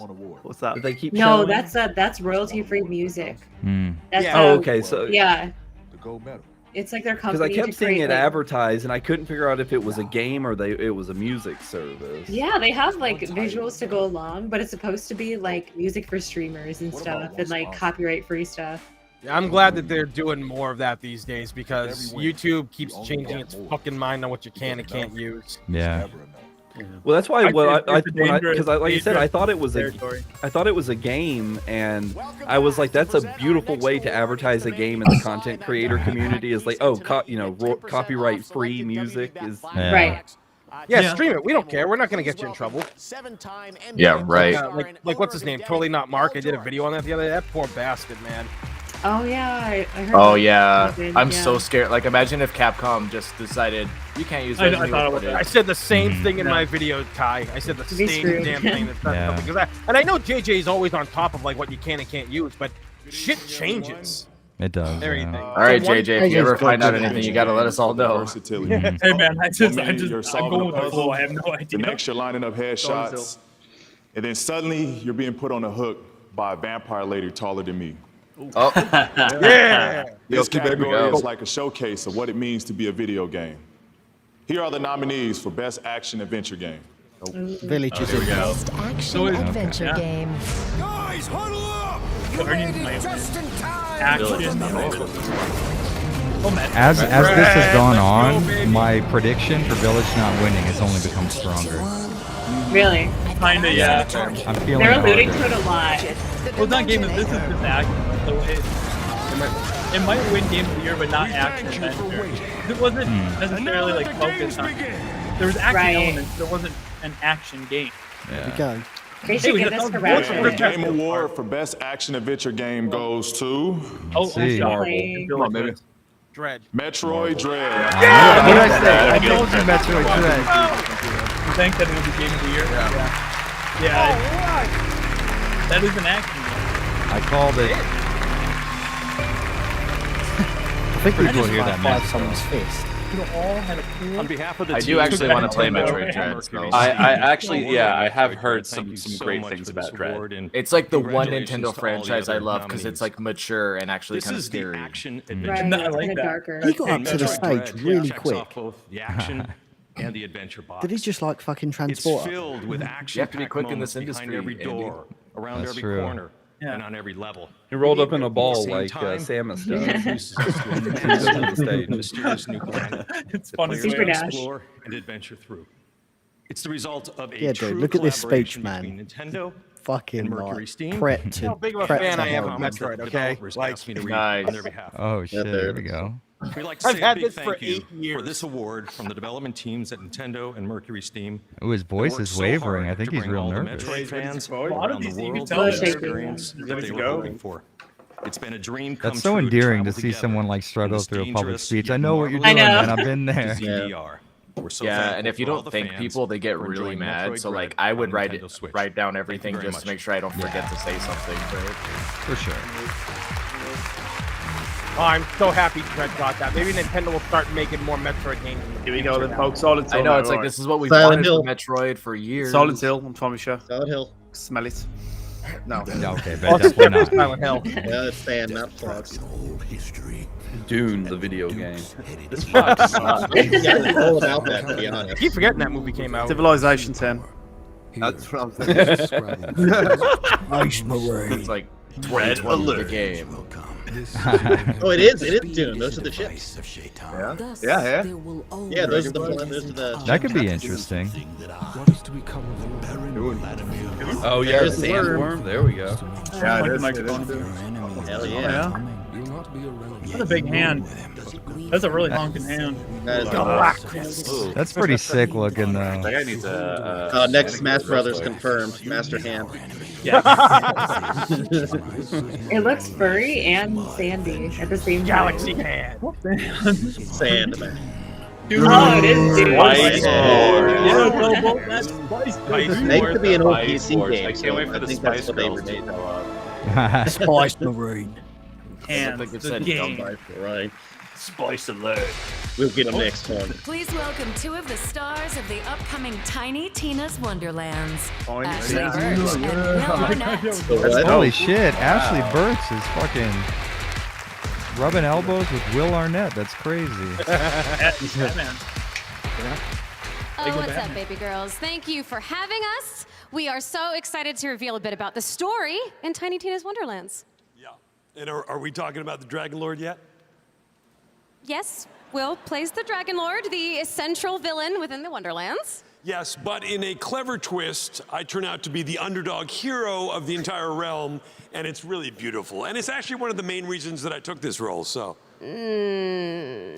What's that? That they keep No, showing? that's royalty-free music. Hmm. That's Yeah. Oh, okay. So Yeah, The gold medal. it's like their because company. I to kept seeing create, it like- advertised, and I couldn't figure out if it was a game or it was a music service. Yeah, they have like visuals to go along, but it's supposed to be like music for streamers and stuff, and like copyright-free stuff. Yeah, I'm glad that they're doing more of that these days because YouTube keeps changing its fucking mind on what you can and can't use. Yeah. Well, that's why. I Well, think it's a because like you said, I thought it was territory. a game, and I was like, that's a beautiful way to advertise a game in the content creator community. Is like, oh, copyright free music is Yeah. Right. Yeah, Yeah. stream it. We don't care. We're not gonna get you in trouble. Yeah, right. Like what's his name? Totally Not Mark. I did a video on that the other day. That poor bastard, man. Oh yeah, I heard. Oh that yeah, happened, I'm yeah. so scared. Like, imagine if Capcom just decided you can't use I Resident thought Evil it was- footage. I said the same Mhm. thing in my video, Ty. I said the Be same screwed. damn thing. Yeah. Because I know JJ is always on top of like what you can and can't use, but shit changes. It does. Everything. Yeah. All right, So one- JJ, if you ever find out anything, you gotta let us all know. Versatility. Mhm. Hey man, One minute you're I'm solving going a with the puzzle, flow. I have no The idea. next you're lining up headshots, and then suddenly you're being put on a hook by a vampire lady taller than me. Oh, Yeah. This Okay, there we category go. is like a showcase of what it means to be a video game. Here are the nominees for Best Action Adventure Game. Village is in. Best action adventure yeah. game. Guys, huddle up! Guardians might win. Just in time! Action. Oh man. As this has gone on, my prediction for Village not winning has only become stronger. Really, Kinda, yeah. I'm feeling they're it alluding harder. to it a lot. Well, it's not game of this is just action. So it might win game of the year, but not action adventure. It wasn't necessarily like focused on. There was action Right. elements. There wasn't an action game. There we Yeah. go. They should we give got this to thousands of The Ratchet. Game Award for Best Action Adventure Game goes to Oh, see. Play. Come on, baby. Dread. Metroid Dread. What did I say? I told you Metroid Dread. Thank that it was the game of the year. Yeah. That is an action game. I called it. I think Pretty we cool just to hear like that five someone's fist. On behalf of the I team, do actually want to Took play that Metroid away. Dread. So. I actually, yeah, I have heard some great things about Dread. It's like the one Nintendo franchise I love because it's like mature and actually This kind of is the scary. action Right, adventure. No, I it's like kinda that. darker. He got up And to the Metroid stage Dread really checks quick. off both the action and the adventure box. Did he just like fucking It's transport? filled with action. You have to be quick in this behind industry, every Andy. door, around That's every true. corner. Yeah. and on every level. He rolled up in a At the ball same like time, Samus he does. introduces us to a massive, mysterious new planet It's that fun players as can well. explore and adventure through. It's the result of a Yeah, true dude, look at this speech, collaboration man. between Nintendo Fucking and Mercury like Steam. pret to How big of a pret fan to I am hell, of man. Metroid, okay? Developers Like, asked me to read Nice. on their behalf. Oh shit! there Here it we is. go. We'd like to I've say had a big this for thank you 8 years. for this award from the development teams at Nintendo and Mercury Steam. Oh, his voice They worked is so wavering. I hard think to he's bring real all the nervous. Metroid fans A lot of around these the you can world tell the they're experience nervous. that they were hoping for. It's been a dream come That's so true endearing to travel see together someone like in struggle this through a public dangerous speech. yet I know what you're marvelous doing, know. man. I've been there. ZDR. We're so Yeah, thankful and if you for all don't the thank fans people, they get for really enjoying mad. Metroid So Dread like, I would on write Nintendo Switch. write down Thank you everything very just to much. make sure I don't forget to say something. Right? For sure. Oh, I'm so happy Trent got that. Maybe Nintendo will start making more Metroid games. Here we go then, folks. Silent Hill. I know now, it's like right. this is what we've Silent wanted Hill. for Metroid for years. Silent Hill. I'm Tommy Shaw. Silent Hill. Smell it. No. Yeah, okay, but Also, definitely not. Silent Hill. Yeah, it's fan, not plugs. Dune, the video game. This fuck sucks. Yeah, all about that, to be I honest. keep forgetting that movie came out. Civilization 10. That's what I'm thinking. It's like 2020 the game. Oh, it is Dune. Those are the ships. Yeah, yeah. Yeah, those are the. That could be interesting. Oh yeah, There's the worm. sandworm. There we go. Yeah, it is. Hell Yeah. yeah. That's a big hand. That's a really honking hand. That is That's pretty sick looking though. That guy needs a. next Smash Brothers confirmed. Master Hand. It looks furry and sandy at the same time. Galaxy hand. Sandman. Oh, it is Dune. Made to be an old Spice PC Wars. game, I can't so wait for I the think Spice that's what they Girls to remade. show up. Spice Marine. And I think it the said game. Dumb right? Spice alert. We'll get a next one. Please welcome two of the stars of the upcoming Tiny Tina's Wonderlands, Tiny Ashley Tina. Burch and Will Arnett. What? Holy shit! Ashley Burch is fucking rubbing elbows with Will Arnett. That's crazy. Batman. Oh, what's up, baby girls? Thank you for having us. We are so excited to reveal a bit about the story in Tiny Tina's Wonderlands. Yeah. And are we talking about the Dragon Lord yet? Yes, Will plays the Dragon Lord, the central villain within the Wonderlands. Yes, but in a clever twist, I turn out to be the underdog hero of the entire realm, and it's really beautiful. And it's actually one of the main reasons that I took this role, so.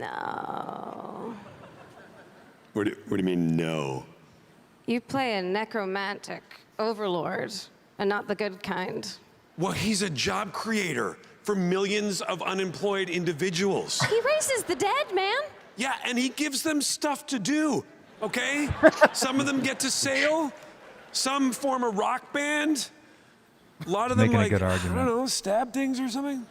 No. What do you mean, no? You play a necromantic overlord, and not the good kind. Well, he's a job creator for millions of unemployed individuals. He raises the dead, man. Yeah, and he gives them stuff to do, okay? Some of them get to sail, some form a rock band. A lot of them, Making a like, good I argument. don't know, stab things or something?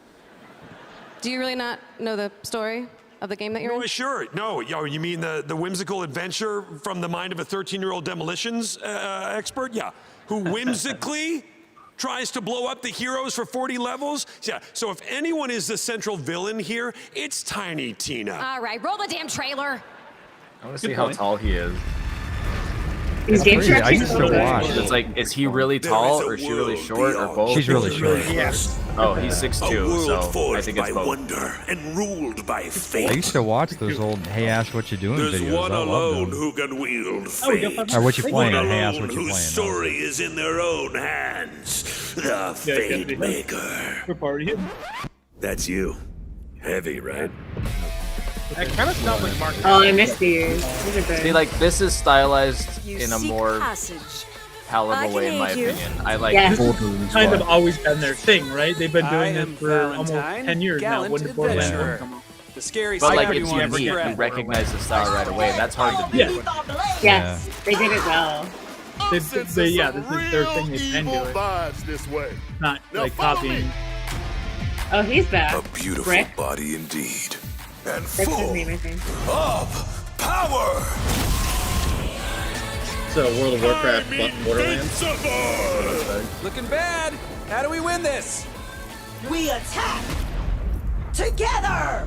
Do you really not know the story of the game that you're No, in? sure. No, you mean the whimsical adventure from the mind of a 13-year-old demolitions expert? Yeah, who whimsically tries to blow up the heroes for 40 levels? Yeah, so if anyone is the central villain here, it's Tiny Tina. All right, roll the damn trailer. I want to see how tall he is. These games are I actually used so to good. watch. It's like, is he really tall or is she really short or both? She's really short. Oh, he's 6'2", so I think it's both. Wonder and ruled by I fate. used to watch those old "Hey Ash, what you doing" There's videos. one I loved alone them. who can wield fate. Or what you playing? One Hey Ash, alone what you whose playing? story is in their own hands. The Fate Maker. We're partying. That's you. Heavy, right? That kind of sounds like Mark. Oh, I missed these. These are good. See, like, this is stylized You in a seek more passage. I palatable can way, in my aid you. opinion. I like Yeah. This has kind of always been their thing, right? They've been doing this for almost 10 years now. When did Borderlands 1 come out? The scary But like, side it's of unique. You recognize the style right away, and that's hard to do. Yeah. Yes, they did it well. Yeah, this is their thing. They can do it. This way. Not like copying. Oh, he's back. A beautiful Rick. body indeed. And That's his full name, I think. of power. So World of Warcraft Borderlands. Looking bad. How do we win this? We attack together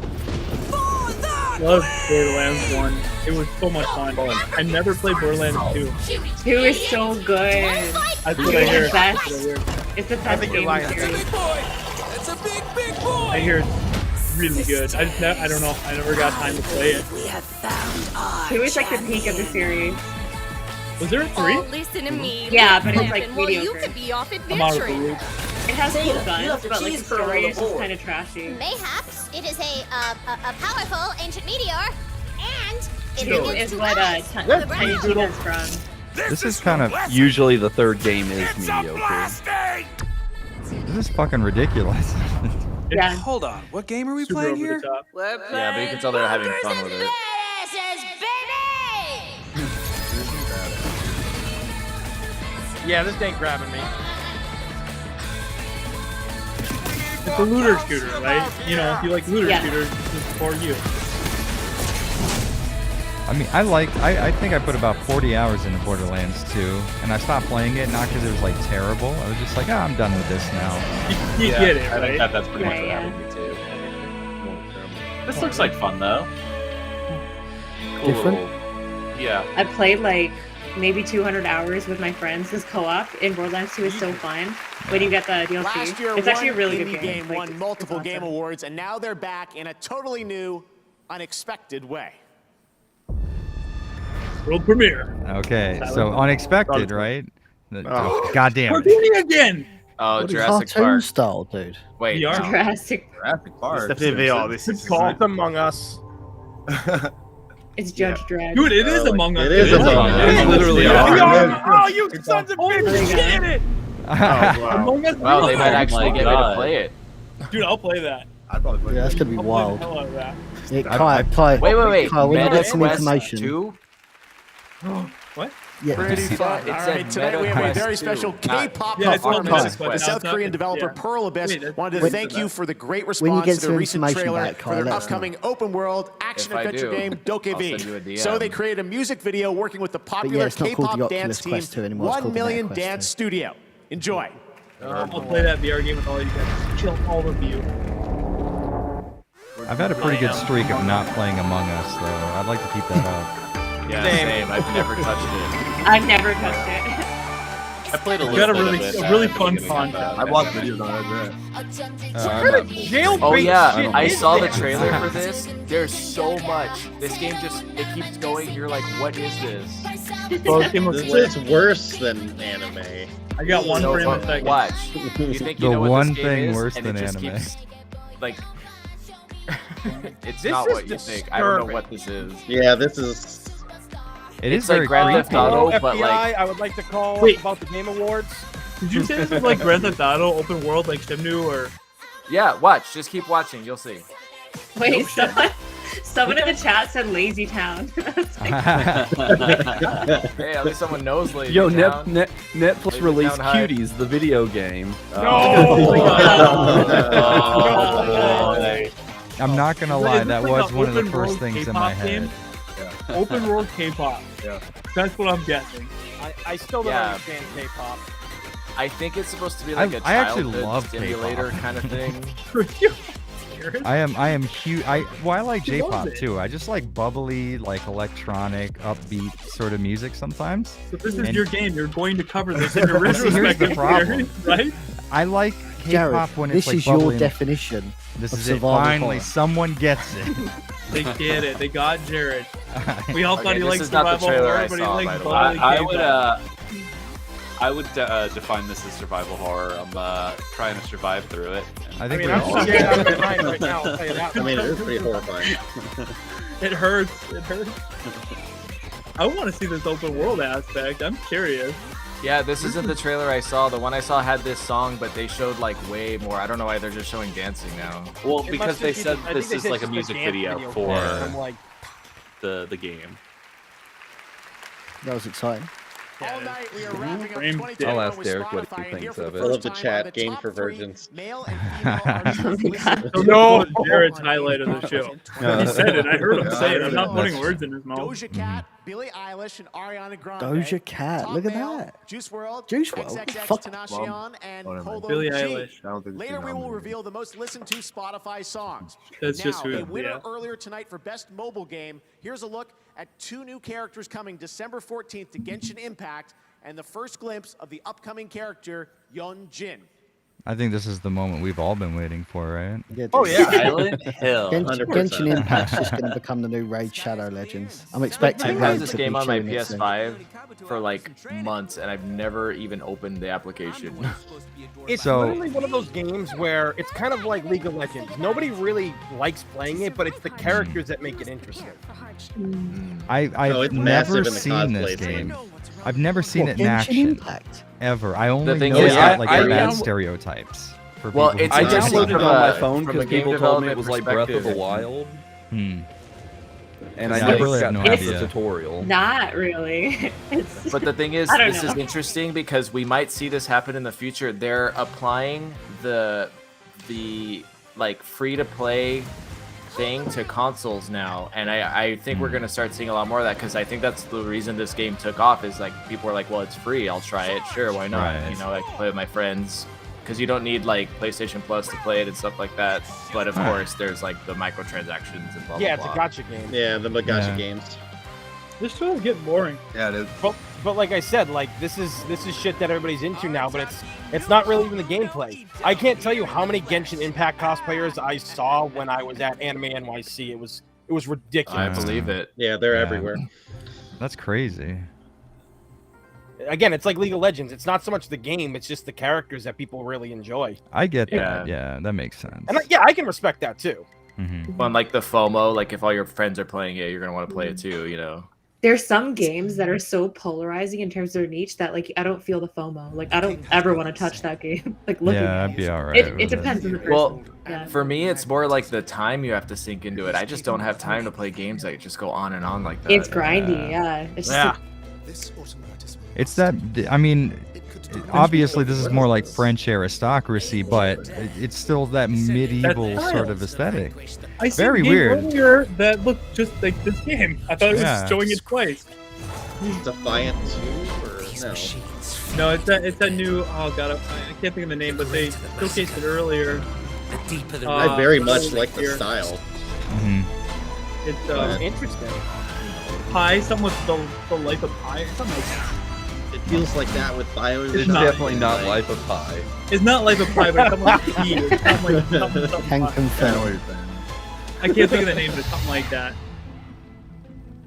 for the Love Borderlands 1. It was so much fun. I never played Borderlands 2. 2 is so good. That's what I hear. Best. That's what I hear. It's the I best think you're game lying. in the series. It's a big boy. I hear it's really good. I don't know. I never got time to play it. We have found our Two is like the peak of the series. Was there a 3? Oh, listen to me. Yeah, but it's like Well, you mediocre. could be off I'm out of the adventuring. loop. It has Taylor, cool you guns, left the but like the cheese curl on story the is just board. kind of trashy. Mayhaps it is a powerful ancient meteor, and it Two begins is to what rise Tiny from the Tina ground. is from. This is kind of usually the third game is mediocre. This is fucking ridiculous. Yeah. Hold on. What game are we Super playing over here? the top. Yeah, but you can tell they're having fun with it. Badasses, baby! Yeah, this ain't grabbing me. It's a looter shooter, right? You know, if you like looter Yeah. shooters, this is for you. I mean, I think I put about 40 hours into Borderlands 2, and I stopped playing it not because it was like terrible. I was just like, I'm done with this now. You get it, I right? think that's pretty much what Yeah. happened to me too. This looks like fun though. Cool Different? little- Yeah. I played like maybe 200 hours with my friends. This co-op in Borderlands 2 is so fun when you get the DLC. Last year, It's actually a one really indie good game Like, won it's multiple awesome. game awards, and now they're back in a totally new, unexpected way. World premiere. Okay, so unexpected, right? Goddamn. Cartoony again. Oh, Jurassic Cartoon Park. style, dude. Wait, VR. Jurassic. Jurassic Park. It's definitely VR. This is It's Among Us. It's Judge Dredd. Dude, it is Among Us. It is Among Us. It's literally Oh, you sons of Oh, bitches! damn it! Among Us. Wow, they might actually my get me to God. play it. Dude, I'll play that. I'd probably play Yeah, that's that. gonna be I'll play the wild. hell out of that. Yeah, Kai, Wait. Kai, when you get some Quest information. 2? What? Yeah. Pretty fun. It All said right, tonight we have a Meta very Quest special 2, not- K-pop Yeah, it's called performance. Meta Quest. The South Now, Korean it's- developer yeah. Pearl Abyss Wait, wanted to wait, thank you for the great when you response get to some their recent information trailer back, for Kai, their let us upcoming open world action If I adventure do, game I'll send you a Dokev. DM. So they created a music video working with the yeah, popular it's not called the K-pop Oculus dance team Quest 2 anymore, it's 1 called the Million Meta Quest Dance 2. Studio. Enjoy. I'll play that VR game with all you guys. Chill, all of you. I've had a pretty good streak of not playing Among Us, though. I'd like to keep that up. Yeah, same. I've never touched it. I've never touched it. I played a You little got a bit of it. really at the fun beginning of, concept. I watched videos on that. Jailbait Oh yeah, shit I is saw the this? trailer for this. There's so much. This game it keeps going. You're like, what is this? Well, it looks lit. This is worse than anime. I got one No, frame a but second. watch. You think you The know what one this game thing is, worse and than it just anime. keeps, like, it's This not is what you think. I don't know disturbing. what this is. Yeah, this is. It is It's like very Grand creepy. Theft Auto, Hello, but FBI, like, I would like to call Wait. about the Game Awards. Did you say this was like Grand Theft Auto open world, like Simnu, or? yeah, watch. Just keep watching. You'll see. Wait, someone in the chat said Lazy Town. Hey, at least someone knows Lazy Yo, Town. Netflix Lazy released Town hype. Cuties, the video game. I'm not gonna Is lie, this that like was a one of the open first world things in K-pop my head. game? Open world K-pop. Yeah. That's what I'm guessing. I still don't Yeah. understand K-pop. I think it's supposed to be like a I actually childhood love simulator K-pop. kind of thing. I am huge. I like You love J-pop it. too. I just like bubbly, like electronic, upbeat sort of music sometimes. So this is And- your game. You're going to cover this in your Well, see, here's the retrospective problem. series, right? I like Jared, K-pop when this it's like is your bubbly and- definition This of is it. survival Finally, horror. someone gets it. They get it. They got Jared. We all Okay, thought he this liked is not the survival trailer horror, I but he saw, likes by the way. bubbly I would define this as survival horror. I'm trying to survive through it. I I think mean, we I'm all. scared out of my mind right now. I'll tell you that. I mean, it is pretty horrifying. It hurts. It hurts. I want to see this open world aspect. I'm curious. Yeah, this isn't the trailer I saw. The one I saw had this song, but they showed like way more. I don't know why they're just showing dancing now. Well, It because must they just be said the- I think this they is said like a just music dance video for I'm like, the game. That was exciting. All night we are wrapping up Frame 2021 I'll ask with Derek what he Spotify, and here thinks for of the it. I love first the time chat, are the game top for 3 virgins. Male and female artists listened to No, on Jared's highlight of the show. No. He said it. I heard him Yeah, say it. I'm not that's- putting words in his mouth. Doja Cat, Billie Eilish, and Ariana Grande. Doja Cat, Top look at Male, that. Juice WRLD, Juice WRLD, XXX fuck. Tentacion, and Well, Polo Billie G. Eilish. I don't think Later it's we will nominated. reveal the most listened to Spotify songs. That's now, just who- a winner yeah. earlier tonight for Best Mobile Game. Here's a look at 2 new characters coming December 14th to Genshin Impact, and the first glimpse of the upcoming character Yeonjin. I think this is the moment we've all been waiting for, right? Oh, yeah. Silent Hill. Genshin Impact's just going to become the new Raid Shadow Legends. I'm expecting I've had Raid this to be game on my tuning it soon. PS5 for like months, and I've never even opened the application. It's So- literally one of those games where it's kind of like League of Legends. Nobody really likes playing it, but it's the characters that make it interesting. I've it's massive never in the seen this cosplay scene. game. I've never seen What, it in Genshin action Impact? ever. I only thing know is, about like I the bad down- stereotypes. For Well, people who it's I play interesting downloaded it from on my a- phone from a because game people told me it development was like Breath of the perspective. Wild, Hmm. and I Yeah, I never really got have no past the idea. tutorial. Not really. It's, But the thing is, I don't this know. is interesting because we might see this happen in the future. They're applying the like free to play thing to consoles now, and I think we're gonna start seeing a lot more of that because I think that's the reason this game took off. Is like people are like, well, it's free, I'll try it. Sure, why not? Right. You know, I can play with my friends because you don't need like PlayStation Plus to play it and stuff like that. But of course, there's like the microtransactions and blah blah Yeah, blah. it's a gotcha game. Yeah, the gacha Yeah. games. This show is getting boring. Yeah, it is. But like I said, like this is shit that everybody's into now, but it's not really even the gameplay. I can't tell you how many Genshin Impact cosplayers I saw when I was at Anime NYC. It was ridiculous. I believe it. Yeah, they're Yeah. everywhere. That's crazy. Again, it's like League of Legends. It's not so much the game; it's just the characters that people really enjoy. I get Yeah. that. Yeah, that makes sense. And I can respect that too. Mhm. On like the FOMO, like if all your friends are playing it, you're gonna want to play it too. You know. there's some games that are so polarizing in terms of their niche that like I don't feel the FOMO. Like I don't ever want to touch that game. Like looking Yeah, at I'd be it. alright. It depends on the person. Well, yeah. for me, it's more like the time you have to sink into it. I just don't have time to play games that just go on and on like that. It's grindy, yeah. It's just Yeah. It's that. I mean, obviously this is more like French aristocracy, but it's still that medieval That's sort of aesthetic. I see Very a game weird. earlier that looked just like this game. I thought it was Yeah. showing it twice. Defiant 2 or no? No, it's that new. Oh god, I can't think of the name, but they showcased it earlier. I very much like the style. Mhm. It's Interesting. Pi, something with the life of Pi, or something like that. It feels like that with Bios. It's not- definitely not Life of Pi. It's not life of Pi, but it's something like P. It's something like something Can Pi. confirm. I can't think of the name, but it's something like that.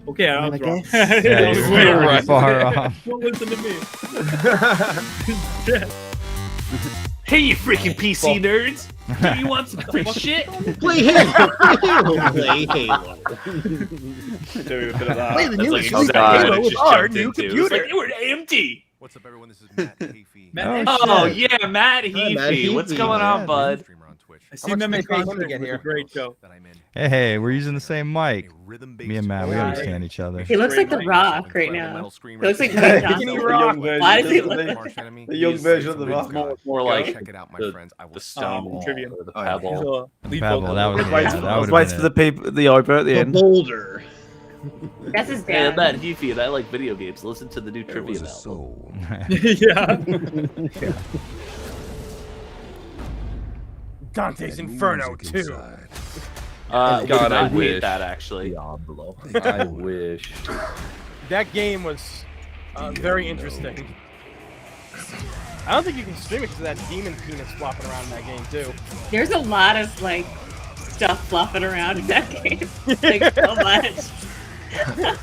Okay, I was I wrong. guess. That Yeah, was you're way pretty wrong. far off. Don't listen to me. Hey, you freaking PC nerds! Do you want some free shit? Play Halo. Play Halo. Do a bit of that. Play the That's newest like Halo exactly what it with just our jumped new into. It's computer. like, we're at AMD. What's up, everyone? This is Matt Heafy. Matt, Oh shit. yeah, Matt Matt Heafy. What's Heafy. going on, Yeah, bud? Streamer on Twitch. I seen them in much did it take him concert. to get It was here? a great show. That I'm in. Hey, we're using the same mic. A rhythm Me and Matt, we Yeah. understand each other. he looks like the Great Rock right now. He looks like Dwayne Johnson. Rock. Why does he look like The young version of the Rock. More like Check it out, my the- friends. I will the stop. stone trivia. or the Oh, yeah. He's pebble. a lead Pebble, vocal. that was- I yeah, that was would've waiting been for the people, the Oprah at the The end. boulder. That's his Hey, I'm dad. Matt Heafy, and I like video games. Listen to the new trivia album. Yeah. Dante's Inferno 2. God, God, I I hate wish. that actually. I wish. That game was very interesting. I don't think you can stream it because of that demon penis flopping around in that game too. There's a lot of like stuff flopping around in that game. Like so much.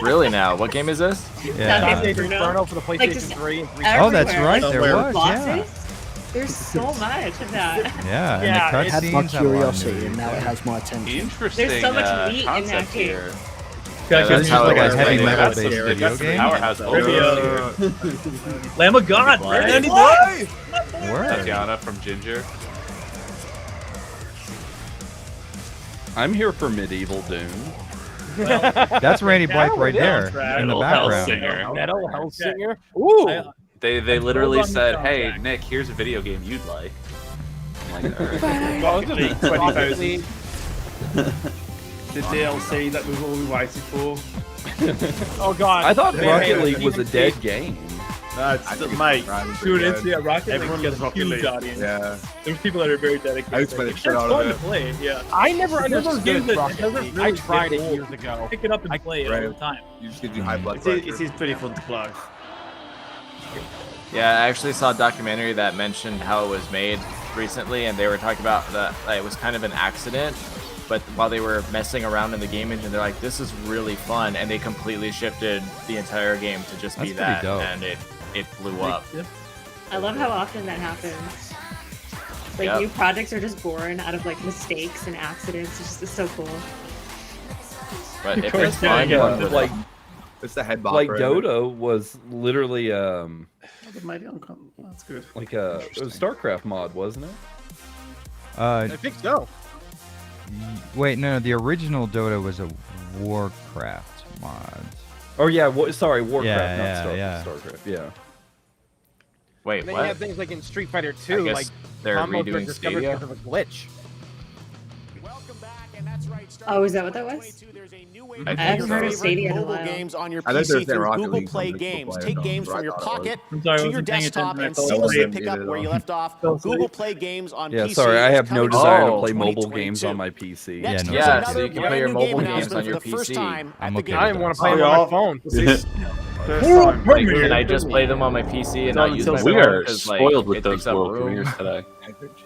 Really now? What game is this? Yeah. Dante's Inferno for the PlayStation Like, just 3 and 3. Oh, that's everywhere, right. like, There was. Yeah. bosses. There's so much of that. Yeah. Yeah, And it the Had my cutscenes have a lot of curiosity, new and now it has my attention. Interesting. There's so much meat in that concept game. here. Yeah, So this is like a was heavy made. metal That's based scary. video That's game. Powerhouse Trivia. Lamb of God, What? Randy boy. Word. Tatiana from Ginger. I'm here for medieval Doom. That's Randy Blythe right there in the Metal background. Hellsinger. Metal Hellsinger. Ooh. They literally on the said, soundtrack. "Hey, Nick, here's a video game you'd like." I'm like, all right. Well, it's just 20,000. The DLC that we've all been waiting for. Oh god. I thought Man, Rocket hey, League was a dead game. Mate, Dude, it's Rocket Everyone League loves gets a Rocket huge League. audience. Yeah. There's people that are very dedicated. I used to play the It's shit out of fun it. to play, yeah. I never It's one of those games understood that Rocket doesn't League. really I tried get it old. years ago. Pick it up and play it all the time. You just give you high blood It pressure. is pretty fun to play. Yeah, I actually saw a documentary that mentioned how it was made recently, and they were talking about that it was kind of an accident. But while they were messing around in the game engine, they're like, "This is really fun," and they completely shifted the entire game to just be That's pretty that, dope. and it blew up. I love how often that happens. Like Yep. new projects are just born out of like mistakes and accidents. It's so cool. But if it's fun, you want to like it's the head bop. like Dodo was literally That's good. like it was StarCraft mod, wasn't it? I think so. Wait, no, the original Dota was a Warcraft mod. Oh yeah, sorry, Warcraft, Yeah, not yeah. StarCraft. Yeah. Wait, And then what? you have things like in Street Fighter I 2, guess like they're combos are redoing discovered Stadia? because of a glitch. Oh, is that what that was? I haven't heard of Stadia in a mobile while. games on your I think PC there's through Rocket Google League Play something Games. people Take play games on, from your I thought it was. pocket I'm sorry, I to your wasn't paying desktop attention. and I thought seamlessly we pick up did it where you all. left off. Google Play Games on Yeah, PC. sorry, I is have no coming desire to soon play in mobile 2022. games on my PC. Next no year's Yeah, another so you can brand play your new mobile game games announcement on your for the first PC. time I'm at okay the I with Game want that. to play them on my phone. Like, and I just play them on my PC and not use my We phone are because like spoiled with it those takes up world room. premieres today.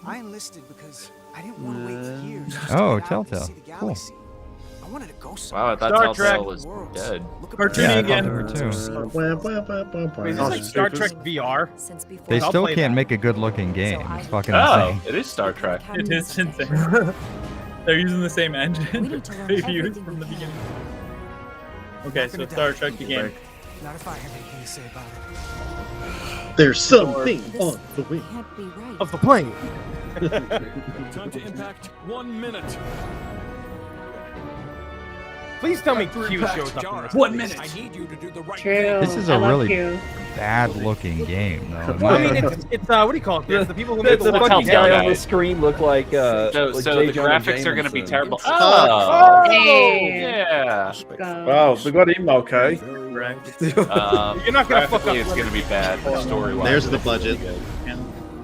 I enlisted because I didn't want to wait years. Oh, Telltale. Cool. I wanted to go somewhere. Wow, I thought Star Trek. Telltale was dead. Cartoony Yeah, I again. thought they were too. Wait, is this like Star Trek VR? Since before They I'll still play can't that. make a good looking game. It's fucking Oh, insane. it is Star Trek. It is insane. They're using the same engine We need to learn they used everything from we the can. beginning. Okay, so Star Trek the game. Not if I have anything to say about it. There's something This on the wing. can't be right. Of the plane. Time to impact 1 minute. Please tell me Q shows up in this. 1 minute. I need you to do the right True. This is I a love really Q. bad looking game, though. Well, I mean, it's what do you call it? It's the people who make The the fucking guy on the guys. screen looked like So like the J. Jonah graphics are going to be Jameson. terrible. Oh, Hey. yeah. Go. Wow, they got him okay. You're not gonna fuck up. It's going to be bad story-wise. There's the budget.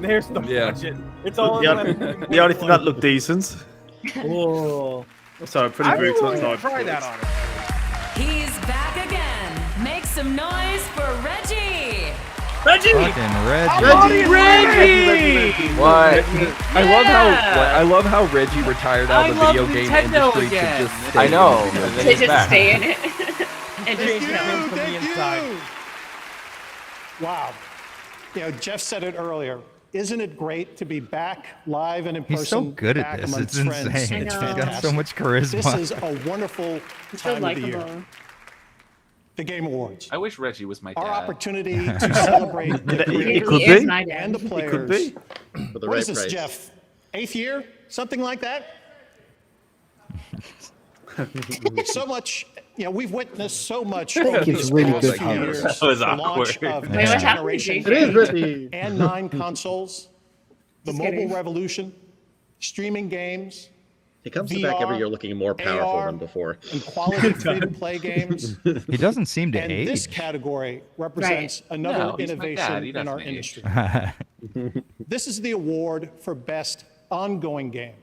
There's the Yeah. budget. It's all. The only thing that looked decent. Oh. Sorry, pretty I brutal. would That's try that on it. He's back again. Make some noise for Reggie. Reggie! Fucking Reggie. What? I love how Reggie retired out of the video game industry to just stay I know. in the video And then To he's just back. stay in it. And just Change him from the inside. Wow. You know, Jeff said it earlier. Isn't it great to be back live and in person? He's so good at back this. amongst It's friends? insane. I It's know. He's got so fantastic. much charisma. This is a wonderful He's so time of the year. likable. The Game Awards. I wish Reggie was my dad. Our opportunity to celebrate the It creators could He is be. my dad. and the players. It could be. For the What right is this, price. Jeff? 8th year? Something like that? So much, you know, we've witnessed so much over gives these really past good few hugs. years. That was The launch awkward. of Wait, next what happened, generation Jason? It is Reggie. and 9 consoles, the Just mobile kidding. revolution, streaming games, He comes back every year looking more powerful AR, than before. and quality free-to-play games. He doesn't seem to And age. this category represents another No, he's my dad. innovation He in our doesn't age. industry. This is the award for best ongoing game.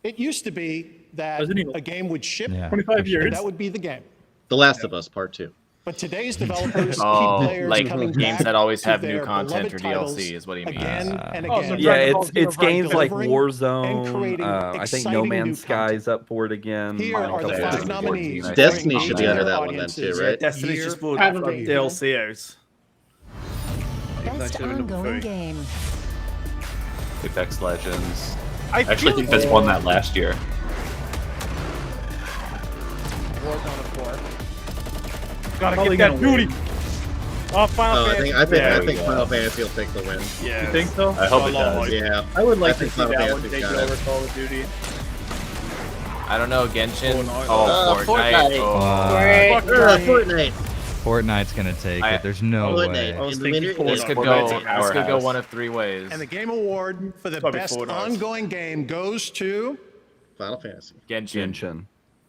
It used to be that Resident Evil. a game would ship, Yeah, 25 for sure. years. and that would be the game. The Last of Us Part 2. But today's developers Oh, keep players like coming games back that always to have new their content beloved or titles DLC is what he means. Again and Oh, again. so Yeah, Dragon Ball it's Xenoverse games like delivering and Warzone. creating I think No exciting new Man's Sky content. is up for it again. Here are the That's 5 Disney nominees. 14, I Destiny for should be engaging under their that one then too, audiences right? Destiny's year just bought Probably. DLC out. Best should've been number ongoing 3. game. Apex Legends. I I actually feel think this won that last year. Warzone, of course. Gotta Probably get that gonna booty. Oh, Final Oh, I Fantasy. think There we think go. Final Fantasy will take the win. Yeah. You think so? I hope it does. Yeah. I would like I to think see Final that one Fantasy's take got it it. over Call of Duty. I don't know, Genshin. Fortnite. Oh, Fortnite. Fortnite. Oh. Fortnite. Fortnite. Fortnite's gonna take I- it. There's no Fortnite. way. I was In the thinking minute- This Fortnite. could Fortnite's go. a This could go powerhouse. one of 3 ways. And the Game Award for the Probably best Fortnite. ongoing game goes to Final Fantasy. Genshin. Genshin.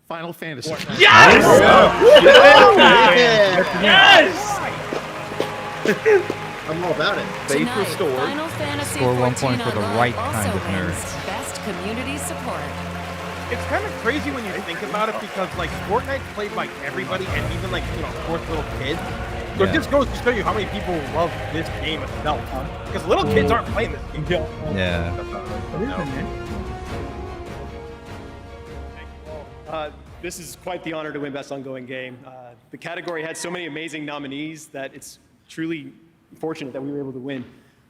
Final Fantasy. Yes! I'm all about it. Faith Tonight, restored. Final Fantasy Score 1 14 point for the Online right also kind of wins nerd. Best community support. It's kind of crazy when you think about it because like Fortnite's played by everybody and even like 4th little kids. So Yeah. it just goes to show you how many people love this game itself. Because little kids aren't playing this game. Yeah. This is quite the honor to win Best Ongoing Game. The category had so many amazing nominees that it's truly fortunate that we were able to win.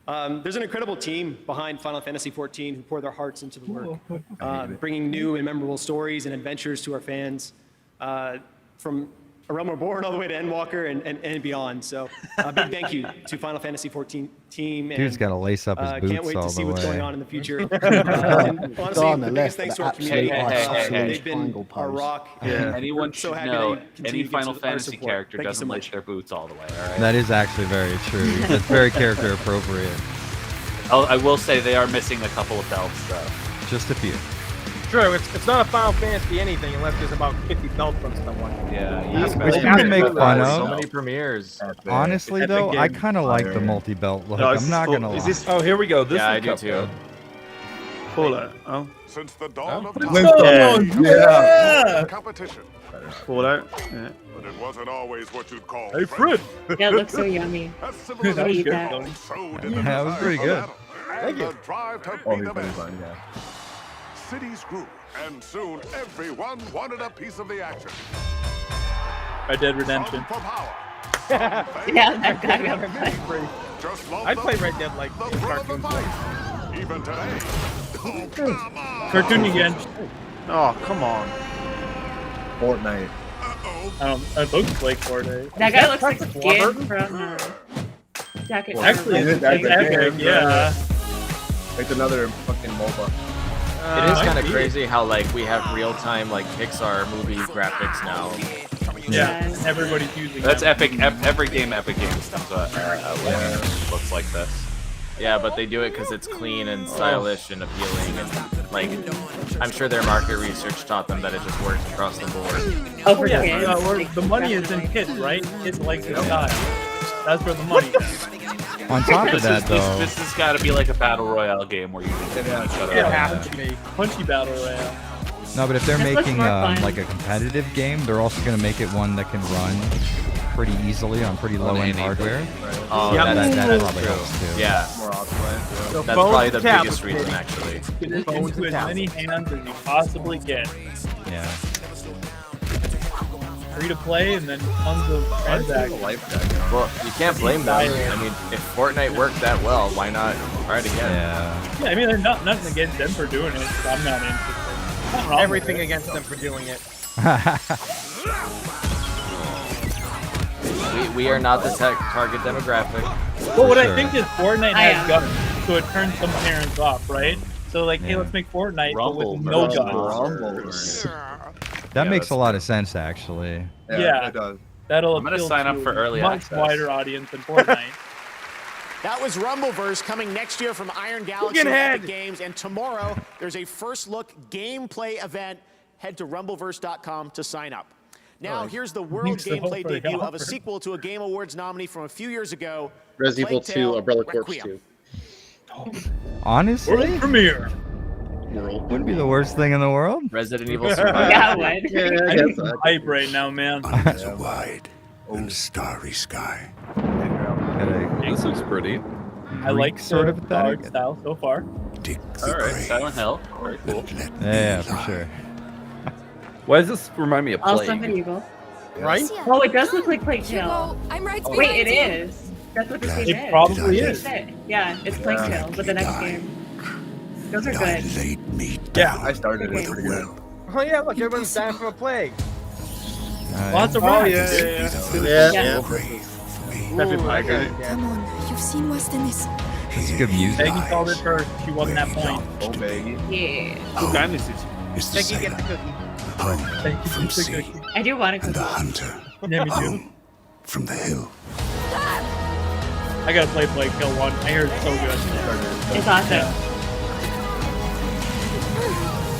There's an incredible team behind Final Fantasy XIV who pour their hearts into the work, bringing new and memorable stories and adventures to our fans, from A Realm Reborn all the way to Endwalker and beyond. So a big thank you to Final Fantasy XIV team. Dude's got to lace up his Can't boots wait all to see the what's going way. on in the future. And honestly, Go on the the biggest left, thanks the to our community. absolute They've been triangle our pose. rock. Anyone so should happy know they continue any to give Final us our Fantasy support. character Thank you so doesn't much. lace their boots all the way. All right. That is actually very true. That's very character appropriate. I will say they are missing a couple of belts though. Just a few. True, it's not a Final Fantasy anything unless there's about 50 belts on someone. Yeah, Which you can make fun So of. many premieres. Honestly, though, I kind of like the multi-belt look. No, I'm not going to lie. Is this? Oh, here we go. This Yeah, is I do too. Fallout. Oh. Since the dawn of Yeah. competition. Fallout. Yeah. But it wasn't always what you'd call Hey, Fred. Yeah, it looks so yummy. As That was civilization good. so did the Yeah, that was desire pretty for good. battle and the drive to be the best. Cities grew, and soon everyone wanted a piece of the action. Red Dead Redemption. For power. Yeah, that guy never played. Just love I'd the- play Red Dead like the in thrill of the cartoon. fight. Even today. Oh, come on. Cartoon again. Oh, come on. Fortnite. It looks like Fortnite. That guy looks like Blubber? Skid from Jacket. Actually, it's epic, yeah. It's another fucking MOBA. It is kind of crazy how like we have real time like Pixar movie graphics now. Yeah, everybody's using That's them. Epic. Every game Epic Games comes out looks like this. Yeah, but they do it because it's clean and stylish and appealing, and like I'm sure their market research taught them that it just works across the board. Oh, for Yeah, kids. the money is in kids, right? Kids like this style. That's where the money is. On top of that, though, This has got to be like a battle royale game where you can hit each other. Yeah, have to be. Punchy battle royale. no, but if they're This looks making more fun. like a competitive game, they're also going to make it one that can run pretty easily on pretty low-end hardware. Oh, Yeah, that's that true. probably helps too. Yeah, So that's phones probably and the tablets, biggest reason baby. actually. Get it into as many hands as you possibly can. Yeah. Free to play and then tons of transactions. Well, you can't blame them. I mean, if Fortnite worked that well, why not try it again? Yeah. Yeah, I mean, there's nothing against them for doing it, but I'm not interested. Nothing wrong with Everything it. against them for doing it. We are not the target demographic. Well, what I sure. think is Fortnite I has guns, so it turns some parents off, right? So like, hey, let's make Fortnite but with no guns. That makes a lot of sense, actually. Yeah, it does. that'll I'm gonna appeal sign to up for early a much access. wider audience than Fortnite. That was Rumbleverse coming next year from Iron Galaxy Chicken and head. Epic Games. And tomorrow, there's a first look gameplay event. Head to rumbleverse.com to sign up. Now, here's the world Thanks so gameplay for the debut of offer. a sequel to a Game Awards nominee from a few years ago. Res Evil Plague 2, Tale: Umbrella Corps Requiem. 2. Honestly, World premiere. wouldn't be the worst thing in the world. Resident Evil Survivor. Yeah, it would. Yeah, I I guess need so. some hype right now, man. Eyes are wide and starry sky. Got a This looks pretty. I like sort of the art aesthetic. style so far. Dig the All right, grave. Silent Hill. Very cool. Let Yeah, me for lie. sure. Why does this remind me of Also Plague? medieval. Right? Oh, it does look like Plague Tale. I'm right Wait, behind it you. is. That's what this It game is. probably is. Yeah, it's Plague Tale, but the next game. Those are I good. laid me Yeah. down I started Okay. it. with a well. Oh yeah, look, everyone's dying from a plague. Lots of Oh, rats. yeah. Yeah. Grave me. Pepe Pie. Come on, you've seen worse than this. That's good music. Peggy called it first. She wasn't that point. Oh, baby. Yeah. Who kind is it? Is the Becky gets the sailor cookie. home Thank you from for the sea cookie. I do want to and the cook. hunter Yeah, me too. home from the hill? I gotta play Plague Tale 1. I hear it's so good. It's awesome. Yeah.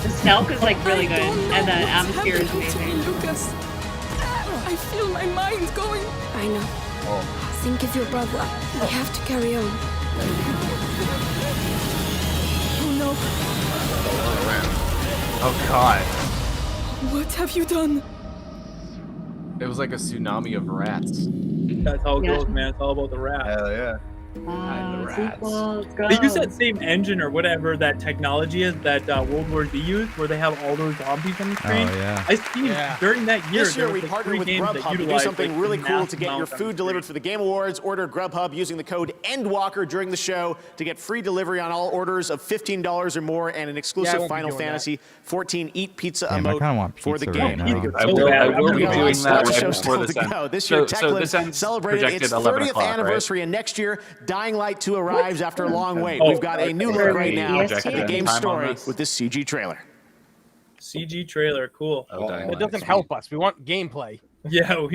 The stealth is like really good, and the atmosphere is amazing. Lucas. I feel my mind going. I know. Think of your brother. We have to carry on. Oh no. Oh God. What have you done? It was like a tsunami of rats. That's how it goes, man. It's all about the rat. Hell yeah. Sequel, let's go. They use that same engine or whatever that technology is that World War Z used, where they have all those zombies on the screen. Oh, yeah. I seen during that year. This year there we was, like, partnered 3 with games that Grubhub to do utilized, something like, really the cool massive to get your amount on the food delivered for the Game Awards. Order Grubhub using the code ENDWALKER during the show to get free delivery on all orders of $15 or more and an exclusive Final Fantasy 14 Eat Pizza Damn, I emote kind of want for the pizza game. right now. I will be doing that right Show before still this to ends. go. This year, This Techland ends celebrated projected its 11 30th o'clock, right? anniversary, and next year, Dying Light 2 arrives after a long wait. Oh, We've got a new look right now at the Projected game time on story this? with this CG trailer. CG trailer, cool. It doesn't help us. We want gameplay. Yeah,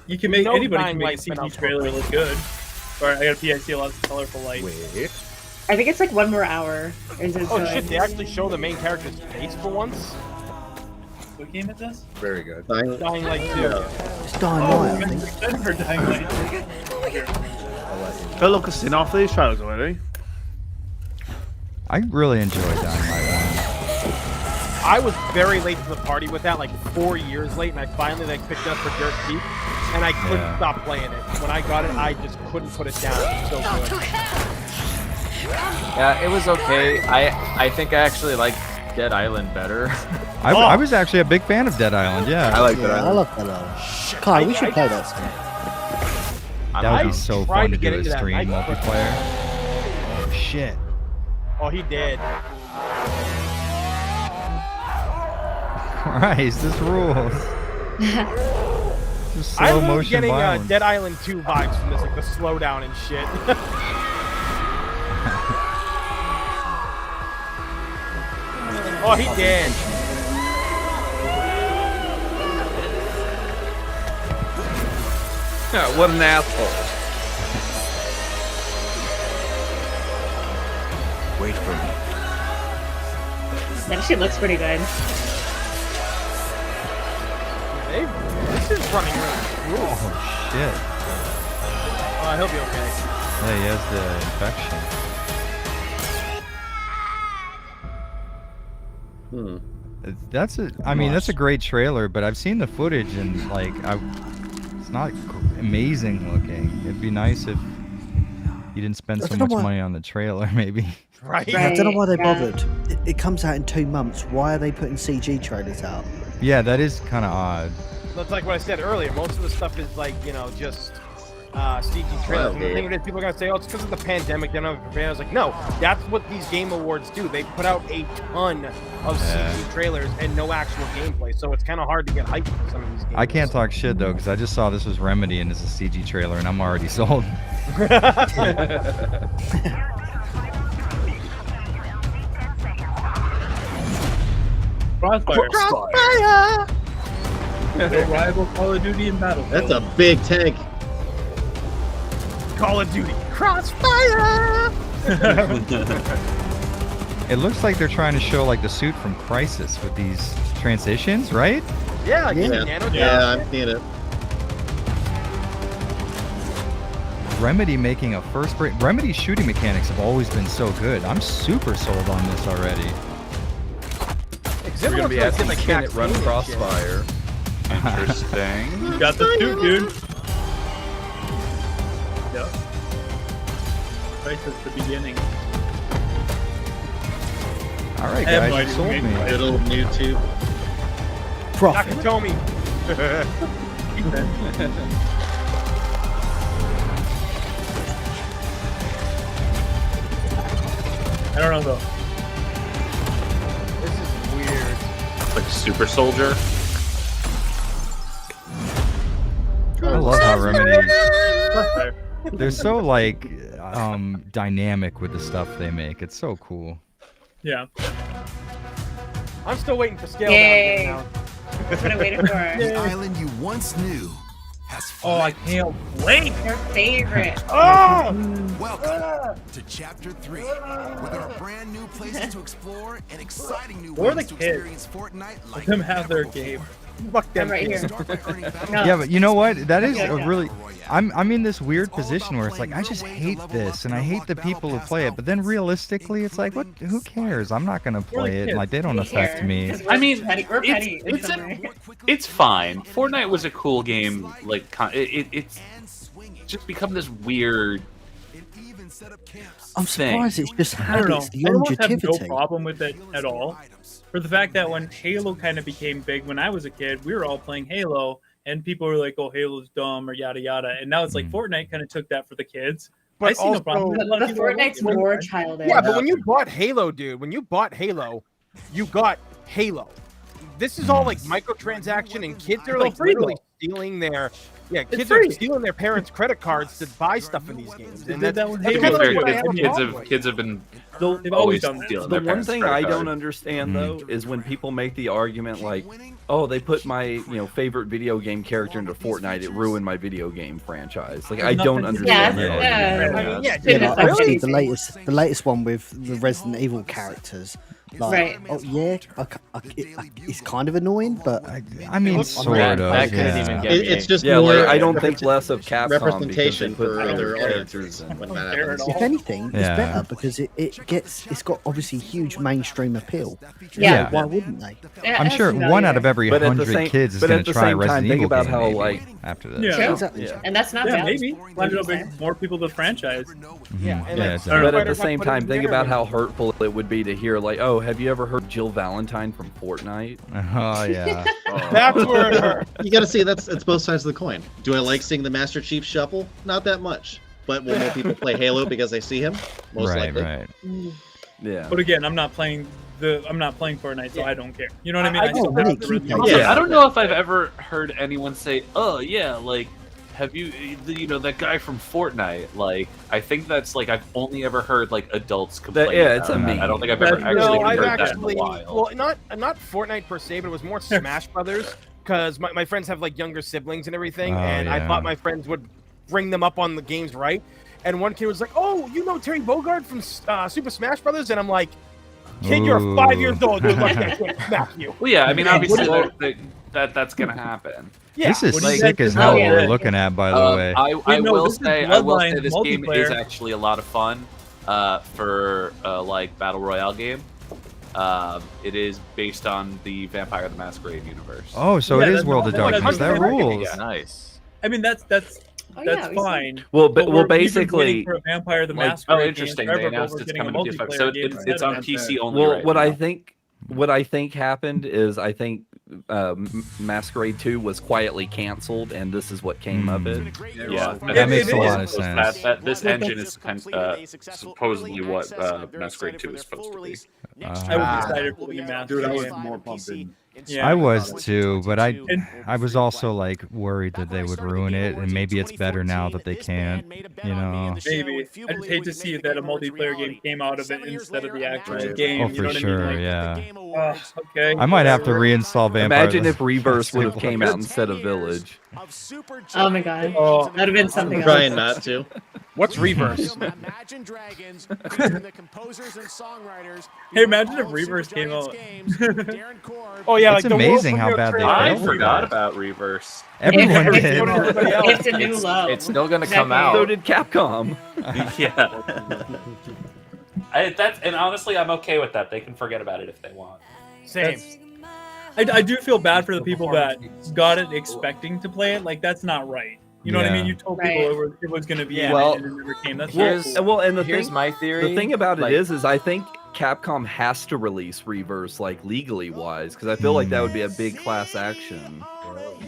you can make anybody Dying can make a Light's been out CG for trailer look good. All right, I got a PIC, lots of colorful light. I think it's like 1 more hour. Is it Oh good? shit! They actually show the main character's face for once. What game is this? Very good. Dying Light 2. It's Dying Light, I think. For Dying Light. But look, I've seen off these trailers already. I really enjoyed Dying Light 1. I was very late to the party with that, like 4 years late, and I finally picked it up for dirt cheap, and I couldn't stop playing it. When I got it, I just couldn't put it down. It was so good. Yeah, it was okay. I think I actually like Dead Island better. I was actually a big fan of Dead Island. Yeah, I like that. I love Dead Island. Kyle, we should play that soon. That would be so tried fun to to get do a into that. stream I- multiplayer. Oh shit! Oh, he did. Christ, this rules. Just I slow was motion getting violence. Dead Island 2 vibes from this, like the slowdown and shit. Oh, he did. Yeah, what an asshole. Wait for me. That actually looks pretty good. This is running really cool. Oh shit! He'll be okay. Yeah, he has the infection. That's a. I mean, that's a great trailer, but I've seen the footage and like, it's not amazing looking. It'd be nice if you didn't spend so much money on the trailer, maybe. Right. I don't know why they bothered. It comes out in 2 months. Why are they putting CG trailers out? Yeah, that is kind of odd. That's like what I said earlier. Most of the stuff is like, just CG trailers. And the thing is, people are gonna say, "Oh, it's because of the pandemic." Then I was like, "No, that's what these Game Awards do. They put out a ton of CG trailers and no actual gameplay. So it's kind of hard to get hyped for some of these games." I can't talk shit though, because I just saw this was Remedy and it's a CG trailer, and I'm already sold. Crossfire. The rival Call of Duty and Battlefield. That's a big tank. Call of Duty Crossfire. It looks like they're trying to show like the suit from Crysis with these transitions, right? Yeah, I'm seeing it. Remedy making a first break. Remedy's shooting mechanics have always been so good. I'm super sold on this already. We're gonna be asking can it run Crossfire? Interesting. You got the suit, dude. Yep. Right at the beginning. All right, guys, you sold me. Good old YouTube. Profit. Nakatomi. I don't know though. This is weird. Like Super Soldier. I love how Remedy. They're so like dynamic with the stuff they make. It's so cool. Yeah. I'm still waiting for scale Yay. down. That's what I waited for. The island you once knew has Oh, I can't wait. Your favorite. Welcome to Chapter 3, where there are brand new places to explore and exciting new Or ways the to kids. experience Fortnite Let like them have their never game. before. Fuck them I'm right kids. here. No. Yeah, but you know what? That is Okay, a okay. really. I'm in this weird position where it's like I just hate this and I hate the people who play it. But then realistically, it's like, what? Who cares? I'm not gonna play it. Like they don't affect me. I mean, We're petty in it's, some way. it's fine. Fortnite was a cool game. Like, it's just become this weird. I'm surprised it's just I don't know. habits, the I almost have no longevity. problem with it at all. For the fact that when Halo kind of became big when I was a kid, we were all playing Halo, and people were like, "Oh, Halo's dumb" or yada yada. And now it's like Fortnite kind of took that for the kids. But I see no problem. with it. A lot of The people are Fortnite's like, more childish. Yeah, but when you bought Halo, dude, when you bought Halo, you got Halo. This is all like microtransaction, and kids are It's all like free, literally though. stealing their It's kids are free. stealing their parents' credit cards to buy stuff in these games. They And did that's, that with that's Halo. kind of like Very what I good. have a problem with. Kids have been They've always always done that. stealing The their one parents' thing credit I don't card. understand though is when people make the argument like, "Oh, they put my favorite video game character into Fortnite. It ruined my video game franchise." Like I don't understand that argument. I mean, yeah, You know, really? obviously the latest one with the Resident Evil characters. Like, Right. oh yeah, it's kind of annoying, but I mean, sort of. that couldn't Yeah. even get me. It's just Yeah, more like I don't think less of Capcom representation because they for put their characters audiences in. when that Fair happens. at all. if anything, it's Yeah. better because it's got obviously huge mainstream appeal. Yeah. So why wouldn't they? Yeah, I'm it has sure some one value out of there. every But at the 100 same- kids is but going at to the try same time, Resident think Evil about game, how, maybe, like- after this. Yeah. True. Exactly. Yeah. And that's not Yeah, bad. maybe. Like Why you not said. bring more people to the franchise? Yeah, Yeah, and like, exactly. But at the Spider-Man same put it time, think together about and- how hurtful it would be to hear like, "Oh, have you ever heard Jill Valentine from Fortnite?" Oh yeah. That's where it hurt. You got to see it's both sides of the coin. Do I like seeing the Master Chief shuffle? Not that much. But will more people play Halo because they see him? Most Right, likely. right. Yeah. But again, I'm not playing Fortnite, so I don't care. You know what I mean? I still don't have really the keep original- it. I don't know if I've ever heard anyone say, "Oh yeah, like, have you that guy from Fortnite?" Like, I think that's like I've only ever heard like adults complain. yeah, it's about a that. meme. I don't think I've ever No, actually No, I've heard that actually in a while. well, not Fortnite per se, but it was more Smash Brothers because my friends have like younger siblings and everything, Oh, and I yeah. thought my friends would bring them up on the games right. And one kid was like, "Oh, you know Terry Bogard from Super Smash Brothers?" And I'm like, "Kid, you're 5 years old. You're like, I can't smack you." Well, yeah, I mean, Yeah, obviously what that's gonna happen. Yeah, This is What do you sick guys as think hell about what we're it? looking at, by the way. I no, will this is say Bloodlines this game is multiplayer. actually a lot of fun for like battle royale game. It is based on the Vampire the Masquerade universe. Oh, so Yeah, it is that's- World of that's- Darkness. That that's- rules. Yeah, nice. I mean, that's Oh, yeah, we see. fine. Well, But well, we've been basically, waiting for a Vampire the like- Masquerade Oh, game interesting. forever, They but announced we're it's getting a coming to PS5. multiplayer So game it's instead on of it. PC only. well, right what now. I think happened is I think Masquerade 2 was quietly canceled, and this is what came of it. Yeah, That makes a lot of This sense. engine is supposedly what Masquerade 2 is supposed to be. I was excited for the new Masquerade Dude, I was game. more pumped in. Yeah. I was too, but I And- was also like worried that they would ruin it, and maybe it's better now that they can't. You know. Maybe. I just hate to see that a multiplayer game came out of it instead of the actual Right. game. Oh, you for know what sure, I mean? yeah. Okay. I might have to reinstall Vampire. Imagine the if Reverse would have Masquerade. came out instead of Village. Oh my god. Oh. That'd have been something I'm trying else. not to. What's Reverse? Imagine Dragons, featuring the composers and songwriters. Hey, imagine if Reverse came out. Oh yeah, It's like the amazing world how premiere bad they trailer. I failed. forgot about Reverse. Everyone It's- did. Everybody else. It's a new low. It's still gonna Exactly. come out. So did Capcom. Yeah. And honestly, I'm okay with that. They can forget about it if they want. Same. I do feel bad for the people that got it expecting to play it. Like, that's not right. You know what I mean? Yeah. You told Right. people it was going to be Yeah. in Well, it and it never came. That's here's- awful. Well, and the Here's thing, my theory. the thing about like, it is I think Capcom has to release Reverse like legally wise because I feel like that would be a big class action.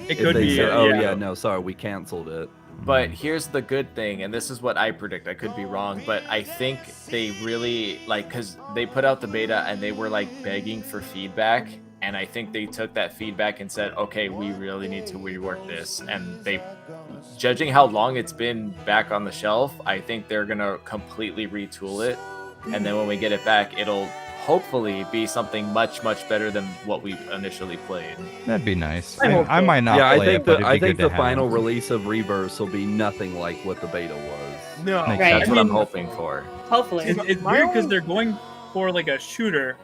It If could they be. said, "Oh yeah. yeah, no, sorry, we canceled it." But here's the good thing, and this is what I predict. I could be wrong, but I think they really because they put out the beta and they were like begging for feedback, and I think they took that feedback and said, "Okay, we really need to rework this." And they, judging how long it's been back on the shelf, I think they're gonna completely retool it, and then when we get it back, it'll hopefully be something much better than what we initially played. That'd be nice. I hope I might not Yeah, I play think it, but I it'd be think good the to final have. release of Reverse will be nothing like what the beta was. No. Makes Right. That's what I I'm mean- hoping for. Hopefully. It's My weird because own- they're going for like a shooter,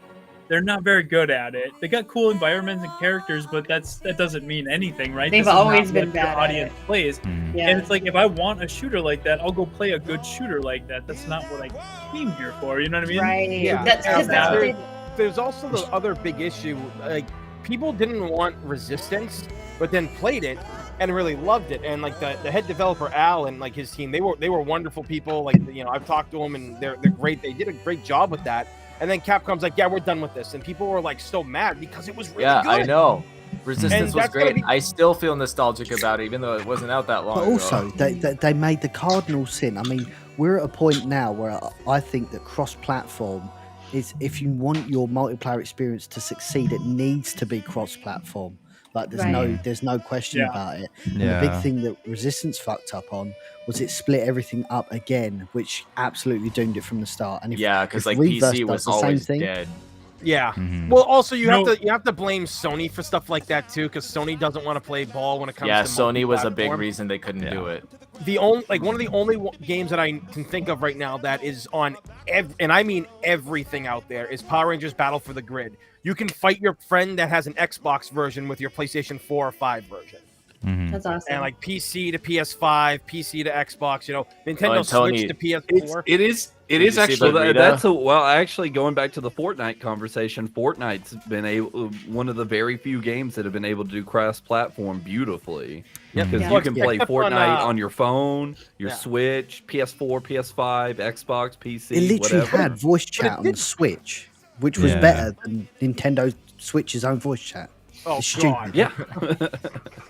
they're not very good at it. They got cool environments and characters, but that doesn't mean anything, right? They've This is not always been what your bad at audience it. plays. Yeah. And it's like, if I want a shooter like that, I'll go play a good shooter like that. That's not what I came here for. You know what I mean? Right. Yeah. That's because that's what There's also the other big issue. Like, people didn't want Resistance, but then played it and really loved it. And like the head developer Al and like his team, they were wonderful people. Like, you know, I've talked to them and they're great. They did a great job with that. And then Capcom's like, yeah, we're done with this. And people were like so mad because it was really good. I know. Resistance And was that's gotta great. be- I still feel nostalgic about it, even though it wasn't out that long But ago. also, they made the cardinal sin. I mean, we're at a point now where I think that cross-platform is, if you want your multiplayer experience to succeed, it needs to be cross-platform. Like, there's no question about it. And the big thing that Resistance fucked up on was it split everything up again, which absolutely doomed it from the start. And if, because if like Reverse PC was does the same always thing, dead. Yeah. Well, also you have to blame Sony for stuff like that too, because Sony doesn't want to play ball when it comes Yeah, to Sony was a big multi-platform. reason they couldn't do it. The only one of the only games that I can think of right now that is on and I mean everything out there is Power Rangers Battle for the Grid. You can fight your friend that has an Xbox version with your PlayStation 4 or 5 version. That's awesome. And like PC to PS5, PC to Xbox, you know, Nintendo and Tony, Switch to PS4. It is actually well, actually going back to the Fortnite conversation, Fortnite's been one of the very few games that have been able to do cross-platform beautifully. Because you can play Fortnite on your phone, your Switch, PS4, PS5, Xbox, PC. it literally whatever. had voice chat on the Switch, which was better than Nintendo Switch's own voice chat. Oh, It's stupid. Yeah.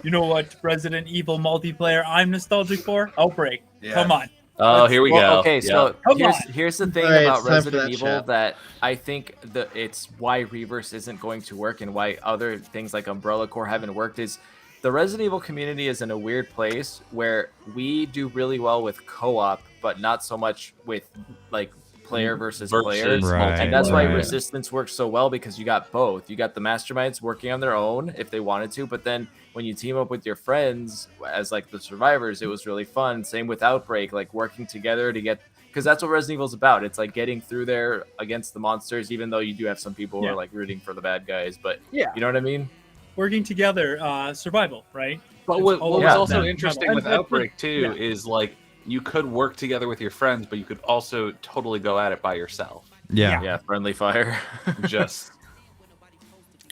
You know what Resident Evil multiplayer I'm nostalgic for? Outbreak. Come on. Oh, here we go. Okay, so Come here's the thing Alright, about it's time for Resident that Evil chat. that I think it's why Reverse isn't going to work and why other things like Umbrella Corps haven't worked is the Resident Evil community is in a weird place where we do really well with co-op, but not so much with like player versus player. And that's why Resistance works so well, because you got both. You got the masterminds working on their own if they wanted to, but then when you team up with your friends as like the survivors, it was really fun. Same with Outbreak, like working together to get, because that's what Resident Evil is about. It's like getting through there against the monsters, even though you do have some people who are like rooting for the bad guys, but you know what I mean? Working together, survival, right? But what was also that. interesting with Outbreak too is like you could work together with your friends, but you could also totally go at it by yourself. Yeah, friendly fire. Just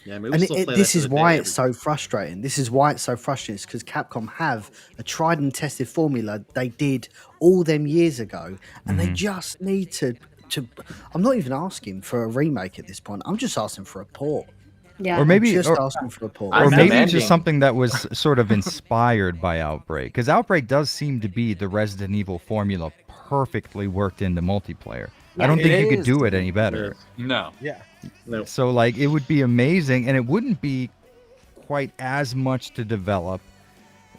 Yeah, maybe And we'll still play this that is to the why day it's so frustrating. This is why it's so frustrating. It's because Capcom have a tried and tested formula they did all them years ago, and they just need to. I'm not even asking for a remake at this point. I'm just asking for a port. Yeah. Or maybe, just or, asking for a port. or I'm maybe demanding. just something that was sort of inspired by Outbreak, because Outbreak does seem to be the Resident Evil formula perfectly worked into multiplayer. I don't think you could do it any better. no. Yeah. No. So like it would be amazing, and it wouldn't be quite as much to develop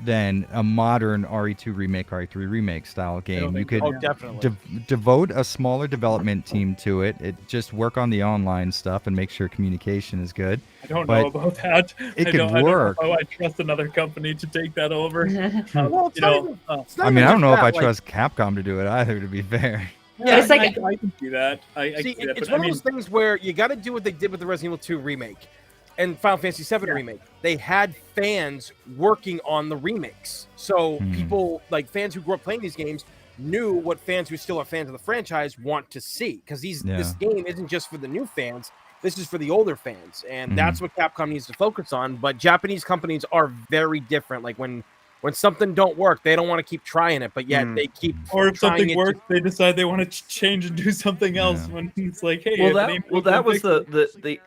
than a modern RE2 remake, RE3 remake style game. You could definitely. devote a smaller development team to it. It just work on the online stuff and make sure communication is good. I don't But know about that. it I could don't work. know if I trust another company to take that over. Well, it's You not know, even- it's I not mean, even I don't know if just I that, like- trust Capcom to do it either, to be fair. yeah, It's like- I can see that. I See, can see that. it's But one I mean, of those things where you got to do what they did with the Resident Evil 2 remake and Final Fantasy 7 remake. They had fans working on the remakes, so people like fans who grew up playing these games knew what fans who still are fans of the franchise want to see, because this game isn't just for the new fans. This is for the older fans, and that's what Capcom needs to focus on. But Japanese companies are very different. Like when something don't work, they don't want to keep trying it, but yet they keep. or if trying something it works, they decide they want to change and do something else. When it's like, hey, Well, if it ain't that broke, was don't fix it.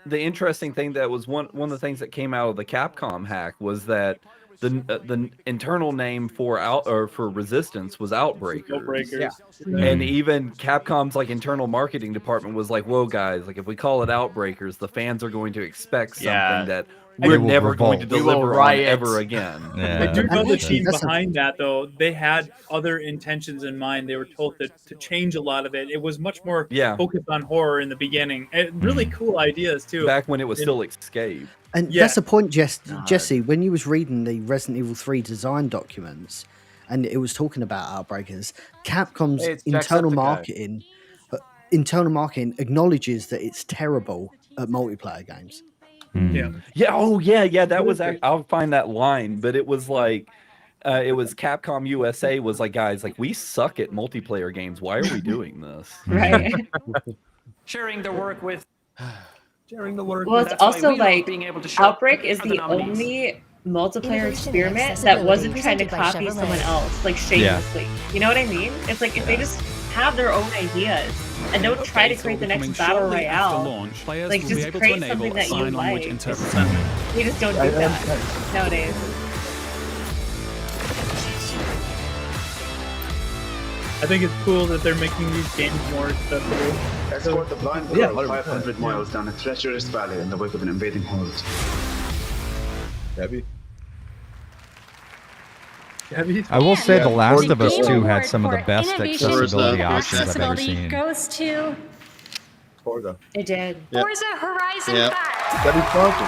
the interesting thing that was one of the things that came out of the Capcom hack was that the internal name for Resistance was Outbreakers. Outbreakers. And even Capcom's like internal marketing department was like, "Whoa, guys! Like if we call it Outbreakers, the fans are going to expect something that we're will never going to revolt. We will deliver on riot. ever again." I do know the actually, team that's a- behind that, though. They had other intentions in mind. They were told to change a lot of it. It was much more focused on horror in the beginning. And really cool ideas, too. Back when it was still Escape. And that's the point, Jesse. When you was reading the Resident Evil 3 design documents, and it was talking about Outbreakers, Capcom's Hey, it's internal Jacksepticeye. marketing acknowledges that it's terrible, at multiplayer games. Yeah. Yeah. Oh, yeah. That was. I'll find that line, but it was like, it was Capcom USA was like, guys, like we suck at multiplayer games. Why are we doing this? Right. Sharing the work with. Sharing the work. Well, with, it's that's why also we love like being able to show Outbreak is other the nominees. only multiplayer Innovation and experiment that wasn't accessibility trying to presented by copy Chevrolet. someone else, like shamelessly. You know what I mean? It's like if they just have their own ideas and don't try to create the next battle royale, like just create something that you like. We just don't do that nowadays. I think it's cool that they're making these games more accessible. Escort the blind girl 500 miles down a treacherous valley in the wake of an invading horde. Heavy. I will say The Last of Us Game 2 had Award some of the for best innovation accessibility and options I've ever accessibility seen. goes to Forza. It did. Forza Horizon Yeah. 5. That'd be sponsored.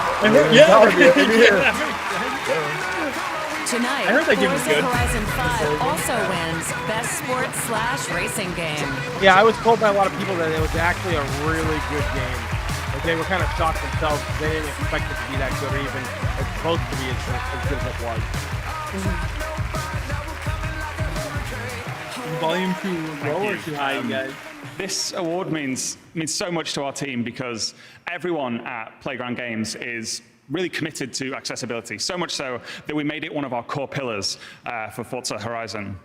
Tonight, I heard that game was Forza good. Horizon 5 also wins Best Sports/Racing Game. Yeah, I was told by a lot of people that it was actually a really good game. Like they were kind of shocked themselves. They didn't expect it to be that good or even as close to be as good as it was. Volume too low or too high, you guys? This award means so much to our team because everyone at Playground Games is really committed to accessibility, so much so that we made it one of our core pillars for Forza Horizon.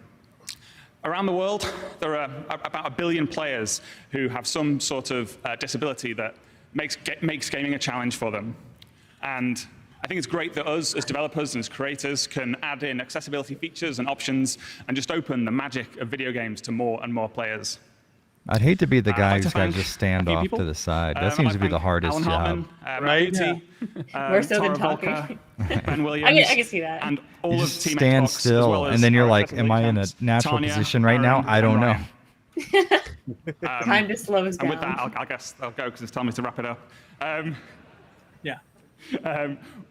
Around the world, there are about 1 billion players who have some sort of disability that makes gaming a challenge for them. And I think it's great that us as developers and as creators can add in accessibility features and options and just open the magic of video games to more and more players. I'd hate to be the I'd guy like to who's got to thank just stand a few off people. to the side. That I'd seems like to be the thank hardest Alan job. Hartman, Right? Matt Beatty, More so Tara than talking. Volker, Ben Williams, I can see that. and all You of just Team stand Xbox, as still, well as and then you're our like, am I in a champs, natural Tanya, position right now? Aaron, I don't and know. Ryan. Time to slow us And with down. that, I guess I'll go because it's telling me to wrap it up. Yeah.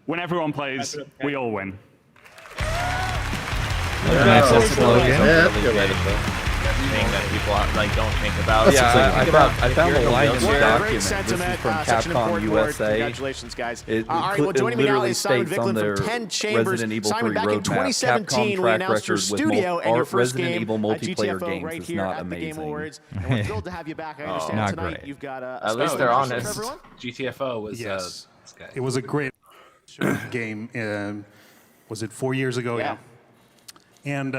When everyone plays, we all win. That's a slogan. Yeah, that's really good. good thing that people don't think about. Yeah, I found a line in the Great document. This is sentiment. from Such an Capcom important word. USA. Congratulations, guys. It, All right, well, joining me now literally is Simon states on Vicklin their from 10 Chambers. Resident Evil 3 Simon, back in roadmap, 2017, Capcom we track announced your record with studio and your first Resident game Evil at multiplayer GTFO games right is here not at the Game amazing. Awards. And we're thrilled to have you back. I understand Not tonight great. you've got a At least special they're question honest. for everyone. GTFO was Yes. this guy. It was a great game. Was it 4 years ago? Yeah. And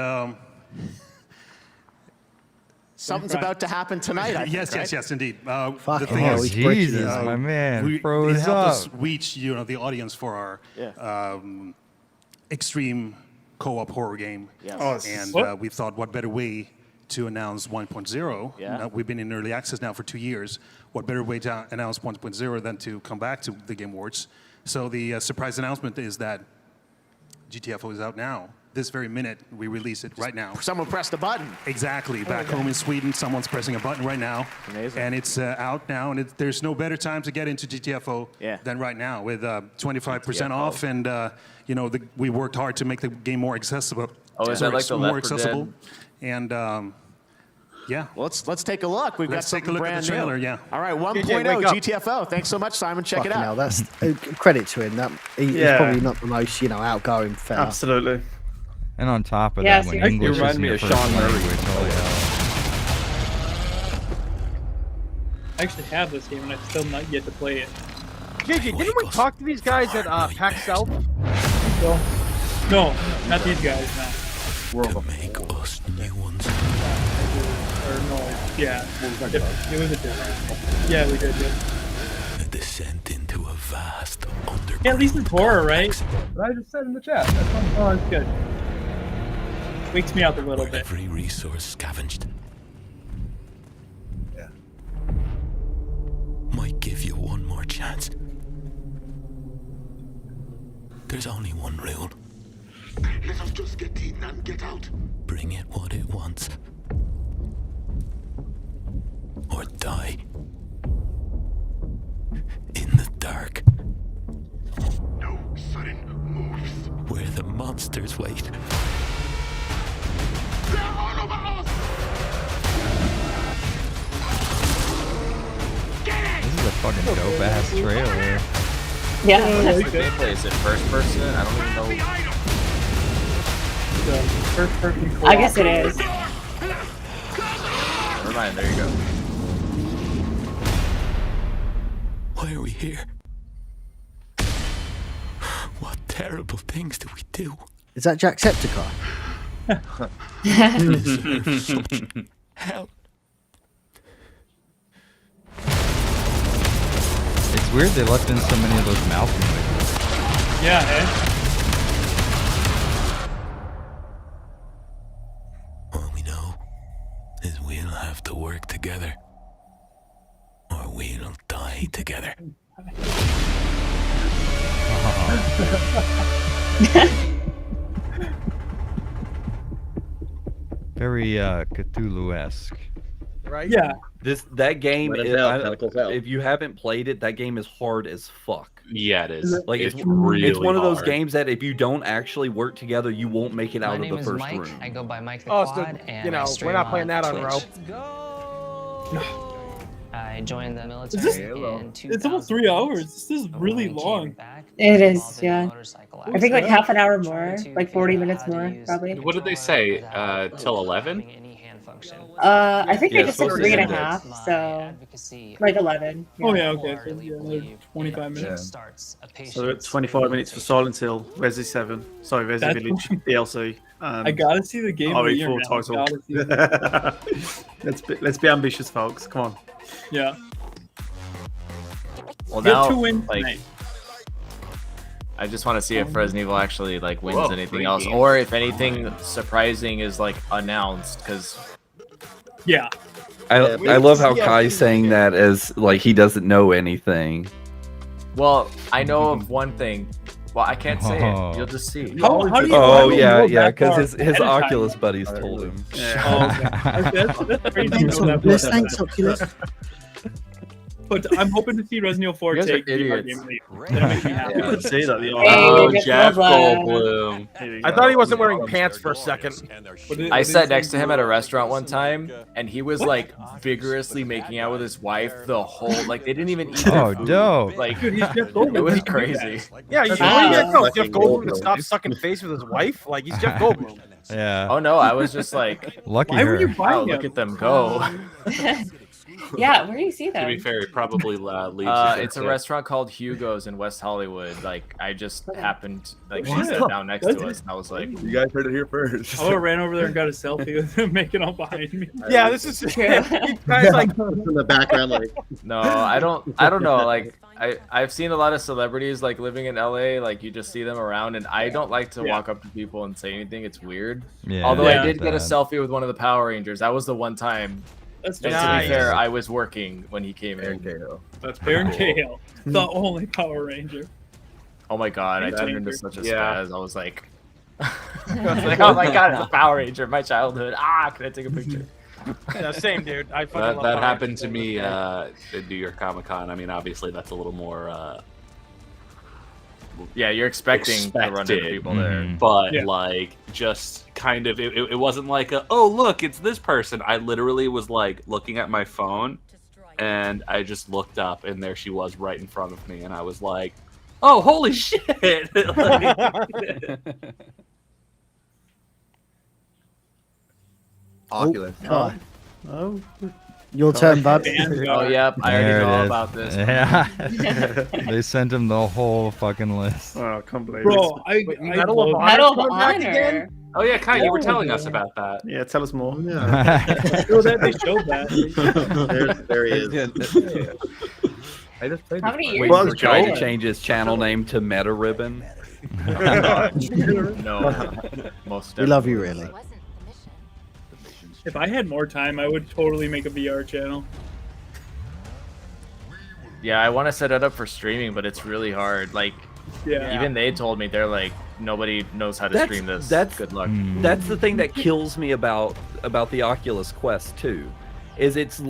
Something's about to happen tonight, I think, yes, right? yes, indeed. Fucking the thing hell, is, he's breaking Jesus, it. my man, it froze helped us up. reach the audience for our extreme co-op horror game. Yes. And we thought, what better way to announce 1.0? Yeah. We've been in early access now for 2 years. What better way to announce 1.0 than to come back to the Game Awards? So the surprise announcement is that GTFO is out now. This very minute, we release it right now. Someone pressed a button. Exactly. Back home in Sweden, someone's pressing a button right now. Amazing. And it's out now, and there's no better time to get into GTFO than right now with 25% off. And, we worked hard to make the game more accessible. Oh, is that like the more Left 4 accessible. Dead? And, yeah. Well, let's take a look. We've Let's got take a something look at brand the trailer, new. yeah. All right, JJ, 1.0 wake up. GTFO. Thanks so much, Simon. Check it Fucking out. hell, that's credit to him. He's Yeah. probably not the most, outgoing fella. Absolutely. And on top of Yeah, that, when seriously. English You remind is me your of first Sean Murray. language, holy hell. I actually have this game and I've still not yet to play it. JJ, didn't we talk to these guys at PAX South? No, not these guys, no. World of make us new ones. Or no, yeah. It was a different. Yeah, we did, yeah. A descent into a vast underground. Yeah, at least it's horror, right? What I just said in the chat. That's fun. Oh, that's good. Wakes me up a little bit. Every resource scavenged. Yeah. Might give you one more chance. There's only one rule. Let us just get in and get out. Bring it what it wants. Or die. In the dark. No sudden moves. Where the monsters wait. They're all over us! Get it! This is a fucking dope ass trailer. Yeah. What's the gameplay? Is it first person? I don't even know. First person. I guess it is. Never mind. There you go. Why are we here? What terrible things do we do? Is that Jacksepticeye? Help. It's weird they left in so many of those mouth noises. Yeah, eh? All we know is we'll have to work together. Or we'll die together. Very Cthulhu-esque. Right? Yeah. That game, Let it out, tentacles out. if you haven't played it, that game is hard as fuck. Yeah, it is. Like it's it's really one of those hard. games that if you don't actually work together, you won't make it out of the first Mike. room. I go by Mike the Oh, Quad, so, and you know, I we're stream not playing that on Twitch. row. I joined the Is military this, in 2000. it's almost 3 hours. This is really long. It is, yeah. I think like half an hour more, like 40 minutes more, probably. What did they say? Till 11? I think Yeah, they just said it's 3.5, so like 11. Oh yeah, okay. So, yeah, another 25 minutes. So it's 25 minutes for Silent Hill, Resi 7, sorry, Resi That's Village DLC. I gotta see the game of the year, RE4 man. I gotta see title. let's be ambitious, folks. Come on. Yeah. Well, Get now, 2 wins like, tonight. I just want to see if Resident Evil actually like wins Whoa, anything great else, game. or if anything surprising is like announced. Because Yeah. I love how Kai's saying that as like he doesn't know anything. well, I know of one thing. Well, I can't say Oh. it. You'll just see. How do you Oh know yeah, that because far his ahead of time? Oculus buddies told him. Oh, okay. That's crazy. Thanks, to know that Oculus. far. Thanks, Oculus. But I'm hoping to see Resident Evil 4 You guys are take VR idiots. game lead. That'll make me happy. You could see that. The Oh, Jeff Jeff Goldblum. Goldblum. I thought he wasn't wearing pants for a second. I sat next to him at a restaurant one time, and he was like vigorously making out with his wife the whole like they didn't even eat their Oh, food. dope. Like Dude, he's Jeff Goldblum. it was He can do crazy. that. Yeah, what do you guys know? Jeff Goldblum to stop sucking face with his wife? Like, he's Jeff Goldblum. Yeah. Oh no, I was just like, Lucky Why her. were you wow, buying look him? at them go. Yeah, where do you see To be them? fair, it probably leads. you It's a to- restaurant called Hugo's in West Hollywood. Like I just happened, like she What? sat down next to us, and I was like, You guys heard it here first. I would have ran over there and got a selfie with him making out behind me. Yeah, this is guys like in the background, like no, I don't know. Like I've seen a lot of celebrities like living in LA. Like you just see them around, and I don't like to walk up to people and say anything. It's weird. Yeah, Although Yeah. I did get a that. selfie with one of the Power Rangers. That was the one time. That's And just to Nice. be fair, I was working when he came Aaron in. Cahill. That's Aaron pretty cool. Cahill, the only Power Ranger. Oh my god, I He's turned a into ranger. such a Yeah. spaz. I was like, oh my god, it's a Power Ranger. My childhood. Can I take a picture? yeah, same dude. I fucking That, love that Power happened to Rangers. me at New York Comic Con. I mean, obviously that's a little more Yeah, you're expecting to run into expected, people there. Mhm. but Yeah. like just kind of it wasn't like oh look, it's this person. I literally was like looking at my phone, and I just looked up, and there she was right in front of me, and I was like, oh holy shit. Like, Oculus. Oh, Oh, your turn, bud. Oh yep, I already There it know all is. about this. Yeah. They sent him the whole fucking list. oh, I can't believe Bro, it. I Medal of love Honor Medal of coming back Honor. again? oh yeah, Kai, you were telling us about that. Yeah, tell us more. Well, that they showed that. there he is. I just played How this many one. years? Well, is it trying to going? change his channel name to Meta Ribbon. No, most We love you, definitely. really. If I had more time, I would totally make a VR channel. Yeah, I want to set it up for streaming, but it's really hard. Like, Yeah. even they told me they're like, nobody knows how to That's- stream this. that's- Good luck. That's the thing that kills me about the Oculus Quest 2, is it's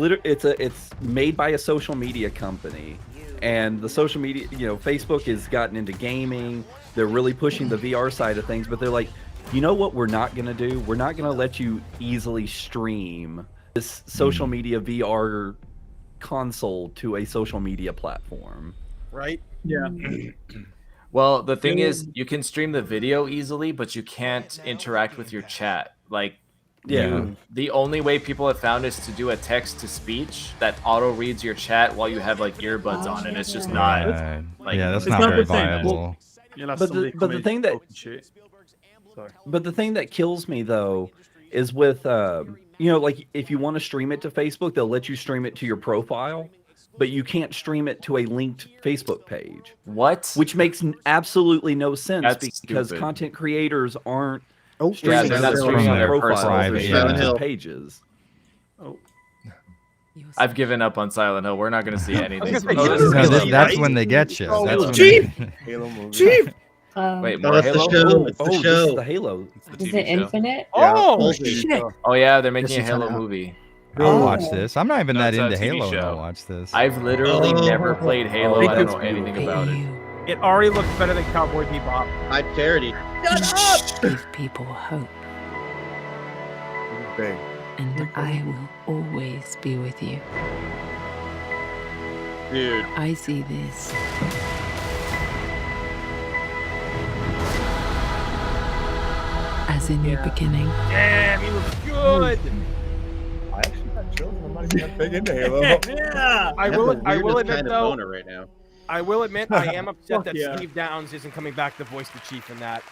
made by a social media company, and the social media, Facebook has gotten into gaming. They're really pushing the VR side of things, but they're like, you know what we're not gonna do? We're not gonna let you easily stream this social media VR console to a social media platform. Right? Yeah. Well, the thing is, you can stream the video easily, but you can't interact with your chat. Like, the only way people have found is to do a text to speech that auto reads your chat while you have like earbuds on, and it's just not. Like, that's it's not not very the same. viable. But the thing that But the thing that kills me though is with like if you want to stream it to Facebook, they'll let you stream it to your profile, but you can't stream it to a linked Facebook page. What? Which makes absolutely no sense That's because stupid. content creators aren't Yeah, they're not streaming on their personal private, pages. I've given up on Silent Hill. We're not going to see anything. That's when they get you. That's when Chief! Halo movie. Chief! Wait, No, more that's Halo? the show. It's the This show. is the Halo. Is it Infinite? Oh, shit. Oh yeah, they're making a This is Halo coming out. movie. I'll watch this. I'm not even No, that it's a into TV Halo, and show. I'll watch this. I've literally never played Halo. I don't know anything about it. It already looks better than Cowboy Bebop. High parody. Give people hope, Big. and I will always be with you. Dude. I see this as a new beginning. Damn, he looks good. I actually got chills. I'm not even that big into Halo. Yeah. I will admit kind of though. boner right now. I will admit I am upset Fuck that yeah. Steve Downs isn't coming back to voice the Chief in that.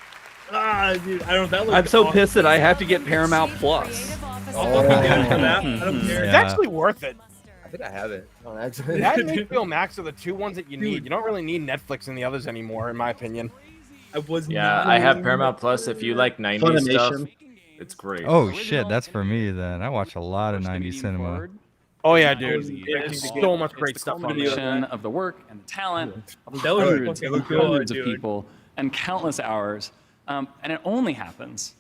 Ah, dude, I don't know. That looks I'm so awesome. pissed that I have to get Paramount Plus. I'll fucking get into that. I don't care. It's actually worth it. I think I have it. No, actually. That and HBO Max are the two ones that you need. You don't really need Netflix and the others anymore, in my opinion. I was Yeah, I have Paramount Plus. If you like 90s stuff, Funimation. it's great. Oh shit, that's for me then. I watch a lot of 90s cinema. Oh yeah, dude. There's so much great It's the stuff on culmination there. of the work and the talent of That was hundreds fucking and good, hundreds of dude. people and countless hours. And it only happens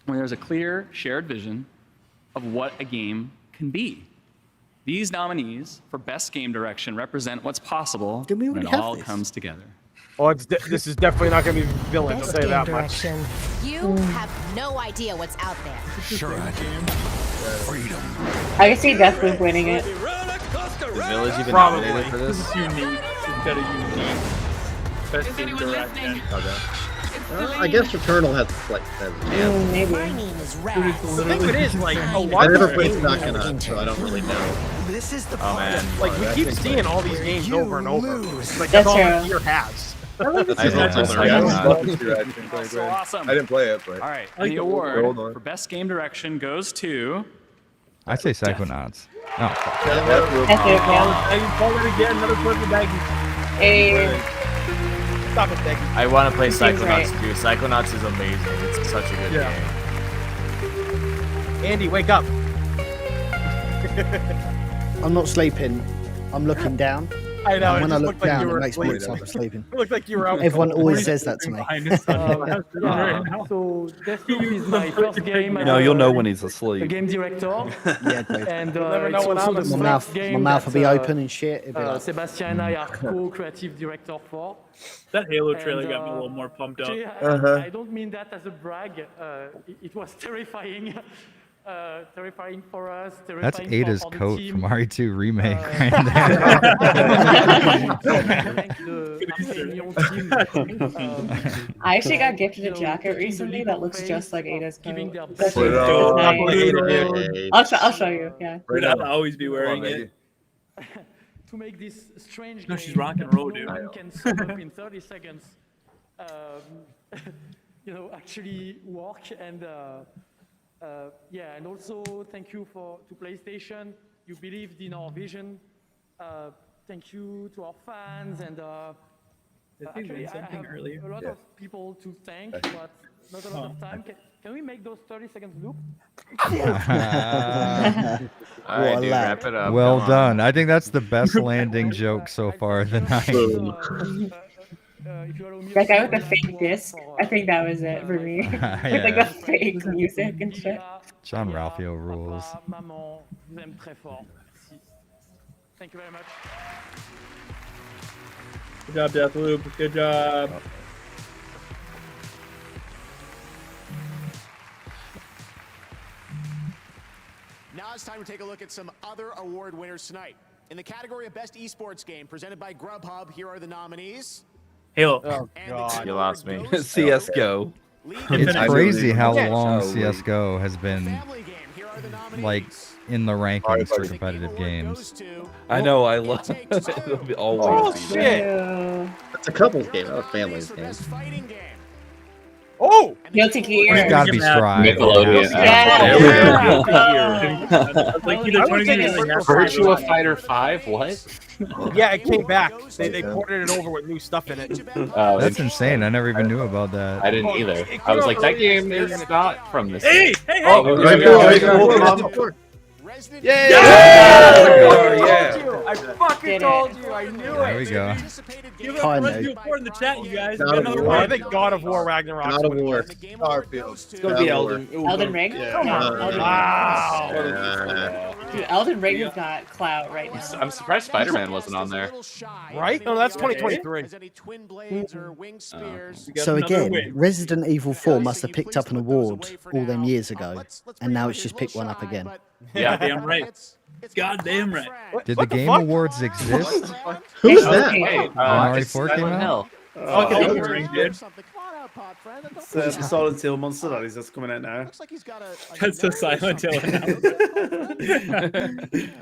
when there's a clear shared vision of what a game can be. These nominees for Best Game Direction represent what's possible Did we when already it have all this? comes together. Oh, this is definitely not going to be Village, I'll say that much. You have no idea what's out there. Sure I do. Freedom. I can see Deathloop winning it. Is Village even Probably. nominated for This this? is unique. It's got a unique best game direction. I guess Returnal has like has a chance. Maybe. My name is Dude, Raz. it's The thing of it is, like, a I lot never of played games, Psychonauts, so I don't really know. This is the Oh man. like, we keep seeing all these games over and over. Like, That's that's all true. the year has. I Yeah. hope Yeah, it's I Psychonauts. love this direction. So awesome. I didn't play it, but All right, like the the award Hold on. for Best Game Direction goes to I say Psychonauts. Oh, fuck. That's it, yeah. I call it again, another point for Daggy. Hey, Stop it, Daggy. I want to play Seems Psychonauts right. too. Psychonauts is amazing. It's such a good Yeah. game. Andy, wake up. I'm not sleeping. I'm looking down. I know, And it when I just look looked like down, you it were makes me look asleep. like I'm sleeping. It looked like you were out. Everyone always says that to me. Behind his son. So Deathloop is my first game. No, you'll know when he's a asleep. game director. Yeah, dude. And You'll never know it's when also I'm the asleep. My first mouth, game my mouth will that, be open and shit. It'd be like, Sebastian and I are co-creative director for. That Halo trailer And, got me a little more pumped up. Actually, Uh-huh. I don't mean that as a brag. It was terrifying. Terrifying for us. Terrifying That's Ada's for the coat team. from RE2 remake. Thank the Arcanion team. I actually got gifted a jacket recently that looks just like Ada's Giving coat. their That's Put it really on. nice. I'll show you. Yeah. Dude, I'll always be wearing Come on, it. To make this strange No, game she's rock and that roll, no dude. one can sum up in 30 seconds, actually work and yeah, and also thank you to PlayStation. You believed in our vision. Thank you to our fans and actually I have earlier. a lot of people to thank, but not a lot of time. Can we make those 30 seconds loop? All right, dude, wrap it up. Well Come on. done. I think that's the best landing joke so far of the night. That guy with the fake disc. I think that was it for me. With like the fake music and shit. John Ralphio rules. Maman, vous aime très fort. Merci. Thank you very much. Good job, Deathloop. Good job. Now it's time to take a look at some other award winners tonight. In the category of Best Esports Game, presented by Grubhub, here are the nominees. Halo. Oh God, You lost me. CS:GO. It's crazy how Yeah. long Oh, CS:GO has been like in the rankings for competitive games. I know. I love it. It'll be always Oh be shit! there. It's a couple's game, not a family's game. Oh! Guilty Gear. It's got to be Strive. Nickelodeon. Like either I would 20 take years it or for Virtua Fighter 5. What? Yeah, it came back. They ported it over with new stuff in it. That's insane. I never even knew about that. I didn't either. I was like, that game is not from this. Hey, game. hey, hey! Oh, Yeah! I fucking told you. I knew There we go. Give up Resident Evil 4 in the chat, you guys. God of Another War. I one. think God of War Ragnarok. God of War. Starfield. It's gonna be Elden. Elden Ring? Yeah. Elden Wow. Dude, Elden Ring has got clout right now. I'm surprised Spider-Man wasn't on there. Right? No, that's 2023. So again, Resident Evil 4 must have picked up an award all them years ago, and now it's just picked one up again. Yeah. Damn right. Goddamn right. Did the Game Awards exist? Who's that? Hey, When RE4 came Silent out? Hill. Okay, Elden Ring, dude. It's the Silent Hill monster that is that's coming out now. That's the Silent Hill.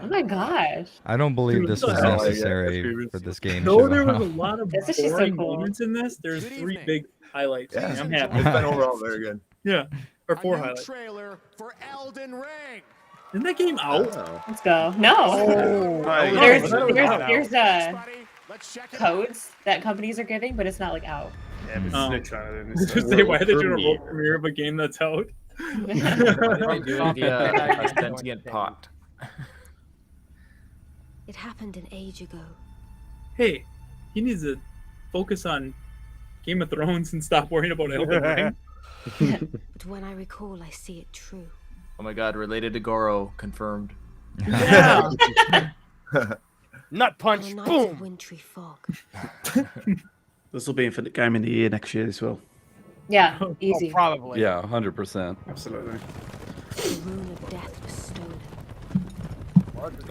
Oh my gosh. I don't believe Dude, this was oh, yeah, necessary for this game Though show. there was a lot of This is just so boring cool. moments in this, there's 3 big highlights. Yeah. I'm happy. It's been overall very good. Yeah. Or A 4 new highlights. trailer for Elden Ring. Isn't that game out? Oh. Let's go. No. Right. There's Let's check it out. codes that companies are giving, but it's not like out. Yeah, but Oh. it's no trailer, then, Just so- say why are they doing a world premiere of a game that's out? They do the sentient pot. It happened an age ago. Hey, he needs to focus on Game of Thrones and stop worrying about Elden Ring. But when I recall, I see it true. Oh my god, related to Goro, confirmed. Yeah. Nut punch. On a night Boom. of wintry fog. This will be Infinite Game in the year next year as well. Yeah, Oh, easy. probably. Yeah, 100%. Absolutely. The rune of death was stolen.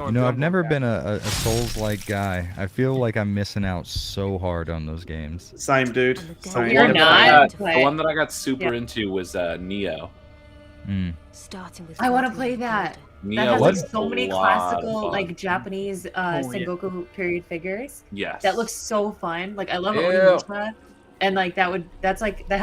You know, I've never been a Souls-like guy. I feel like I'm missing out so hard on those games. Same, dude. Same. You're not. The one that I got super into was Neo. Mm. Starting with I want to play that. Neo That has like was so a many lot of classical, fun. like Japanese yeah. Sengoku period figures. Yes. That looks so fun. Like I love Ew. Onimusha, and like that has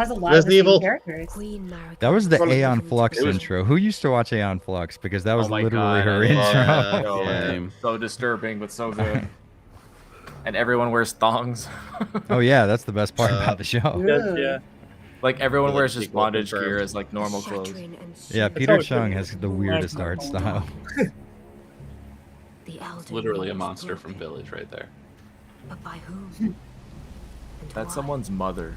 a lot Resident of the same Evil. characters. Queen Marika. That was the Well, Aeon Flux it was- intro. Who used to watch Aeon Flux? Because that was Oh my literally God, her I intro. love Yeah. Same. So disturbing, but so good. And everyone wears thongs. Oh yeah, that's the best part about the show. Yes, yeah. Like everyone Well, wears that's just equal bondage confirmed. gear as like normal clothes. Shattering and Yeah, soon Peter how it Chung should has be. the weirdest art style. the Elden Literally a Ring was monster from broken. Village right there. But by whom? And That's why? someone's mother.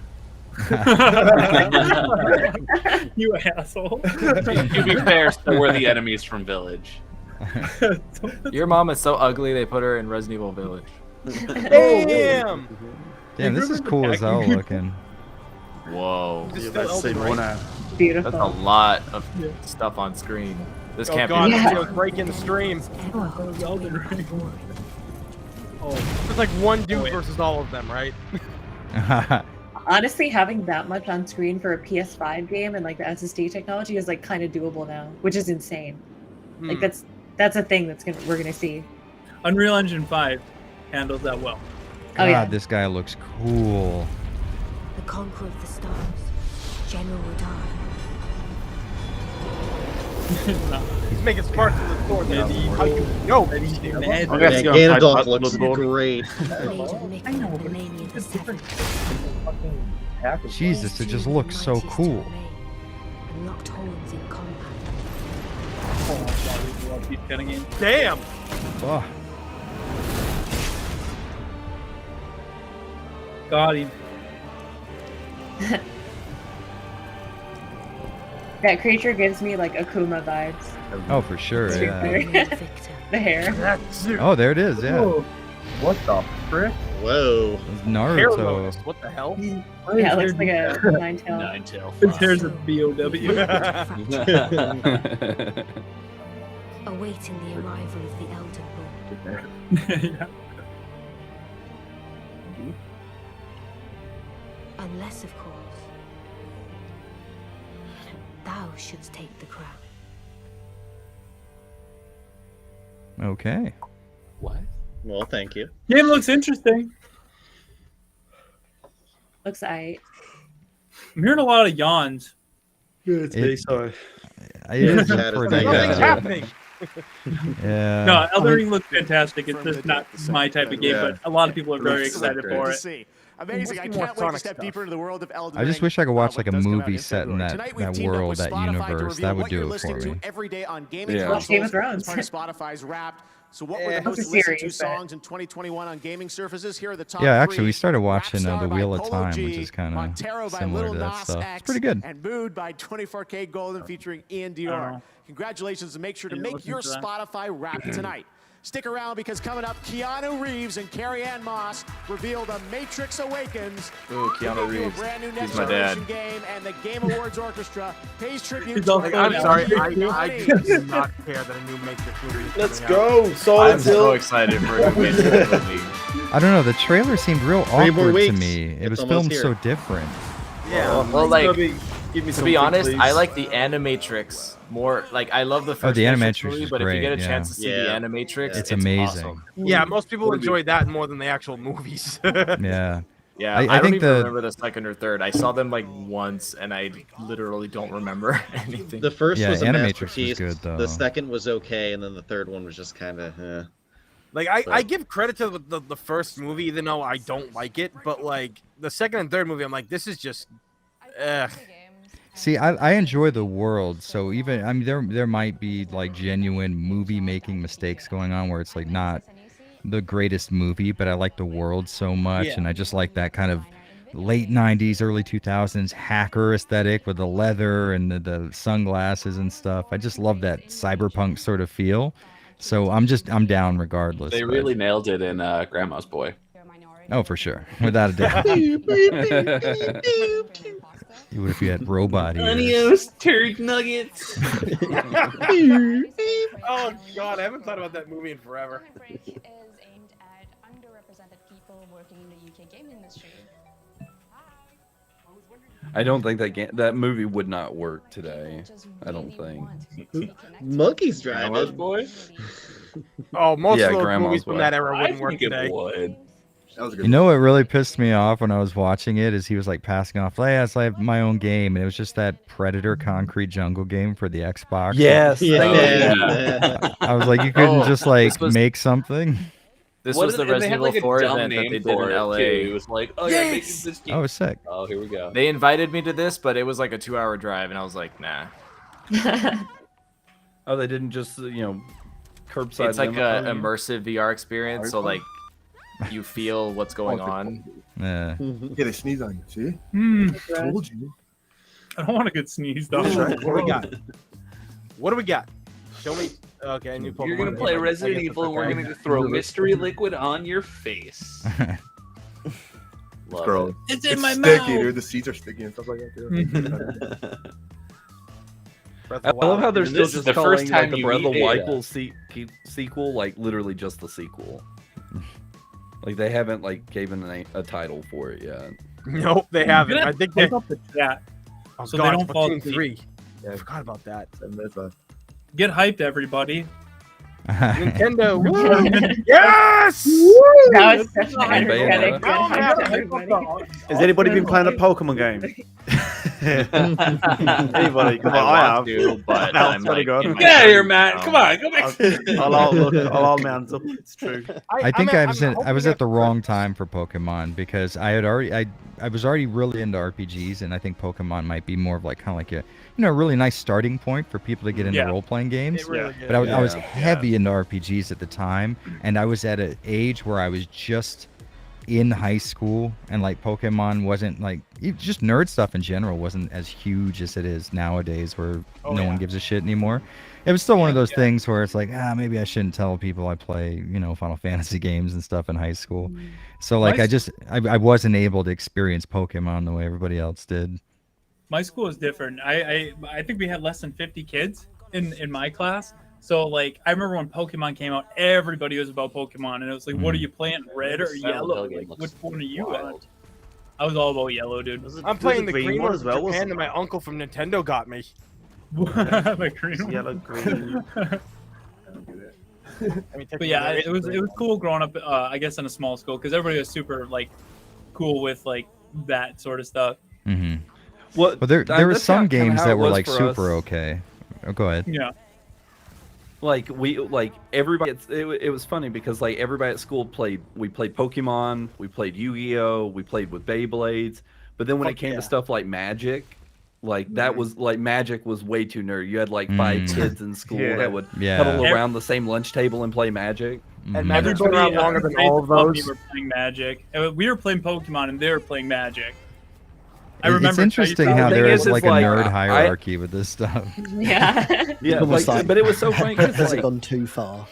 You asshole. To be fair, so were the enemies from Village. Your mom is so ugly they put her in Resident Evil Village. Damn. Damn, this is cool as hell looking. Whoa. Just Let's see Elden more Ring. now. Beautiful. That's a lot of stuff on screen. This Oh can't god, be. Yeah. it was breaking the stream. Elden Ring. It's like one dude versus all of them, right? Honestly, having that much on screen for a PS5 game and like the SSD technology is like kind of doable now, which is insane. Like that's a thing we're gonna see. Unreal Engine 5 handles that well. Oh, God, yeah. this guy looks cool. The conqueror of the stars, General Radar. He's making sparks with the sword. How you know? Mad. Yeah, Ganondorf looks great. Made of Mick and the Mania the Seventh. Jesus, it just looks so cool. And locked horns in combat. Keep getting in. Damn. Oh, God, he That creature gives me like Akuma vibes. oh, for sure. Yeah. The hair. Oh, there it is. Yeah. What the frick? Whoa. It's Naruto. What the hell? Yeah, it looks like a nine-tail. Nine-tail. There's a BOW. Awaiting the arrival of the Elden Lord. Yeah. Unless, of course, thou shouldst take the crown. Okay. What? Well, thank you. Game looks interesting. Looks aight. I'm hearing a lot of yawns. It- sorry. It is Chat is pretty. nothing's happening. Yeah. No, Elden I Ring looks fantastic. It's just not my type of game, but a lot of people are very excited for it. Amazing. I can't wait to step deeper into the world of Elden I Ring. just wish I could watch like a what does come out movie in set in February. that, Tonight we've that teamed up world, with that Spotify to universe. reveal That would what you're do it listening for to me. every day on gaming Yeah. consoles Game of Thrones. as part of Spotify's Wrapped. So what were Yeah. the most It's a listened to series, but- songs in 2021 on gaming surfaces? Here are the top Yeah, actually, three. we started watching Rap The Star Wheel by of Polo Time, G, which is kind Montero of by similar Little to that Nas stuff. X, It's pretty good. and Mood by 24K Golden featuring Ian Dior. Congratulations, and make sure to Didn't make listen your to that. Spotify Wrapped tonight. Stick around because coming up, Keanu Reeves and Carrie-Ann Moss reveal The Matrix Awakens. Ooh, Keanu Reveal a Reeves. brand new He's next my dad. generation game, and the Game Awards Orchestra pays tribute He's to also a I'm Yeah. sorry. nominees. I do not care that a new Matrix movie is Let's coming out. go. Solid I'm so excited for a new Matrix movie. I don't know. The trailer seemed real 3 more awkward to weeks. me. It It's was almost filmed here. so different. Yeah. Well, like, Give me to something, be honest, please. I like the Animatrix more. Like, I love the first the Matrix Animatrix movie, is but if you great, get a yeah. chance to see the Yeah. Animatrix, It's it's amazing. awesome. Yeah, most people enjoy that more than the actual movies. Yeah. Yeah, I I don't think even the- remember the second or third. I saw them like once, and I literally don't remember anything. The first Yeah, was a Animatrix was masterpiece. good, though. The second was okay, and then the third one was just kind of. Like I give credit to the first movie, even though I don't like it. But like the second and third movie, I'm like, this is just. See, I enjoy the world, so even I mean there might be like genuine movie making mistakes going on where it's like not the greatest movie, but I like the world so much, and I just like that kind of late 90s, early 2000s hacker aesthetic with the leather and the sunglasses and stuff. I just love that cyberpunk sort of feel. So I'm down regardless. They but- really nailed it in Grandma's Boy. Oh, for sure, without a doubt. What if you had robot ears? Adios, turd nuggets. Oh God, I haven't thought about that movie in forever. is aimed at underrepresented people working in the UK game industry. I don't think that movie would not work today. I don't think. Monkey's driving. Boy. Oh, most Yeah, of those Grandma's movies from Boy. that era I wouldn't work think it today. would. That was a good. You know what really pissed me off when I was watching it is he was like passing off, "Hey, I have my own game," and it was just that Predator Concrete Jungle game for the Xbox. Yes. Yeah. I was like, you couldn't Oh, just like this was- make something. This What was is the it? And they Resident had, Evil like, a 4 dumb event that name they did for in it, LA. too. It was like, oh yeah, making this game. Oh, it's sick. Oh, here we go. They invited me to this, but it was like a 2-hour drive, and I was like, nah. Oh, they didn't just curbside. It's like demo a for you? immersive VR experience, so like you feel what's going on. Yeah. Yeah, they sneeze on you. See? Told you. I don't want to get sneezed on. What do we got? What do we got? Show me. Okay, new Pokemon. You're gonna play Resident Evil, and we're gonna throw mystery liquid on your face. Love Girl. it. It's in my sticky, mouth. dude. The seeds are sticky and stuff like that, too. I love how they're And still this is just the calling first like time the you Breath of eat the data. Wild sequel, like literally just the sequel. Like they haven't like given a title for it yet. Nope, they haven't. I think they. Pump up the chat. Oh So they God, don't fall Splatoon asleep. 3. Yeah. I forgot about that. 7 minutes left. Get hyped, everybody. Nintendo. Woo! Yes! That was such an And energetic Bayonetta. good everybody. Has anybody been playing a Pokemon game? Anybody? Come on, I have. But No, I'm swear to like, God. in my Get out of here, phone, Matt. Come on, go back. I'll mount up. It's true. I think I was at the wrong time for Pokemon because I was already really into RPGs, and I think Pokemon might be more of like kind of like a really nice starting point for people to get into Yeah. role playing games. It really But I was Yeah. heavy into RPGs at the time, and I was at an age where I was just in high school, and like Pokemon wasn't like just nerd stuff in general wasn't as huge as it is nowadays, where no one gives a shit anymore. It was still one of those things where it's like, maybe I shouldn't tell people I play, Final Fantasy games and stuff in high school. So like I wasn't able to experience Pokemon the way everybody else did. My school is different. I think we had less than 50 kids in my class, So like I remember when Pokemon came out, everybody was about Pokemon, and it was like, what are you playing, red or Silent yellow? Hill game Like, looks which one are you on? wild. I was all about yellow, dude. I'm playing the green one as well. Japan that my uncle from Nintendo got me. The green one. Yellow, green. But yeah, it was cool growing up. I guess in a small school because everybody was super like cool with like that sort of stuff. Mm-hmm. Well, But there were that's some kinda games how that it were was like for super us. okay. Oh, go ahead. Yeah. Like everybody, it was funny because like everybody at school we played Pokemon, we played Yu-Gi-Oh, we played with Beyblades, but then when it came to stuff like Magic, like that was like Magic was way too nerdy. You had like 5 kids in school that would huddle around the same lunch table and play Magic. And Magic's been around longer than all of those. We were playing Magic. We were playing Pokemon, and they were playing Magic. I It's remember interesting how there is like a nerd hierarchy with this stuff. Yeah. Yeah, Almost like, but it was so funny because has like, it gone too far?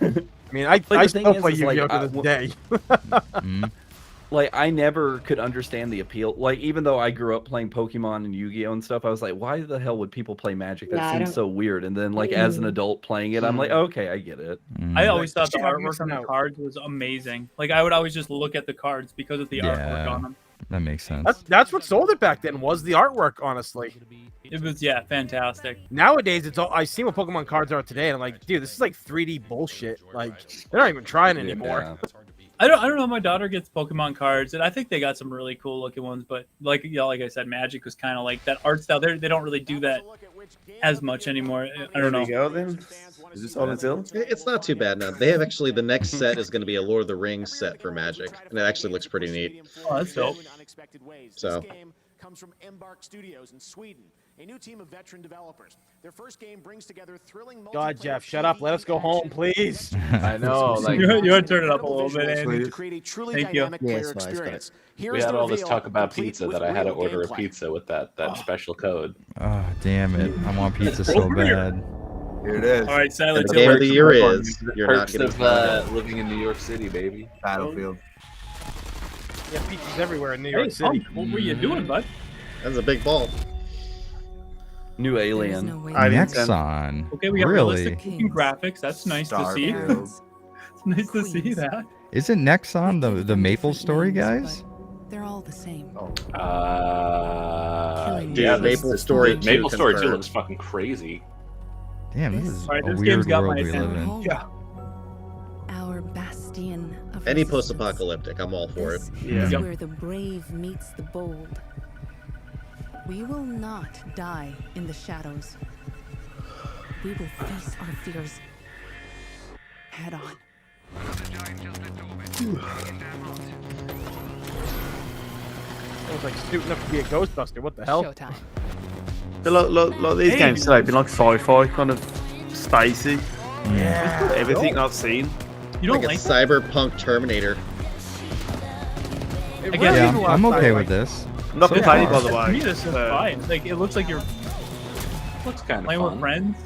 I mean, I the still thing play is, Yu-Gi-Oh like, to this day. like I never could understand the appeal. Like even though I grew up playing Pokemon and Yu-Gi-Oh and stuff, I was like, why the hell would people play Magic? That Yeah, I seems don't- so weird. And then like as an adult playing it, I'm like, okay, I get it. I always thought the Yeah, I'm artwork missing on the out. cards was amazing. Like I would always just look at the cards because of the artwork on them. That makes sense. That's what sold it back then was the artwork, honestly. It was fantastic. Nowadays, it's all I see what Pokemon cards are today, and I'm like, dude, this is like 3D bullshit. Like they're not even trying anymore. I don't know. My daughter gets Pokemon cards, and I think they got some really cool looking ones. But like like I said, Magic was kind of like that art style. They don't really do that as much anymore. I don't know. There you go then. Is this all it's ill? It's not too bad now. They have actually the next set is going to be a Lord of the Rings set for Magic, and it actually looks pretty neat. Oh, that's dope. So. Comes from Embark Studios in Sweden, a new team of veteran developers. Their first game brings together thrilling God, Jeff, shut up. Let us go home, please. I know. Like you want to turn it up a little bit, Andy. to create a truly Thank you. dynamic player experience. We had all this talk about pizza that I had to order a pizza with that special code. Oh, damn it. I want pizza so bad. Here it is. All right, Silent The game of the year is you're not Perks getting of living in New York City, baby. Battlefield. Yeah, pizzas everywhere in New York City. What were you doing, bud? That's a big ball. New Alien. Nexon. Okay, we got really? realistic looking graphics. That's nice to see. Starfield. It's nice to see that. Isn't Nexon the Maple Story guys? They're all the same. Dude, Yeah, Maple Story 2 Maple Story 2 confirmed. looks fucking crazy. Damn, this is All right, a this game's weird got world my we live attention. in. Yeah. Our bastion of Any resistance. post-apocalyptic, I'm all for it. This Yeah. is Yep. where the brave meets the bold. We will not die in the shadows. We will face our fears head on. It was like suiting up to be a Ghostbuster. What the hell? Showtime. A lot of these games today have been like sci-fi, kind of spacey. Yeah. Everything I've seen. You don't Like a like cyberpunk Terminator. It Again, really Yeah, is a lot I'm of okay sci-fi. with this. I'm not So complaining, by far. the to me, way. this is fine. Like it looks like you're Looks kind of playing with fun. friends.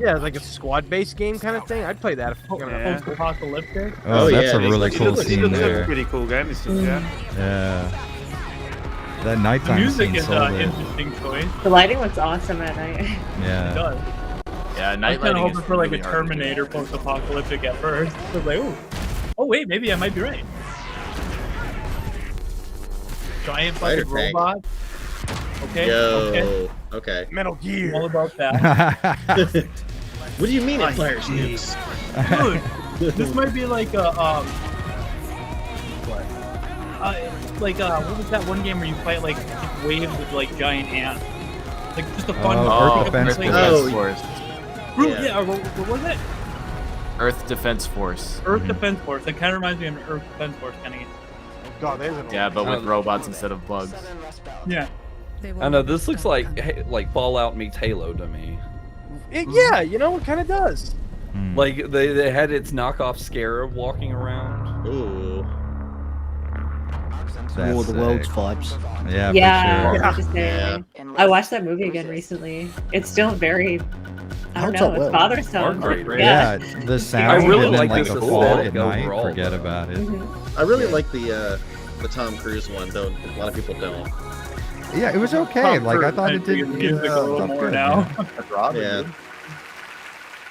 Yeah, like a squad-based game kind of thing. I'd play that if Yeah. Post-apocalyptic. Oh, Oh, that's yeah, a really it's cool like- scene It's a there. pretty cool game. This is, yeah. Yeah. That The nighttime music scene is sold an it. interesting choice. The lighting looks awesome at night. It Yeah. does. Yeah, I night was kind of lighting hoping is for like really a hard to do. Terminator post-apocalyptic at first. I was like, oh wait, maybe I might be right. Giant Spider fucking tank. robot. Okay. Yo. Okay. Okay. Metal Gear. All about that. What do you mean it fires nukes? Dude, this might be like a what was that one game where you fight like waves with like giant ants? Like just a fun. Earth Defense like, Oh, Force. yeah. Or what was it? Earth Defense Force. Earth Defense Force. That kind of reminds me of an Earth Defense Force kind of game. God, there's an Yeah, but with robots instead of bugs. Yeah. I know this looks like Fallout meets Halo to me. Yeah, you know, it kind of does. Like they had its knockoff Scarab walking around. Ooh. That's War of the Worlds sick. vibes. Yeah, Yeah, for sure. I was just saying. I watched that movie again recently. It's still very, I don't Holds know, up it's well. bothersome. Great, right? Yeah, the sound I really and then, like like this the fall at aesthetic night. overall, Forget though. about it. I really like the Tom Cruise one, though a lot of people don't. Yeah, it was okay. Tom like I Cruise, thought it dig did the music a little stuff more good. now. Yeah. That's Robin. Yeah. Dude.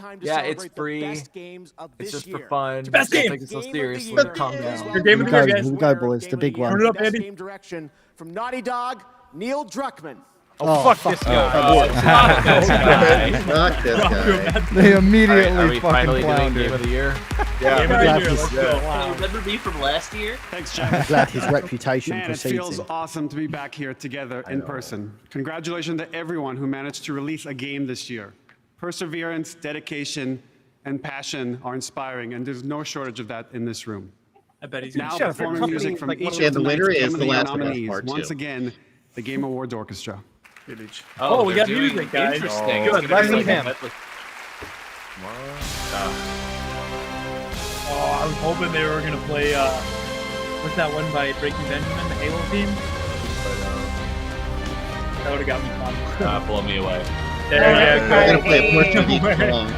time to Yeah, celebrate it's free. the best games of this It's just year. for fun. Best Don't game. take it so Game of the seriously. year Calm is down. Your game of the year, guys. Here we go, boys. The big one. Turn it up, Best Andy. game direction from Naughty Dog, Neil Druckmann. Oh, fuck this guy. Fuck this guy. They immediately Are we fucking finally doing floundered. Game of the Year? Game of the glad year. he's- Let's go. Remember me from last year? Thanks, I'm Jeff. glad his reputation Man, it precedes feels him. awesome to be back here together in person. Congratulations to everyone who managed to release a game this year. perseverance, dedication, and passion are inspiring, and there's no shortage of that in this room. I bet he's now gonna performing music from each and of the tonight's winner Game is of The Year Last of Us nominees. Part Once 2. again, the Game Awards Orchestra. Oh, we they're got doing music, guys. Interesting. Good. It's gonna be Let's like him. Oh, I was hoping they were gonna play. What's that one by Breaking Benjamin, the Halo theme? That would have got me pumped. Blow me away. There you go. I'm gonna play a portion of each song.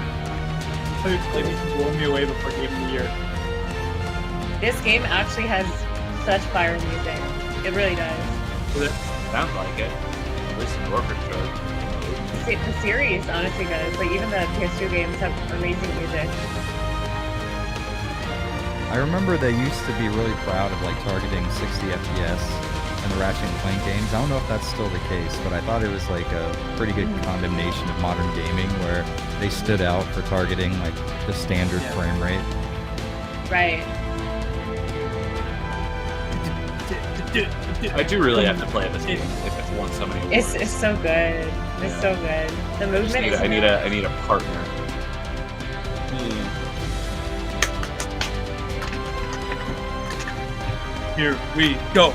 Play me some Blow Me Away before Game of the Year. This game actually has such fire music. It really does. Sounds like it. At least an orchestra. The series honestly does. Like even the PS2 games have amazing music. I remember they used to be really proud of like targeting 60 FPS in the Ratchet & Clank games. I don't know if that's still the case, but I thought it was like a pretty good condemnation of modern gaming where they stood out for targeting like the standard frame rate. Right. I do really have to play this game if it's won so many awards. It's so good. It's so good. The movement is I need a partner. Here we go.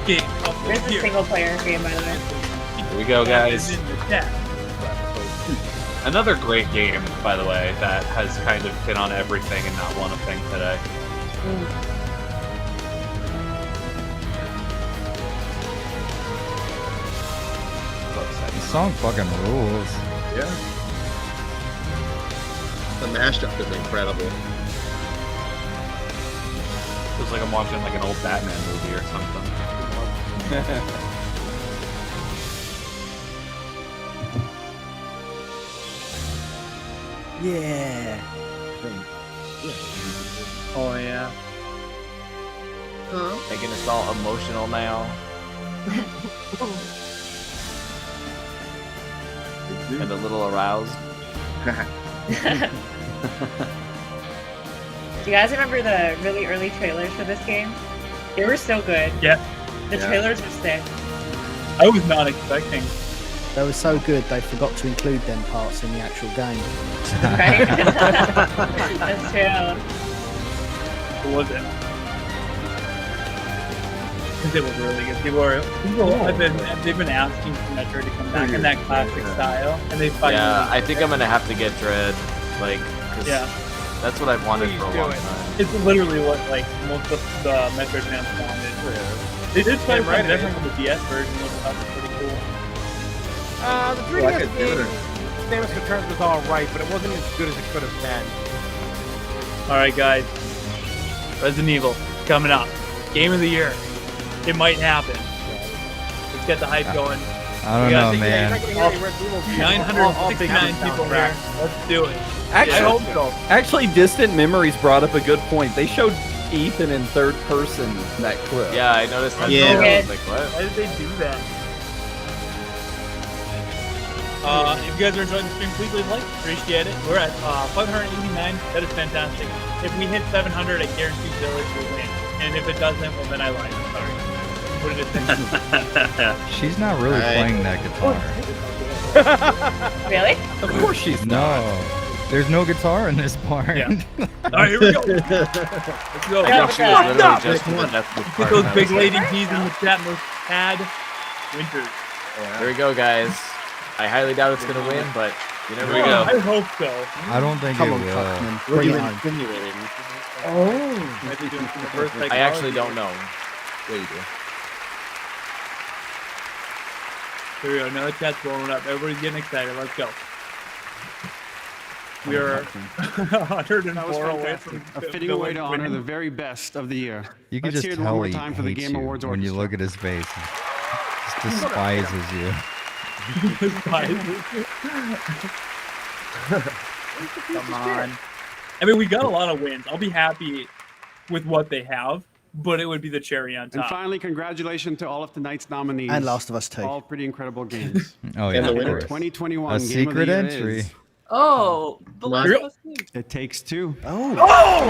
Game of the This is a Year. single player game, by the way. Here we go, guys. In the chat. Another great game, by the way, that has kind of been on everything and not won a thing today. The song fucking rules. Yeah. The mashup is incredible. Feels like I'm watching like an old Batman movie or something. Yeah. Oh yeah. Making us all emotional now. And a little aroused. Do you guys remember the really early trailers for this game? They were so good. Yeah. The trailers were sick. I was not expecting. They were so good they forgot to include them parts in the actual game. Right? That's true. What was it? Because it was really good. They've been asking for Metro to come back in that classic style, and they finally. Yeah, I think I'm gonna have to get Dread, like, 'cause that's what I've wanted for a long time. It's literally what like most of the Metro fans wanted. They did try something different with the DS version, which I thought was pretty cool. The 3DS game, Samus Returns was alright, but it wasn't as good as it could have been. All right, guys. Resident Evil coming up. Game of the Year. It might happen. Let's get the hype going. I don't know, man. 969 people here. Let's do it. Actually, I hope so. Actually, Distant Memories brought up a good point. They showed Ethan in third person in that clip. Yeah, I noticed that. Yeah. I was like, what? Why did they do that? If you guys are enjoying the stream, please leave a like. Appreciate it. We're at 589. That is fantastic. If we hit 700, I guarantee Village will win. And if it doesn't, well, then I lied. I'm sorry. What did it say? She's not really playing that guitar. Really? Of course she's No. There's no guitar in this part. Yeah. All right, here we go. Let's go. I think she was literally just the death Get part those that big was lady like- keys in the chat and those pad winters. Here we go, guys. I highly doubt it's gonna win, but you never Here we know. go. I hope so. I don't think Come it on, will. Tuckman. Bring it home. Might be doing some reverse I actually psychology. don't know. Yeah, you do. Here we go. Now the chat's blowing up. Everybody's getting excited. Let's go. We are 104 That was away fantastic. from A fitting way to honor winning. the very best of the year. You can Let's just hear it one tell more he time for the hates Game you Awards when you Orchestra. look at his face. He just despises you. Come on. I mean, we got a lot of wins. I'll be happy with what they have, but it would be the cherry on And top. finally, congratulations to all of tonight's nominees. And Last of Us 2. All pretty incredible games. Oh, And yeah. the of winner. course. 2021 A Game secret of the Year entry. is Oh, the Last last It Takes Two. Oh. Oh,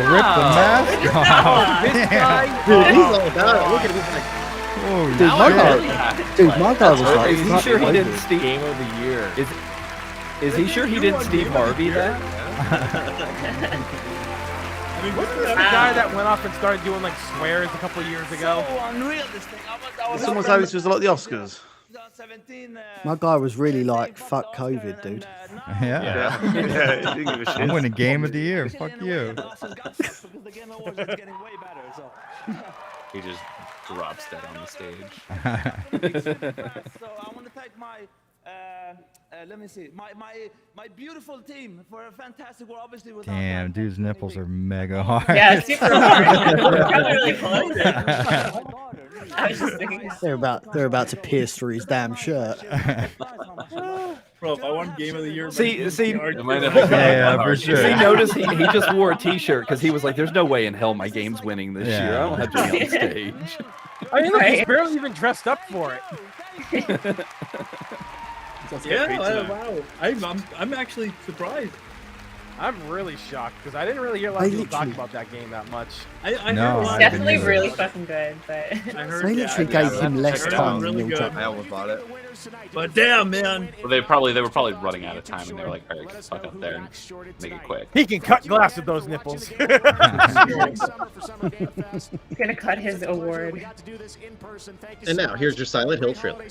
rip the mask off. Dude, he's all about it. Look at him. He's like, Oh, Dude, my guy was like, Is he fuck sure he didn't COVID. Steve? Game of the year. Is he sure he didn't Steve Harvey that? Wasn't this the guy that went off and started doing like swears a couple of years ago? So unreal, this thing. Someone said this was like the Oscars. My guy was really like, fuck COVID, dude. Yeah. Yeah, he didn't give a shit. I'm winning Game of the Year. Fuck you. He just drops dead on the stage. So I want to thank my, let me see, my beautiful team for a fantastic work. Obviously, without Damn, dude's nipples are mega hard. Yeah, super hard. Probably really close. I was just thinking. They're about to pierce through his damn shirt. Bro, if I won Game of the Year, See, Yeah, for sure. See, notice he just wore a T-shirt because he was like, "There's no way in hell my game's winning this year. I don't have to be on stage." I mean, look, he's barely even dressed up for it. Yeah, wow. I'm actually surprised. I'm really shocked because I didn't really hear a lot of people talk about that game that much. I heard No, a lot. I Definitely didn't really either. fucking good, but I heard, They literally gave him less time really than Neil good. Druckmann. I almost bought it. But damn, man. Well, they were probably running out of time, and they were like, "All right, get fuck up there and make it quick." He can cut glass with those nipples. he's gonna cut his award. And now here's your Silent Hill trailer.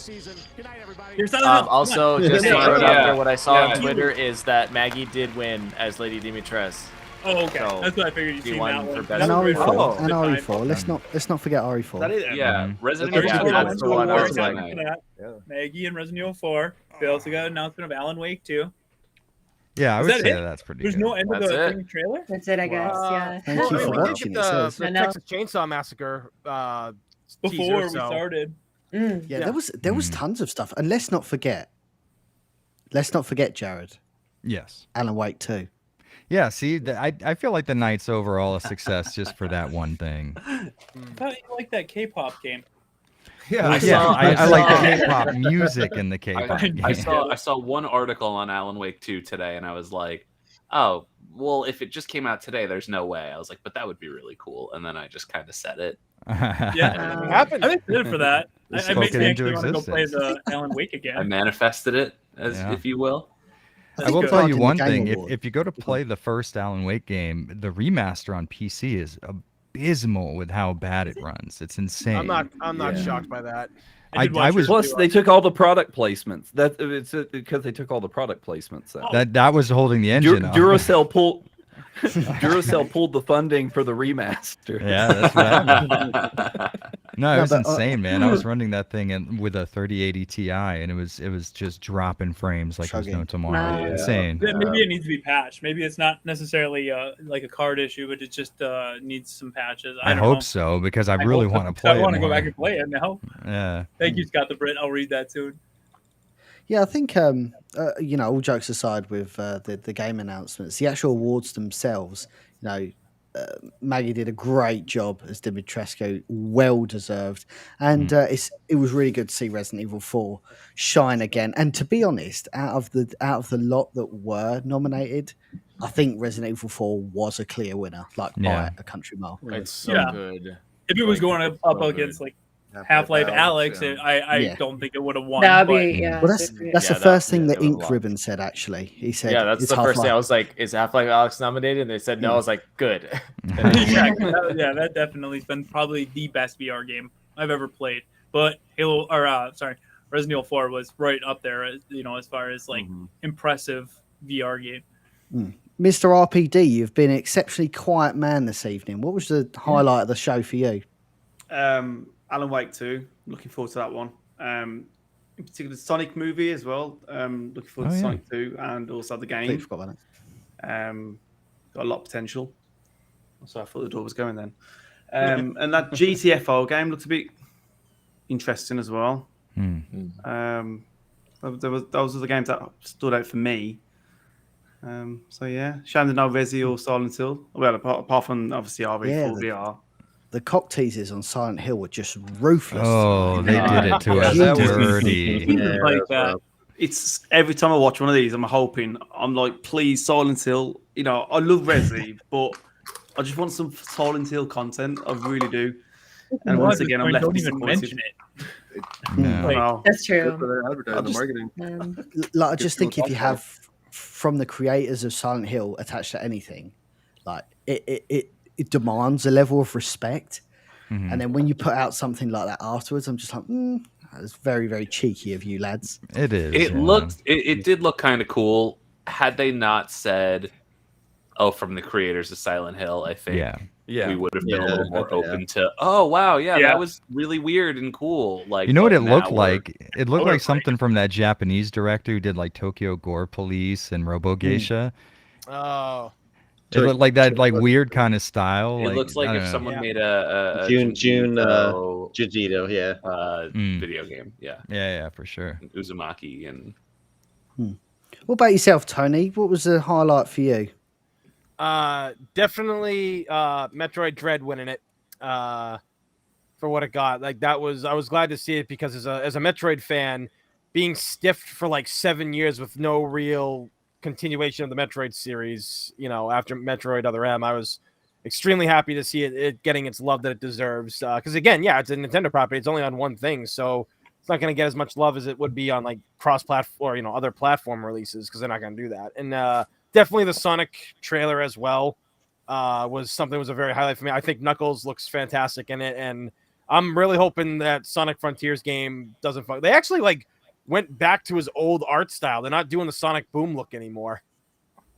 Also, just to throw it out there, what I saw Yeah. on Twitter is that Maggie did win as Lady Dimitrescu. Oh, okay. So, That's what I figured you'd he seen won that for one. best And picture. RE4. And RE4. Let's not forget RE4. Yeah, Resident That's Evil. what That's the one I was like. like. Maggie and Resident Evil 4. We also got an announcement of Alan Wake 2. Yeah, I Is would that say it? that's pretty There's good. no end of That's the it. thing trailer? That's it, I guess. Yeah. Thank you for we did watching. get It the, says. the I know. Texas Chainsaw Massacre Before teaser, we so- started. Yeah, there was tons of stuff, and let's not forget, Jared, Yes. Alan Wake 2. Yeah, see, I feel like the night's overall a success just for that one thing. I thought you liked that K-pop game. Yeah, I I like saw- the K-pop music in the K-pop game. I saw one article on Alan Wake 2 today, and I was like, "Oh, well, if it just came out today, there's no way." I was like, "But that would be really cool." And then I just kind of said it. Yeah, It happened. I'm excited for that. You It spoke makes it me into actually want to go play existence. the Alan Wake I again. manifested it, as Yeah. if you will. I will good. tell you Fucking one Game thing: Award. if you go to play the first Alan Wake game, the remaster on PC is abysmal with how bad it runs. It's insane. I'm not shocked by that. I did I watch was your Plus, review they on took all the product placements. It's because they took all the product placements out. that was holding the engine up. Duracell pulled the funding for the remaster. Yeah, that's what happened. No, it No, was but, insane, man. I was running that thing with a 3080 Ti, and it was just dropping frames like there's no Chugging. tomorrow. Wow. Insane. Yeah, maybe it needs to be patched. Maybe it's not necessarily like a card issue, but it just needs some patches. I don't hope know. so because I really want to play I it want to go more. back and play it now. Yeah. Thank you, Scott the Brit. I'll read that soon. Yeah, I think all jokes aside with the game announcements, the actual awards themselves, Maggie did a great job as Dimitrescu, well deserved, and it was really good to see Resident Evil 4 shine again. And to be honest, out of the lot that were nominated, I think Resident Evil 4 was a clear winner, by a country mile. It's so Yeah. good. If it was going up so against good. like Half-Life Alex, yeah. I Yeah. don't think it would have won. That'd but- be yeah. Well, that's definitely. the Yeah, first thing yeah, that it would've Ink won. Ribbon said. Actually, he said, Yeah, that's it's the first thing. Half-Life. I was like, "Is Half-Life Alex nominated?" And they said no. I was like, "Good." Exactly. That definitely has been probably the best VR game I've ever played. But Resident Evil 4 was right up there, as far as like impressive VR game. Mr. RPD, you've been an exceptionally quiet man this evening. What was the highlight of the show for you? Alan Wake 2. Looking forward to that one. In particular, the Sonic movie as well. Looking forward to Sonic 2 and also the Completely game. forgot about it. Got a lot of potential. So I thought the door was going then. And that GTFO game looks a bit interesting as well. Those are the games that stood out for me. So yeah, shame there's no Resi or Silent Hill. Well, apart from obviously RV4 VR. The cock teasers on Silent Hill were just ruthless. Oh, they did it to us dirty. Like that. It's every time I watch one of these, I'm like, please, Silent Hill. I love Resi, but I just want some Silent Hill content. I really do. And once again, I'm left don't even disappointed. mention it. No. Wow. That's Good true. for their advertising just- marketing. Like, I Gets just people think if you talking about have from the creators of Silent Hill attached to anything, like it demands a level of respect. Mhm. And then when you put out something like that afterwards, I'm just like, that's very, very cheeky of you lads. It is. It yeah. looked, it did look kind of cool. Had they not said, "Oh, from the creators of Silent Hill," I think Yeah. we would have been a Yeah, little more yeah. open to. Oh, wow, yeah, Yeah. that was really weird and cool. Like, You know what but it looked now we're- like? It looked like something from that Japanese director who did like Tokyo Gore Police and Robo Geisha. Oh, It looked like that like weird kind of style. It Like, looks like I if don't know. someone made a June Junjito, Jujito, yeah. video game. Yeah, Yeah, for sure. Uzumaki and What about yourself, Tony? What was the highlight for you? Definitely Metroid Dread winning it for what it got. Like I was glad to see it because as a Metroid fan, being stiffed for like 7 years with no real continuation of the Metroid series, after Metroid Other M, I was extremely happy to see it getting its love that it deserves. Because again, it's a Nintendo property. It's only on one thing, so it's not going to get as much love as it would be on like cross-platform, other platform releases, because they're not going to do that. And definitely the Sonic trailer as well was a very highlight for me. I think Knuckles looks fantastic in it, and I'm really hoping that Sonic Frontiers game doesn't fuck. They actually went back to his old art style. They're not doing the Sonic Boom look anymore.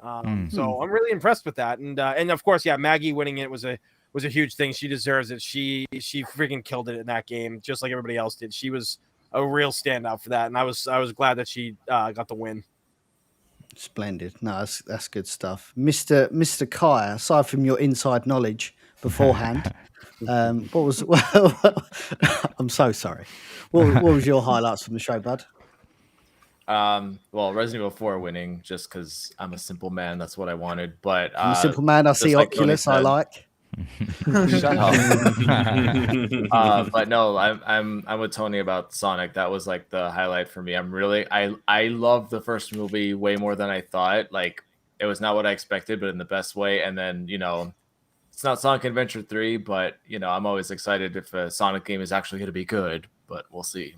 So I'm really impressed with that. And of course, Maggie winning it was a huge thing. She deserves it. She freaking killed it in that game, just like everybody else did. She was a real standout for that, and I was glad that she got the win. Splendid. No, that's good stuff. Mr. Kai, aside from your inside knowledge beforehand, what was I'm so sorry. What was your highlights from the show, bud? Well, Resident Evil 4 winning just because I'm a simple man. That's what I wanted. But I'm a simple man. I just see like Tony Oculus. I said- like. Shut up. But no, I'm with Tony about Sonic. That was like the highlight for me. I love the first movie way more than I thought. Like, it was not what I expected, but in the best way. And then it's not Sonic Adventure 3, but I'm always excited if a Sonic game is actually going to be good. But we'll see.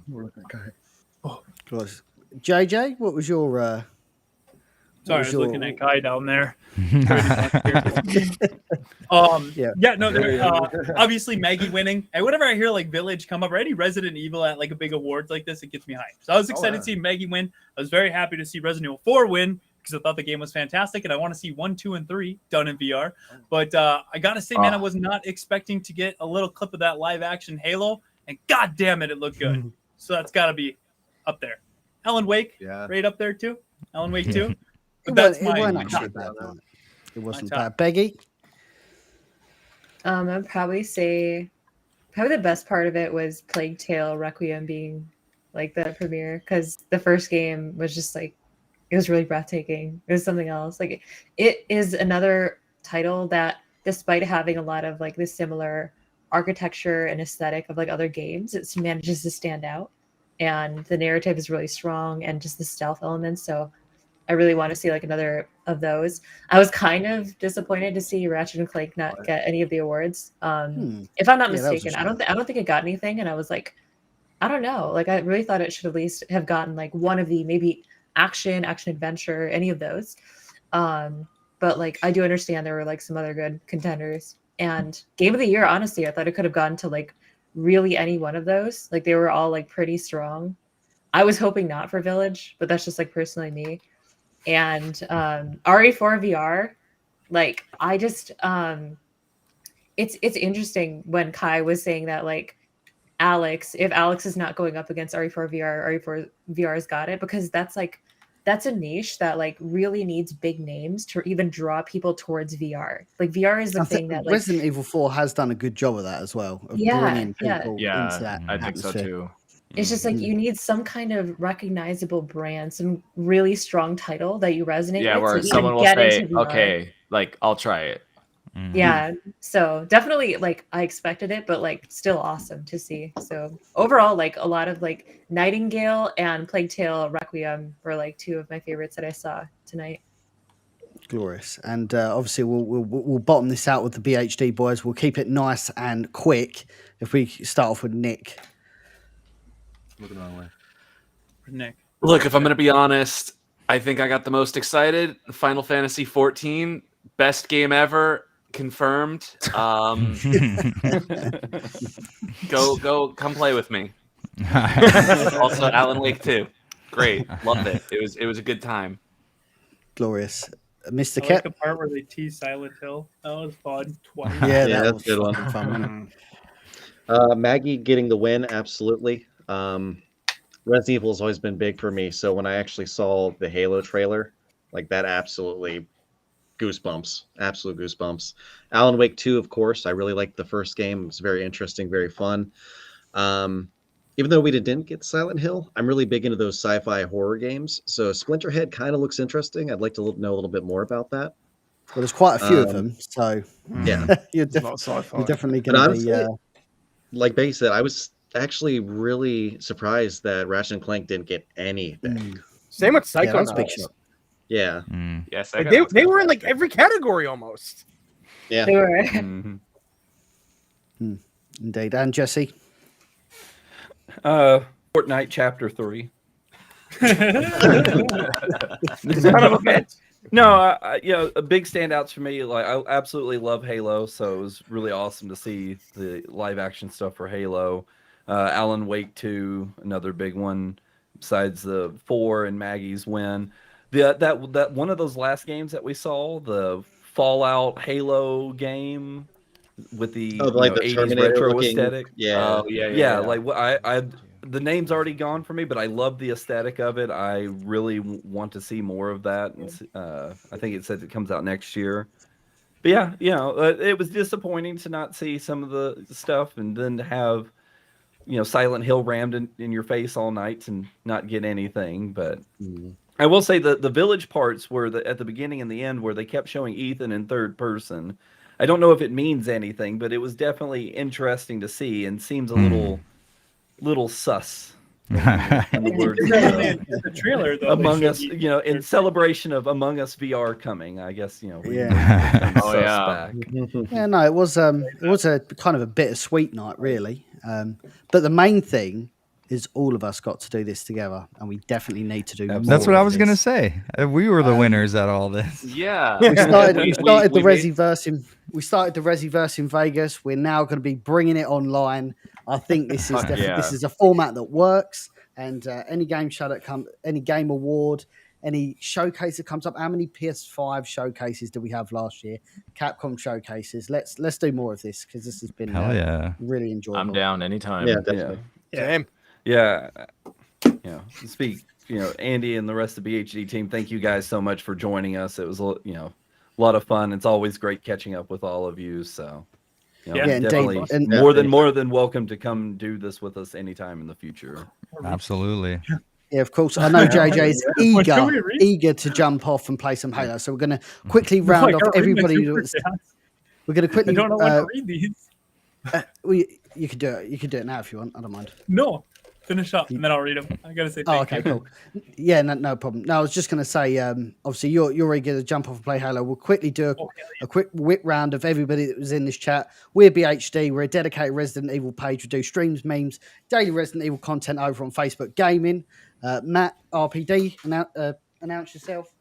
JJ, what was your? Sorry, I was looking at Kai down there. Obviously Maggie winning, and whenever I hear like Village come up or any Resident Evil at like a big awards like this, it gets me hyped. So I was excited to see Maggie win. I was very happy to see Resident Evil 4 win because I thought the game was fantastic, and I want to see 1, 2, and 3 done in VR. But I gotta say, man, I was not expecting to get a little clip of that live action Halo, and god damn it looked good. So that's gotta be up there. Alan Wake, right up there too. Alan Wake 2. But that's my actually bad. It wasn't bad. Beggy? I'd probably say the best part of it was Plague Tale Requiem being like the premiere, because the first game was just like, it was really breathtaking. It was something else. Like, it is another title that, despite having a lot of like the similar architecture and aesthetic of like other games, it manages to stand out, and the narrative is really strong, and just the stealth elements. So I really want to see like another of those. I was kind of disappointed to see Ratchet and Clank not get any of the awards. If I'm not mistaken, I don't think it got anything, and I was like, I don't know. Like, I really thought it should at least have gotten like one of the maybe action adventure, any of those. But like, I do understand there were like some other good contenders. And Game of the Year, honestly, I thought it could have gone to like really any one of those. Like, they were all like pretty strong. I was hoping not for Village, but that's just like personally me. And RE4 VR, like, I just it's interesting when Kai was saying that, like, if Alex is not going up against RE4 VR, RE4 VR's got it, because that's a niche that like really needs big names to even draw people towards VR. Like, VR is the thing that like Resident Evil 4 has done a good job of that as well, of bringing people into that I think so atmosphere. too. It's just like you need some kind of recognizable brand, some really strong title that you resonate with. Where to someone even will get say, into VR. okay, like, I'll try it. Yeah, so definitely, like, I expected it, but like still awesome to see. So overall, like, a lot of like Nightingale and Plague Tale Requiem were like two of my favorites that I saw tonight. Glorious. And obviously, we'll bottom this out with the BHD boys. We'll keep it nice and quick. If we start off with Nick. Looking the wrong way. Nick. Look, if I'm going to be honest, I think I got the most excited. Final Fantasy 14, best game ever, confirmed. Go, come play with me. Also, Alan Wake 2. Great. Loved it. It was a good time. Glorious. Mr. I like Kep. the part where they tease Silent Hill. That was fun. Twice. Yeah, Yeah, that that's was a good one. fucking fun. Wasn't Maggie getting the win, absolutely. Resident Evil has always been big for me, so when I actually saw the Halo trailer, like that, absolutely goosebumps, absolute goosebumps. Alan Wake 2, of course, I really liked the first game. It was very interesting, very fun. Even though we didn't get Silent Hill, I'm really big into those sci-fi horror games. So Splinterhead kind of looks interesting. I'd like to know a little bit more about that. Well, there's quite a few of them, so yeah, you're, It's not sci-fi. you're definitely But going to be. honestly, like Becky said, I was actually really surprised that Ratchet and Clank didn't get anything. Same with Yeah, that's a Psychonauts. big shock. Yeah. Yes, Like, they were in like every category almost. Yeah. They were. Indeed. And Jesse? Fortnite Chapter 3. Son of a bitch. No, big standouts for me. Like, I absolutely love Halo, so it was really awesome to see the live action stuff for Halo. Alan Wake 2, another big one, besides the 4 and Maggie's win. That one of those last games that we saw, the Fallout Halo game with the, like the 80s Terminator retro looking- aesthetic. yeah. Oh, yeah. Yeah, like I the name's already gone for me, but I love the aesthetic of it. I really want to see more of that. And I think it says it comes out next year. But yeah, it was disappointing to not see some of the stuff, and then to have Silent Hill rammed in your face all night and not get anything. But I will say that the village parts were at the beginning and the end where they kept showing Ethan in third person. I don't know if it means anything, but it was definitely interesting to see and seems a little sus. The trailer, though, Among they Us, showed in celebration of Among Us VR coming, I guess, Yeah. Oh yeah. Yeah, no, it was a kind of a bittersweet night, really. But the main thing is all of us got to do this together, and we definitely need to do more. That's what of I was going to this. say. We were the winners at all this. Yeah. We started the we Resiverse in Vegas. We're now going to be bringing it online. I think this is this is a format that works. And any game show that comes, any game award, any showcase that comes up. How many PS5 showcases did we have last year? Capcom showcases. Let's do more of this because this has been really enjoyable. I'm down anytime. Yeah, definitely. Same. Yeah. Andy and the rest of the BHD team, thank you guys so much for joining us. It was a lot of fun. It's always great catching up with all of you. So definitely and more than welcome to come do this with us anytime in the future. Absolutely. Yeah, of course. I know JJ is eager to jump off and play some Halo. So we're going to quickly round off everybody. We're going to quickly. I don't know when to read these. You could do it. You could do it now if you want. I don't mind. No, finish up and then I'll read them. I gotta say. Oh, Thank okay, you. cool. Yeah, no problem. No, I was just going to say. Obviously, you're already going to jump off and play Halo. We'll quickly do a quick whip round of everybody that was in this chat. We're BHD. We're a dedicated Resident Evil page. We do streams, memes, daily Resident Evil content over on Facebook Gaming. MattRPD, announce yourself.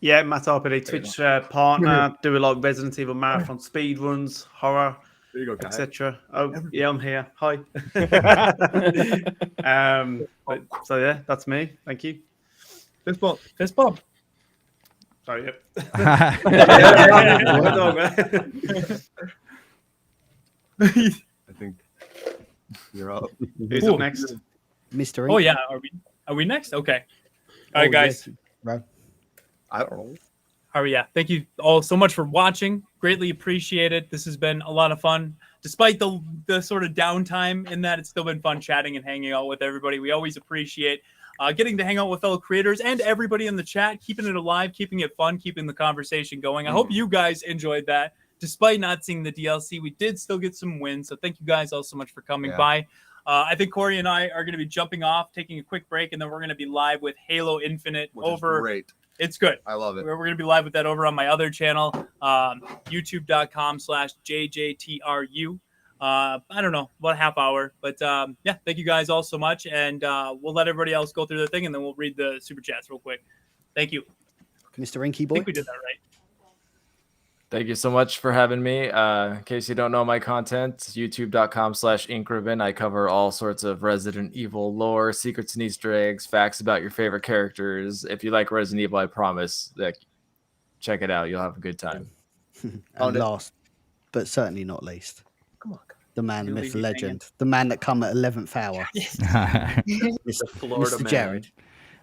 Yeah, MattRPD, Twitch partner, do a lot of Resident Evil marathon speedruns, horror, etc. Oh, yeah, I'm here. Hi. So yeah, that's me. Thank you. Fist bump. Sorry, yep. I think you're up. Who's up next? Mystery. Oh yeah, are we next? Okay. All right, guys. Yes. I don't know. All right, yeah. Thank you all so much for watching. Greatly appreciate it. This has been a lot of fun. Despite the sort of downtime in that, it's still been fun chatting and hanging out with everybody. We always appreciate getting to hang out with fellow creators and everybody in the chat, keeping it alive, keeping it fun, keeping the conversation going. I hope you guys enjoyed that. Despite not seeing the DLC, we did still get some wins. So thank you guys all so much for coming by. I think Corey and I are going to be jumping off, taking a quick break, and then we're going to be live with Halo Infinite over It's good. I love it. We're going to be live with that over on my other channel, youtube.com/JJTRU. I don't know, about a half hour. But yeah, thank you guys all so much. And we'll let everybody else go through their thing, and then we'll read the super chats real quick. Thank you. Mr. Inky I Boy. think we did that right. Thank you so much for having me. In case you don't know my content, youtube.com/InkRibbon. I cover all sorts of Resident Evil lore, secrets and Easter eggs, facts about your favorite characters. If you like Resident Evil, I promise that check it out. You'll have a good time. And last, but certainly not least, come on, the man, the You'll myth, leave the me legend, the man that come at 11th hour. Florida Mr. man. Jared.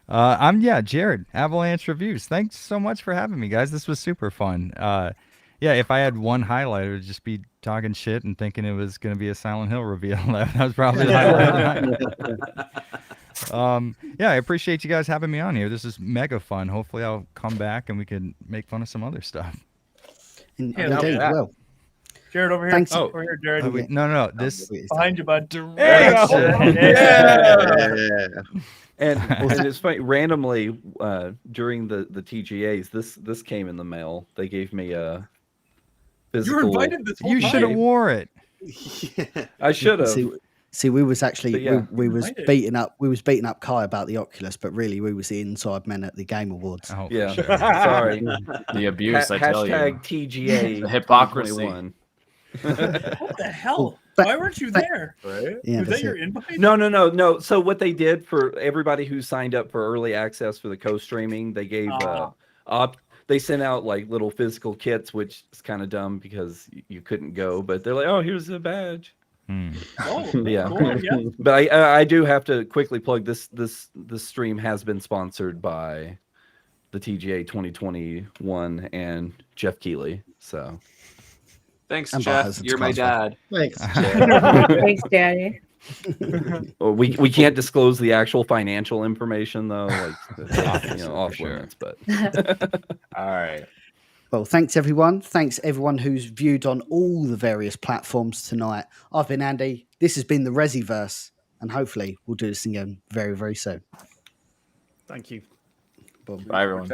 I'm Jared, Avalanche Reviews. Thanks so much for having me, guys. This was super fun. Yeah, if I had one highlight, it would just be talking shit and thinking it was going to be a Silent Hill reveal. That was probably the highlight of the night. Yeah, I appreciate you guys having me on here. This is mega fun. Hopefully I'll come back and we can make fun of some other stuff. Indeed, well. Jared, over here. Thanks. Over here, Jared. No. This Behind you, bud. There you go. And it's funny, randomly during the TGAs, this came in the mail. They gave me a physical. You were invited this whole You should have time. wore it. I should have. See, we was actually But yeah. we was Invited. beating up Kai about the Oculus, but really we was the inside men at the Game Awards. Oh, Yeah, sorry. The abuse, I tell you. Hashtag TGA The hypocrisy. 2021. What the hell? Why weren't you there? Right? Yeah, Was that that's your it. invite? No. So what they did for everybody who signed up for early access for the co-streaming, they gave they sent out like little physical kits, which is kind of dumb because you couldn't go, but they're like, oh, here's a badge. Oh, Yeah. cool, yeah. But I do have to quickly plug this stream has been sponsored by the TGA 2021 and Jeff Keighley. So Thanks, And Jeff. Buzz, You're my dad. Thanks. Thanks, Daddy. well, we can't disclose the actual financial information though, like off limits, but All right. Well, thanks everyone. Thanks everyone who's viewed on all the various platforms tonight. I've been Andy. This has been the Reziverse, and hopefully we'll do this again very, very soon. Thank you. Boom. Bye, everyone.